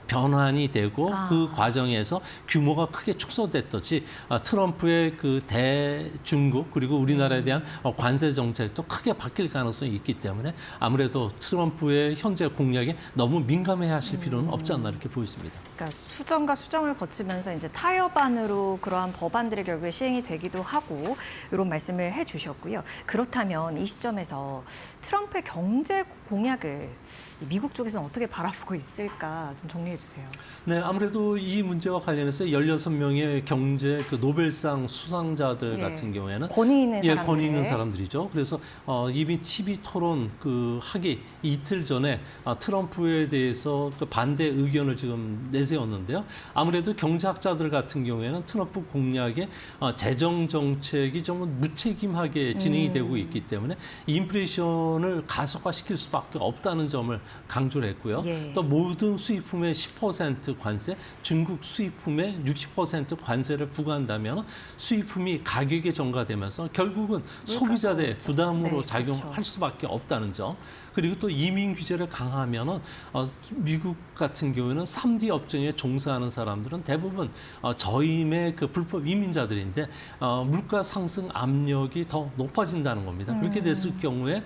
변환이 되고 그 과정에서 규모가 크게 축소됐듯이 트럼프의 그 대중국 그리고 우리나라에 대한 관세 정책도 크게 바뀔 가능성이 있기 때문에 아무래도 트럼프의 현재 공약에 너무 민감해 하실 필요는 없지 않나 이렇게 보입니다. 그러니까 수정과 수정을 거치면서 이제 타협안으로 그러한 법안들이 결국에 시행이 되기도 하고 이런 말씀을 해주셨고요. 그렇다면 이 시점에서 트럼프의 경제 공약을 미국 쪽에서는 어떻게 바라보고 있을까 좀 정리해 주세요. 네, 아무래도 이 문제와 관련해서 16명의 경제 그 노벨상 수상자들 예. 같은 경우에는 권위 있는 사람들. 권위 있는 사람들이죠. 그래서 이미 TV 토론 그 하기 이틀 전에 트럼프에 대해서 그 반대 의견을 지금 내세웠는데요. 아무래도 경제학자들 같은 경우에는 트럼프 공약의 재정 정책이 좀 무책임하게 진행이 되고 있기 때문에 인플레이션을 가속화시킬 수밖에 없다는 점을 강조를 했고요. 예. 또 모든 수입품의 10% 관세, 중국 수입품의 60% 관세를 부과한다면 수입품이 가격에 전가되면서 결국은 소비자들의 부담으로 네, 작용할 그렇죠. 수밖에 없다는 점. 그리고 또 이민 규제를 강화하면은 미국 같은 경우에는 3D 업종에 종사하는 사람들은 대부분 저임의 그 불법 이민자들인데 물가 상승 압력이 더 높아진다는 겁니다. 그렇게 됐을 경우에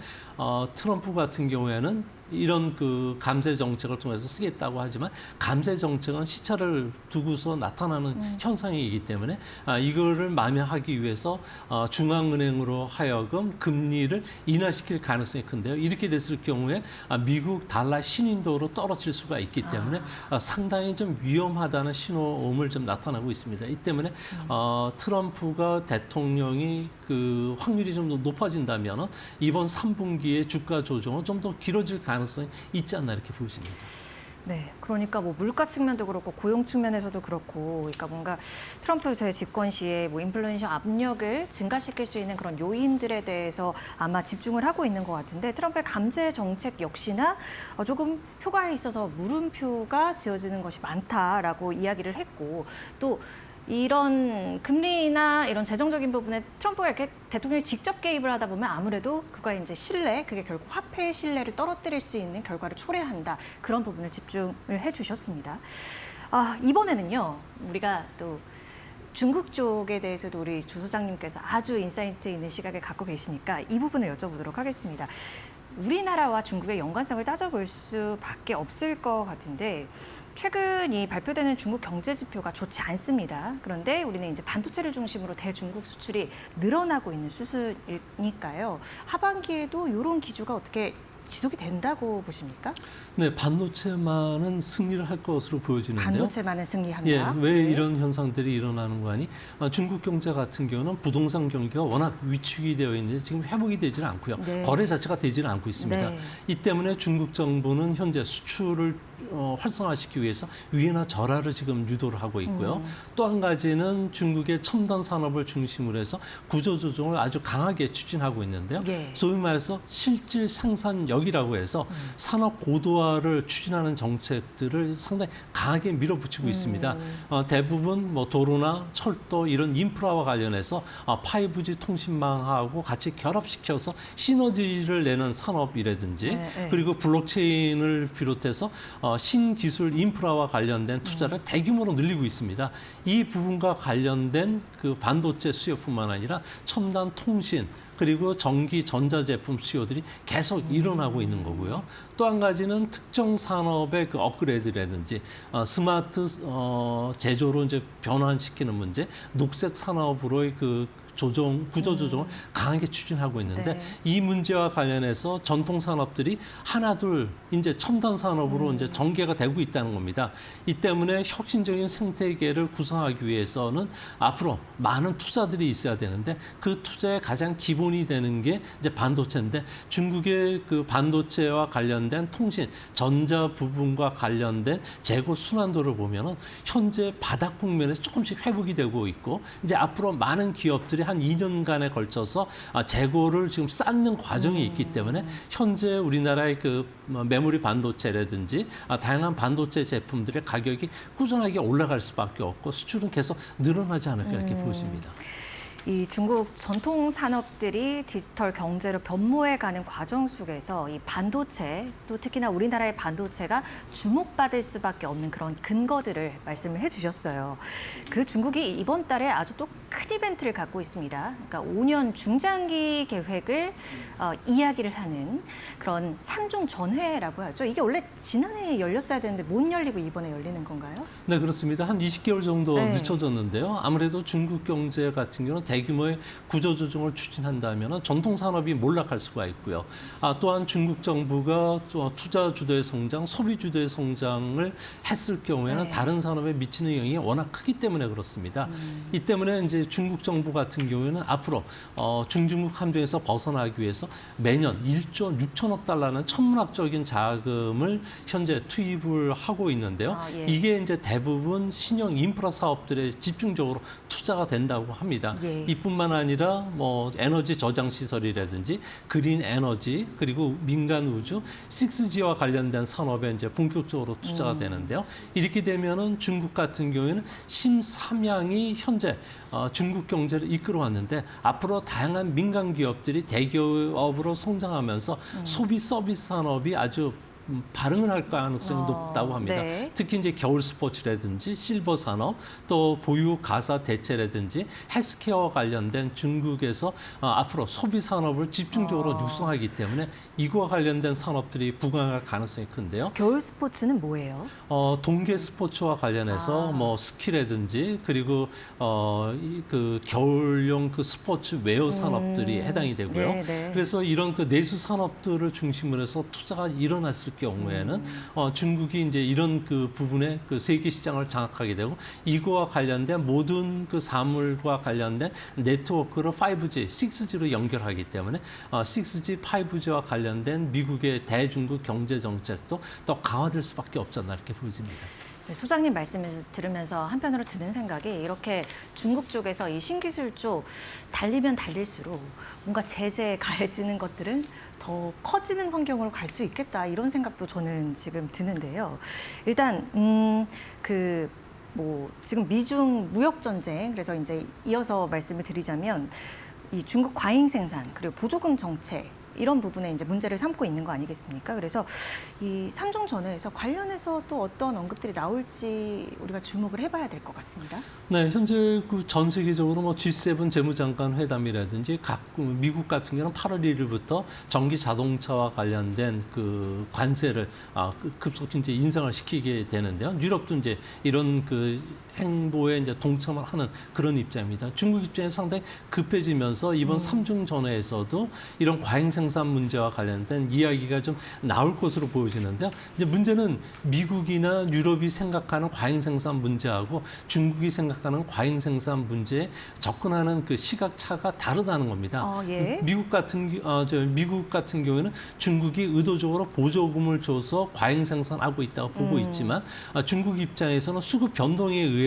트럼프 같은 경우에는 이런 그 감세 정책을 통해서 쓰겠다고 하지만 감세 정책은 시차를 두고서 나타나는 현상이기 때문에 이거를 만회하기 위해서 중앙은행으로 하여금 금리를 인하시킬 가능성이 큰데요. 이렇게 됐을 경우에 미국 달러 신인도로 떨어질 수가 있기 때문에 상당히 좀 위험하다는 신호음을 좀 나타나고 있습니다. 이 때문에 트럼프가 대통령이 그 확률이 좀 더 높아진다면 이번 3분기의 주가 조정은 좀 더 길어질 가능성이 있지 않나 이렇게 보입니다. 네, 그러니까 뭐 물가 측면도 그렇고 고용 측면에서도 그렇고, 그러니까 뭔가 트럼프 제 집권 시에 뭐 인플레이션 압력을 증가시킬 수 있는 그런 요인들에 대해서 아마 집중을 하고 있는 것 같은데 트럼프의 감세 정책 역시나 조금 효과에 있어서 물음표가 지어지는 것이 많다라고 이야기를 했고 또. 이런 금리나 이런 재정적인 부분에 트럼프가 이렇게 대통령이 직접 개입을 하다 보면 아무래도 그거의 이제 신뢰, 그게 결국 화폐의 신뢰를 떨어뜨릴 수 있는 결과를 초래한다. 그런 부분을 집중을 해주셨습니다. 이번에는요, 우리가 또 중국 쪽에 대해서도 우리 주 소장님께서 아주 인사이트 있는 시각을 갖고 계시니까 이 부분을 여쭤보도록 하겠습니다. 우리나라와 중국의 연관성을 따져볼 수밖에 없을 것 같은데 최근 이 발표되는 중국 경제 지표가 좋지 않습니다. 그런데 우리는 이제 반도체를 중심으로 대중국 수출이 늘어나고 있는 수순이니까요. 하반기에도 이런 기조가 어떻게 지속이 된다고 보십니까? 네, 반도체만은 승리를 할 것으로 보여지는데요. 반도체만은 승리한다. 예, 왜 네. 이런 현상들이 일어나는 거 아니? 중국 경제 같은 경우는 부동산 경기가 워낙 위축이 되어 있는데 지금 회복이 되지는 않고요. 네. 거래 자체가 되지는 않고 있습니다. 네. 이 때문에 중국 정부는 현재 수출을 활성화시키기 위해서 위안화 절하를 지금 유도를 하고 있고요. 또 한 가지는 중국의 첨단 산업을 중심으로 해서 구조조정을 아주 강하게 추진하고 있는데요. 예. 소위 말해서 실질 생산력이라고 해서 산업 고도화를 추진하는 정책들을 상당히 강하게 밀어붙이고 있습니다. 대부분 뭐 도로나 철도 이런 인프라와 관련해서 5G 통신망하고 같이 결합시켜서 시너지를 내는 산업이라든지 네. 그리고 블록체인을 비롯해서 신기술 인프라와 관련된 투자를 대규모로 늘리고 있습니다. 이 부분과 관련된 그 반도체 수요뿐만 아니라 첨단 통신 그리고 전기 전자제품 수요들이 계속 일어나고 있는 거고요. 또 한 가지는 특정 산업의 그 업그레이드라든지 스마트 제조로 이제 변환시키는 문제, 녹색 산업으로의 그 구조 조정을 강하게 추진하고 있는데 네. 이 문제와 관련해서 전통 산업들이 하나둘 이제 첨단 산업으로 이제 전개가 되고 있다는 겁니다. 이 때문에 혁신적인 생태계를 구성하기 위해서는 앞으로 많은 투자들이 있어야 되는데 그 투자의 가장 기본이 되는 게 이제 반도체인데 중국의 그 반도체와 관련된 통신, 전자 부분과 관련된 재고 순환도를 보면은 현재 바닥 국면에서 조금씩 회복이 되고 있고 이제 앞으로 많은 기업들이 한 2년간에 걸쳐서 재고를 지금 쌓는 과정이 있기 때문에 현재 우리나라의 그 메모리 반도체라든지 다양한 반도체 제품들의 가격이 꾸준하게 올라갈 수밖에 없고 수출은 계속 늘어나지 않을까 이렇게 보십니다. 이 중국 전통 산업들이 디지털 경제로 변모해가는 과정 속에서 이 반도체, 또 특히나 우리나라의 반도체가 주목받을 수밖에 없는 그런 근거들을 말씀을 해주셨어요. 그 중국이 이번 달에 아주 또 큰 이벤트를 갖고 있습니다. 그러니까 5년 중장기 계획을 이야기를 하는 그런 삼중 전회라고 하죠. 이게 원래 지난해에 열렸어야 되는데 못 열리고 이번에 열리는 건가요? 네, 그렇습니다. 한 20개월 정도 네. 늦춰졌는데요. 아무래도 중국 경제 같은 경우는 대규모의 구조조정을 추진한다면 전통 산업이 몰락할 수가 있고요. 또한 중국 정부가 또 투자 주도의 성장, 소비 주도의 성장을 했을 경우에는 네. 다른 산업에 미치는 영향이 워낙 크기 때문에 그렇습니다. 이 때문에 이제 중국 정부 같은 경우에는 앞으로 중중국 함정에서 벗어나기 위해서 매년 1조 6천억 달러는 천문학적인 자금을 현재 투입을 하고 있는데요. 예. 이게 이제 대부분 신형 인프라 사업들에 집중적으로 투자가 된다고 합니다. 예. 이뿐만 아니라 뭐 에너지 저장 시설이라든지 그린 에너지 그리고 민간 우주 6G와 관련된 산업에 이제 본격적으로 투자가 되는데요. 이렇게 되면은 중국 같은 경우에는 신삼양이 현재 중국 경제를 이끌어왔는데 앞으로 다양한 민간 기업들이 대기업으로 성장하면서 소비 서비스 산업이 아주 발흥을 할 가능성이 높다고 합니다. 네. 특히 이제 겨울 스포츠라든지 실버 산업, 또 보유 가사 대체라든지 헬스케어와 관련된 중국에서 앞으로 소비 산업을 집중적으로 육성하기 때문에 이거와 관련된 산업들이 부강할 가능성이 큰데요. 겨울 스포츠는 뭐예요? 동계 스포츠와 관련해서 뭐 스키라든지 그리고 그 겨울용 그 스포츠 웨어 산업들이 해당이 되고요. 네, 네. 그래서 이런 그 내수 산업들을 중심으로 해서 투자가 일어났을 경우에는 중국이 이제 이런 그 부분에 그 세계 시장을 장악하게 되고 이거와 관련된 모든 그 사물과 관련된 네트워크를 5G, 6G로 연결하기 때문에 6G, 5G와 관련된 미국의 대중국 경제 정책도 더 강화될 수밖에 없지 않나 이렇게 보여집니다. 네, 소장님 말씀을 들으면서 한편으로 드는 생각이 이렇게 중국 쪽에서 이 신기술 쪽 달리면 달릴수록 뭔가 제재 가해지는 것들은 더 커지는 환경으로 갈 수 있겠다 이런 생각도 저는 지금 드는데요. 일단 지금 미중 무역 전쟁 그래서 이제 이어서 말씀을 드리자면 이 중국 과잉 생산 그리고 보조금 정책 이런 부분에 이제 문제를 삼고 있는 거 아니겠습니까? 그래서 이 삼중 전회에서 관련해서 또 어떤 언급들이 나올지 우리가 주목을 해봐야 될 것 같습니다. 네, 현재 그 전 세계적으로 뭐 G7 재무장관 회담이라든지 미국 같은 경우는 8월 1일부터 전기 자동차와 관련된 그 관세를 급속히 이제 인상을 시키게 되는데요. 유럽도 이제 이런 그 행보에 이제 동참을 하는 그런 입장입니다. 중국 입장에 상당히 급해지면서 이번 삼중 전회에서도 이런 과잉 생산 문제와 관련된 이야기가 좀 나올 것으로 보여지는데요. 이제 문제는 미국이나 유럽이 생각하는 과잉 생산 문제하고 중국이 생각하는 과잉 생산 문제에 접근하는 그 시각차가 다르다는 겁니다. 예. 미국 같은 경우에는 중국이 의도적으로 보조금을 줘서 과잉 생산하고 있다고 보고 있지만 중국 입장에서는 수급 변동에 의해서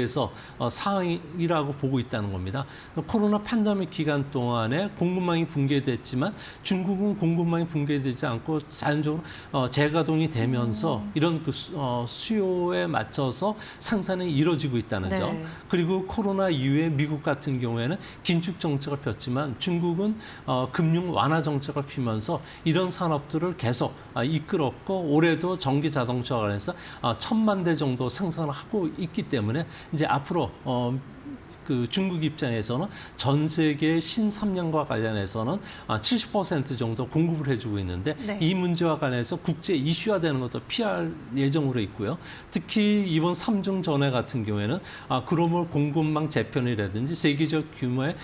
상황이라고 보고 있다는 겁니다. 코로나 팬데믹 기간 동안에 공급망이 붕괴됐지만 중국은 공급망이 붕괴되지 않고 자연적으로 재가동이 되면서 이런 그 수요에 맞춰서 생산이 이루어지고 있다는 네. 점. 그리고 코로나 이후에 미국 같은 경우에는 긴축 정책을 폈지만 중국은 금융 완화 정책을 피면서 이런 산업들을 계속 이끌었고 올해도 전기 자동차와 관련해서 1,000만 대 정도 생산을 하고 있기 때문에 이제 앞으로 그 중국 입장에서는 전 세계 신삼양과 관련해서는 70% 정도 공급을 해주고 있는데 네. 이 문제와 관련해서 국제 이슈화되는 것도 피할 예정으로 있고요. 특히 이번 삼중 전회 같은 경우에는 글로벌 공급망 재편이라든지 세계적 규모의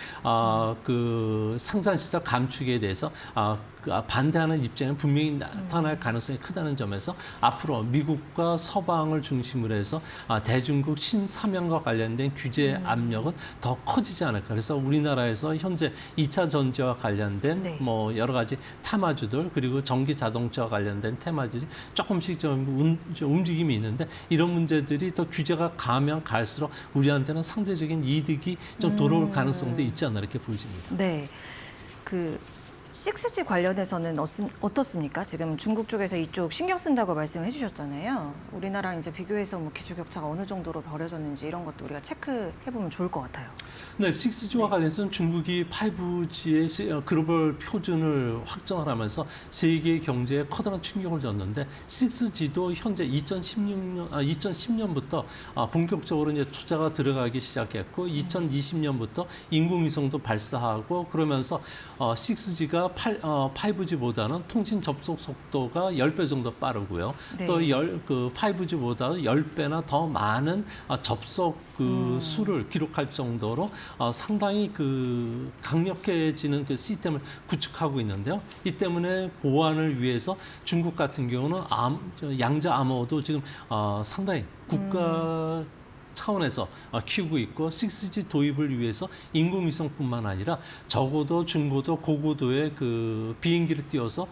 그 생산 시설 감축에 대해서 반대하는 입장은 분명히 나타날 가능성이 크다는 점에서 앞으로 미국과 서방을 중심으로 해서 대중국 신삼양과 관련된 규제 압력은 더 커지지 않을까. 그래서 우리나라에서 현재 2차 전지와 관련된 네. 뭐 여러 가지 테마주들 그리고 전기 자동차와 관련된 테마주들이 조금씩 좀 움직임이 있는데 이런 문제들이 더 규제가 가면 갈수록 우리한테는 상대적인 이득이 좀 돌아올 가능성도 있지 않나 이렇게 보여집니다. 네. 6G 관련해서는 어떻습니까? 지금 중국 쪽에서 이쪽 신경 쓴다고 말씀해 주셨잖아요. 우리나라랑 이제 비교해서 뭐 기술 격차가 어느 정도로 벌어졌는지 이런 것도 우리가 체크해 보면 좋을 것 같아요. 네, 6G와 관련해서는 중국이 5G의 글로벌 표준을 확정을 하면서 세계 경제에 커다란 충격을 줬는데 6G도 현재 2010년부터 본격적으로 이제 투자가 들어가기 시작했고 2020년부터 인공위성도 발사하고 그러면서 6G가 5G보다는 통신 접속 속도가 10배 정도 빠르고요. 네. 또 5G보다 10배나 더 많은 접속 수를 기록할 정도로 상당히 강력해지는 그 시스템을 구축하고 있는데요. 이 때문에 보안을 위해서 중국 같은 경우는 양자 암호도 지금 상당히 국가 차원에서 키우고 있고 6G 도입을 위해서 인공위성뿐만 아니라 적어도 중고도 고고도의 그 비행기를 띄워서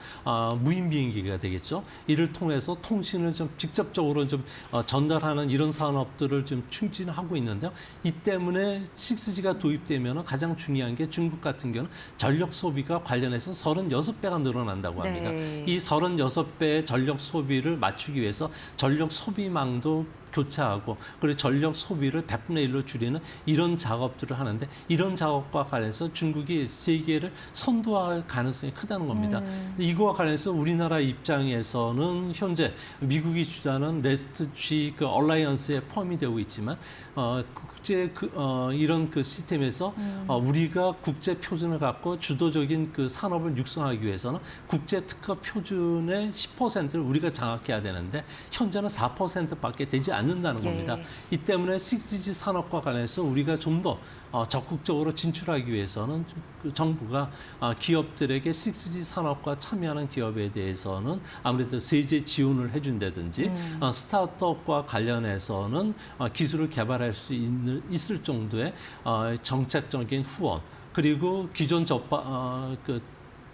무인 비행기가 되겠죠. 이를 통해서 통신을 좀 직접적으로 좀 전달하는 이런 산업들을 좀 추진하고 있는데요. 이 때문에 6G가 도입되면 가장 중요한 게 중국 같은 경우는 전력 소비가 관련해서 36배가 늘어난다고 합니다. 네. 이 36배의 전력 소비를 맞추기 위해서 전력 소비망도 교차하고 그리고 전력 소비를 100분의 1로 줄이는 이런 작업들을 하는데 이런 작업과 관련해서 중국이 세계를 선도할 가능성이 크다는 겁니다. 이거와 관련해서 우리나라 입장에서는 현재 미국이 주도하는 레스트 G 그 얼라이언스에 포함이 되고 있지만 국제 이런 그 시스템에서 우리가 국제 표준을 갖고 주도적인 그 산업을 육성하기 위해서는 국제 특허 표준의 10%를 우리가 장악해야 되는데 현재는 4%밖에 되지 않는다는 겁니다. 예. 이 때문에 6G 산업과 관련해서 우리가 좀 더 적극적으로 진출하기 위해서는 그 정부가 기업들에게 6G 산업과 참여하는 기업에 대해서는 아무래도 세제 지원을 해준다든지 스타트업과 관련해서는 기술을 개발할 수 있을 정도의 정책적인 후원 그리고 기존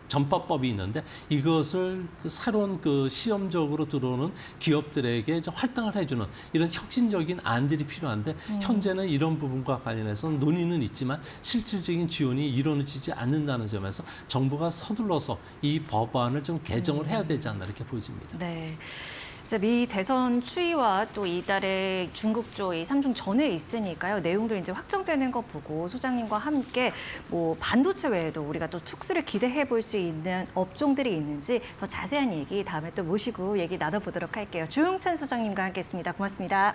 전파법이 있는데 이것을 새로운 그 시험적으로 들어오는 기업들에게 좀 할당을 해주는 이런 혁신적인 안들이 필요한데 현재는 이런 부분과 관련해서 논의는 있지만 실질적인 지원이 이루어지지 않는다는 점에서 정부가 서둘러서 이 법안을 좀 개정을 해야 되지 않나 이렇게 보여집니다. 네. 이제 미 대선 추이와 또 이달에 중국 쪽 이 3중 전에 있으니까요. 내용들 이제 확정되는 거 보고 소장님과 함께 뭐 반도체 외에도 우리가 또 특수를 기대해 볼 수 있는 업종들이 있는지 더 자세한 얘기 다음에 또 모시고 얘기 나눠보도록 할게요. 조용찬 소장님과 함께했습니다. 고맙습니다.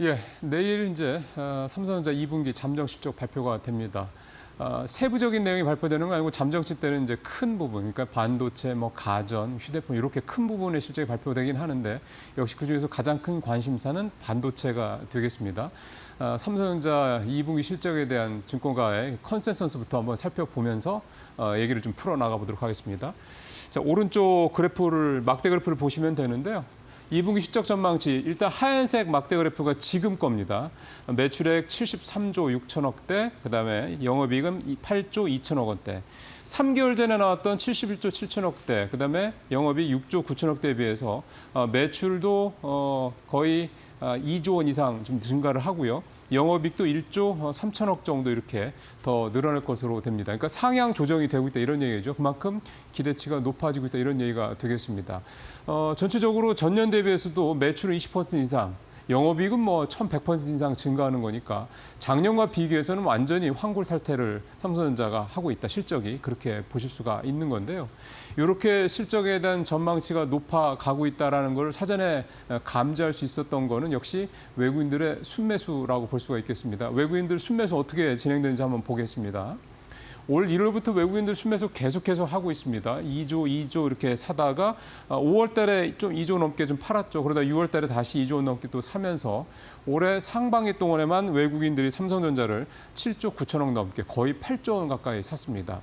예, 내일 이제 삼성전자 2분기 잠정 실적 발표가 됩니다. 세부적인 내용이 발표되는 거 아니고 잠정치 때는 이제 큰 부분, 그러니까 반도체, 뭐 가전, 휴대폰 이렇게 큰 부분의 실적이 발표되긴 하는데 역시 그중에서 가장 큰 관심사는 반도체가 되겠습니다. 삼성전자 2분기 실적에 대한 증권가의 컨센서스부터 한번 살펴보면서 얘기를 좀 풀어나가 보도록 하겠습니다. 자, 오른쪽 그래프를 막대 그래프를 보시면 되는데요. 2분기 실적 전망치 일단 하얀색 막대 그래프가 지금 겁니다. 매출액 73조 6천억대, 그다음에 영업이익은 8조 2천억 원대. 3개월 전에 나왔던 71조 7천억대, 그다음에 영업이익 6조 9천억대에 비해서 매출도 거의 2조 원 이상 좀 증가를 하고요. 영업이익도 1조 3천억 정도 이렇게 더 늘어날 것으로 됩니다. 그러니까 상향 조정이 되고 있다 이런 얘기죠. 그만큼 기대치가 높아지고 있다 이런 얘기가 되겠습니다. 전체적으로 전년 대비해서도 매출은 20% 이상, 영업이익은 뭐 1,100% 이상 증가하는 거니까 작년과 비교해서는 완전히 환골탈태를 삼성전자가 하고 있다. 실적이 그렇게 보실 수가 있는 건데요. 이렇게 실적에 대한 전망치가 높아가고 있다는 걸 사전에 감지할 수 있었던 거는 역시 외국인들의 순매수라고 볼 수가 있겠습니다. 외국인들 순매수 어떻게 진행되는지 한번 보겠습니다. 올 1월부터 외국인들 순매수 계속해서 하고 있습니다. 2조 이렇게 사다가 5월 달에 좀 2조 넘게 좀 팔았죠. 그러다 6월 달에 다시 2조 넘게 또 사면서 올해 상반기 동안에만 외국인들이 삼성전자를 7조 9천억 넘게 거의 8조 원 가까이 샀습니다.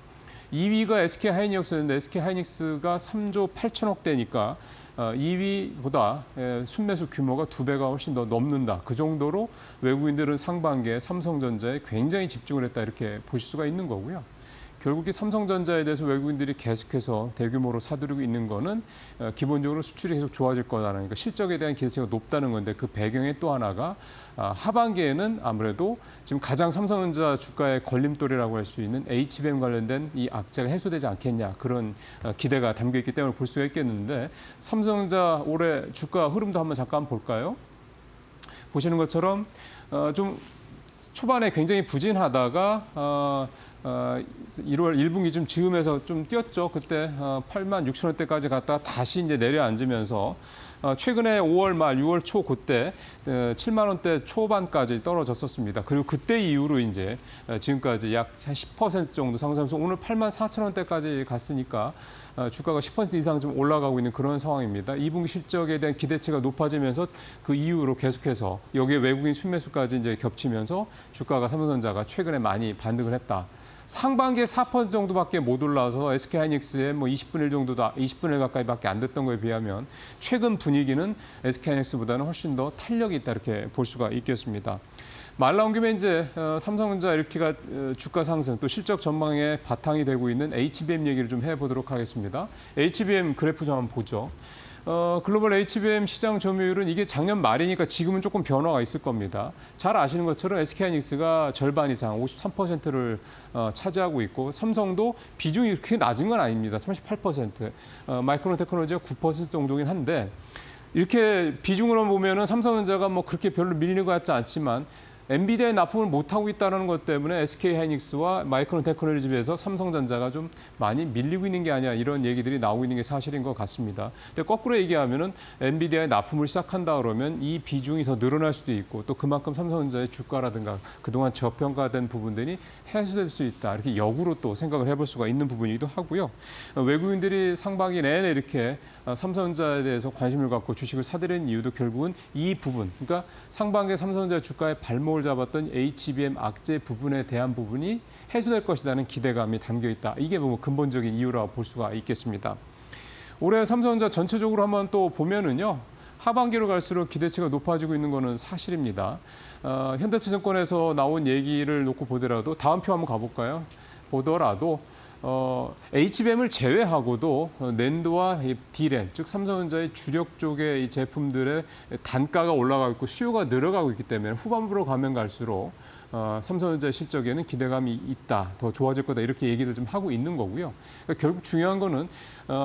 2위가 SK하이닉스였는데 SK하이닉스가 3조 8천억 대니까 2위보다 순매수 규모가 2배가 훨씬 더 넘는다. 그 정도로 외국인들은 상반기에 삼성전자에 굉장히 집중을 했다 이렇게 보실 수가 있는 거고요. 결국 이 삼성전자에 대해서 외국인들이 계속해서 대규모로 사들이고 있는 거는 기본적으로 수출이 계속 좋아질 거라는 그러니까 실적에 대한 기대치가 높다는 건데 그 배경의 또 하나가 하반기에는 아무래도 지금 가장 삼성전자 주가의 걸림돌이라고 할 수 있는 HBM 관련된 이 악재가 해소되지 않겠냐 그런 기대가 담겨 있기 때문에 볼 수가 있겠는데 삼성전자 올해 주가 흐름도 한번 잠깐 볼까요? 보시는 것처럼 좀 초반에 굉장히 부진하다가 1월 1분기 좀 즈음해서 좀 뛰었죠. 그때 8만 6천 원대까지 갔다가 다시 이제 내려앉으면서 최근에 5월 말 6월 초 그때 7만 원대 초반까지 떨어졌었습니다. 그리고 그때 이후로 이제 지금까지 약 한 10% 정도 상승해서 오늘 8만 4천 원대까지 갔으니까 주가가 10% 이상 좀 올라가고 있는 그런 상황입니다. 2분기 실적에 대한 기대치가 높아지면서 그 이후로 계속해서 여기에 외국인 순매수까지 이제 겹치면서 주가가 삼성전자가 최근에 많이 반등을 했다. 상반기에 4% 정도밖에 못 올라서 SK하이닉스의 뭐 20분의 1 정도다, 20분의 1 가까이밖에 안 됐던 거에 비하면 최근 분위기는 SK하이닉스보다는 훨씬 더 탄력이 있다 이렇게 볼 수가 있겠습니다. 말 나온 김에 이제 삼성전자 이렇게가 주가 상승 또 실적 전망에 바탕이 되고 있는 HBM 얘기를 좀 해보도록 하겠습니다. HBM 그래프 좀 한번 보죠. 글로벌 HBM 시장 점유율은 이게 작년 말이니까 지금은 조금 변화가 있을 겁니다. 잘 아시는 것처럼 SK하이닉스가 절반 이상 53%를 차지하고 있고 삼성도 비중이 그렇게 낮은 건 아닙니다. 38%. 마이크론 테크놀로지가 9% 정도긴 한데 이렇게 비중으로 보면은 삼성전자가 뭐 그렇게 별로 밀리는 것 같지 않지만 엔비디아에 납품을 못하고 있다는 것 때문에 SK하이닉스와 마이크론 테크놀로지에서 삼성전자가 좀 많이 밀리고 있는 게 아니야 이런 얘기들이 나오고 있는 게 사실인 것 같습니다. 근데 거꾸로 얘기하면은 엔비디아에 납품을 시작한다 그러면 이 비중이 더 늘어날 수도 있고 또 그만큼 삼성전자의 주가라든가 그동안 저평가된 부분들이 해소될 수 있다. 이렇게 역으로 또 생각을 해볼 수가 있는 부분이기도 하고요. 외국인들이 상반기 내내 이렇게 삼성전자에 대해서 관심을 갖고 주식을 사들이는 이유도 결국은 이 부분, 그러니까 상반기 삼성전자 주가의 발목을 잡았던 HBM 악재 부분에 대한 부분이 해소될 것이라는 기대감이 담겨 있다. 이게 뭐 근본적인 이유라고 볼 수가 있겠습니다. 올해 삼성전자 전체적으로 한번 또 보면은요. 하반기로 갈수록 기대치가 높아지고 있는 거는 사실입니다. 현대차증권에서 나온 얘기를 놓고 보더라도 다음 표 한번 가볼까요? 보더라도 HBM을 제외하고도 낸드와 D램, 즉 삼성전자의 주력 쪽의 이 제품들의 단가가 올라가고 있고 수요가 늘어가고 있기 때문에 후반부로 가면 갈수록 삼성전자의 실적에는 기대감이 있다, 더 좋아질 거다 이렇게 얘기를 좀 하고 있는 거고요. 그러니까 결국 중요한 거는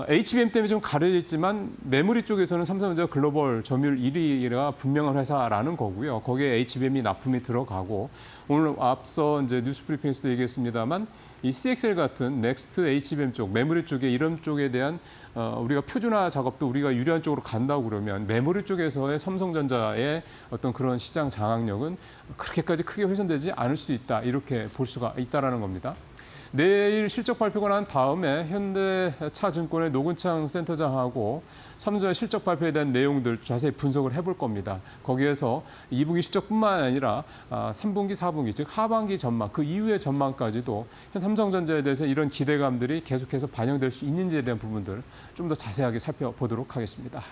HBM 때문에 좀 가려져 있지만 메모리 쪽에서는 삼성전자가 글로벌 점유율 1위가 분명한 회사라는 거고요. 거기에 HBM이 납품이 들어가고 오늘 앞서 이제 뉴스 브리핑에서도 얘기했습니다만 이 CXL 같은 넥스트 HBM 쪽, 메모리 쪽에 이런 쪽에 대한 우리가 표준화 작업도 우리가 유리한 쪽으로 간다고 그러면 메모리 쪽에서의 삼성전자의 어떤 그런 시장 장악력은 그렇게까지 크게 훼손되지 않을 수 있다. 이렇게 볼 수가 있다라는 겁니다. 내일 실적 발표가 난 다음에 현대차증권의 노근창 센터장하고 삼성전자 실적 발표에 대한 내용들 자세히 분석을 해볼 겁니다. 거기에서 2분기 실적뿐만 아니라 3분기, 4분기, 즉 하반기 전망, 그 이후의 전망까지도 삼성전자에 대해서 이런 기대감들이 계속해서 반영될 수 있는지에 대한 부분들 좀 더 자세하게 살펴보도록 하겠습니다.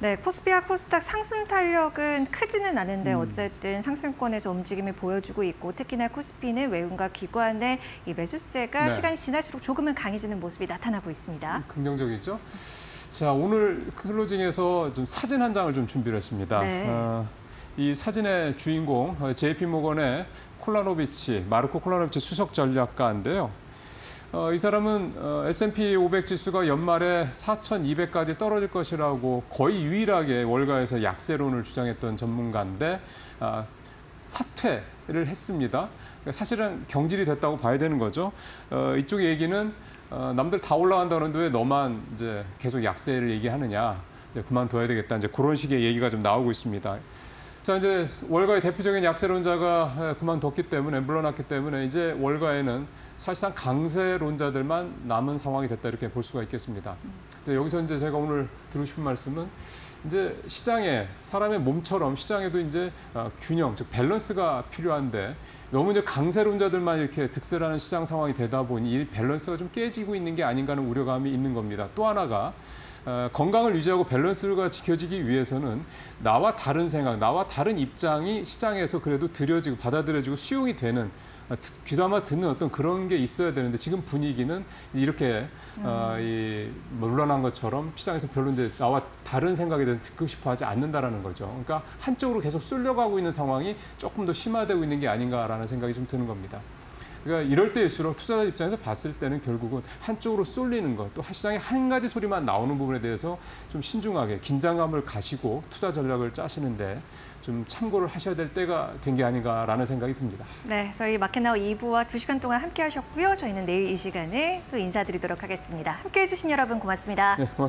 네, 코스피와 코스닥 상승 탄력은 크지는 않은데 어쨌든 상승권에서 움직임을 보여주고 있고 특히나 코스피는 외국과 기관의 이 매수세가 네. 시간이 지날수록 조금은 강해지는 모습이 나타나고 있습니다. 긍정적이죠. 자, 오늘 클로징에서 좀 사진 한 장을 좀 준비를 했습니다. 네. 이 사진의 주인공 JP모건의 마르코 콜라노비치 수석 전략가인데요. 이 사람은 S&P 500 지수가 연말에 4,200까지 떨어질 것이라고 거의 유일하게 월가에서 약세론을 주장했던 전문가인데 사퇴를 했습니다. 사실은 경질이 됐다고 봐야 되는 거죠. 이쪽 얘기는 남들 다 올라간다는데 왜 너만 이제 계속 약세를 얘기하느냐, 이제 그만둬야 되겠다, 이제 그런 식의 얘기가 좀 나오고 있습니다. 자, 이제 월가의 대표적인 약세론자가 그만뒀기 때문에, 물러났기 때문에 이제 월가에는 사실상 강세론자들만 남은 상황이 됐다, 이렇게 볼 수가 있겠습니다. 이제 여기서 이제 제가 오늘 드리고 싶은 말씀은 이제 시장에, 사람의 몸처럼 시장에도 이제 균형, 즉 밸런스가 필요한데 너무 이제 강세론자들만 이렇게 득세하는 시장 상황이 되다 보니 이 밸런스가 좀 깨지고 있는 게 아닌가 하는 우려감이 있는 겁니다. 또 하나가 건강을 유지하고 밸런스가 지켜지기 위해서는 나와 다른 생각, 나와 다른 입장이 시장에서 그래도 들여지고 받아들여지고 수용이 되는, 귀담아 듣는 어떤 그런 게 있어야 되는데 지금 분위기는 이렇게 물러난 것처럼 시장에서 별로 이제 나와 다른 생각에 대해서 듣고 싶어 하지 않는다라는 거죠. 그러니까 한쪽으로 계속 쏠려가고 있는 상황이 조금 더 심화되고 있는 게 아닌가라는 생각이 좀 드는 겁니다. 그러니까 이럴 때일수록 투자자 입장에서 봤을 때는 결국은 한쪽으로 쏠리는 것, 또 시장에 한 가지 소리만 나오는 부분에 대해서 좀 신중하게 긴장감을 가시고 투자 전략을 짜시는데 좀 참고를 하셔야 될 때가 된 게 아닌가라는 생각이 듭니다. 네, 저희 마켓나우 2부와 2시간 동안 함께 하셨고요. 저희는 내일 이 시간에 또 인사드리도록 하겠습니다. 함께해 주신 여러분 고맙습니다. 네, 고맙습니다.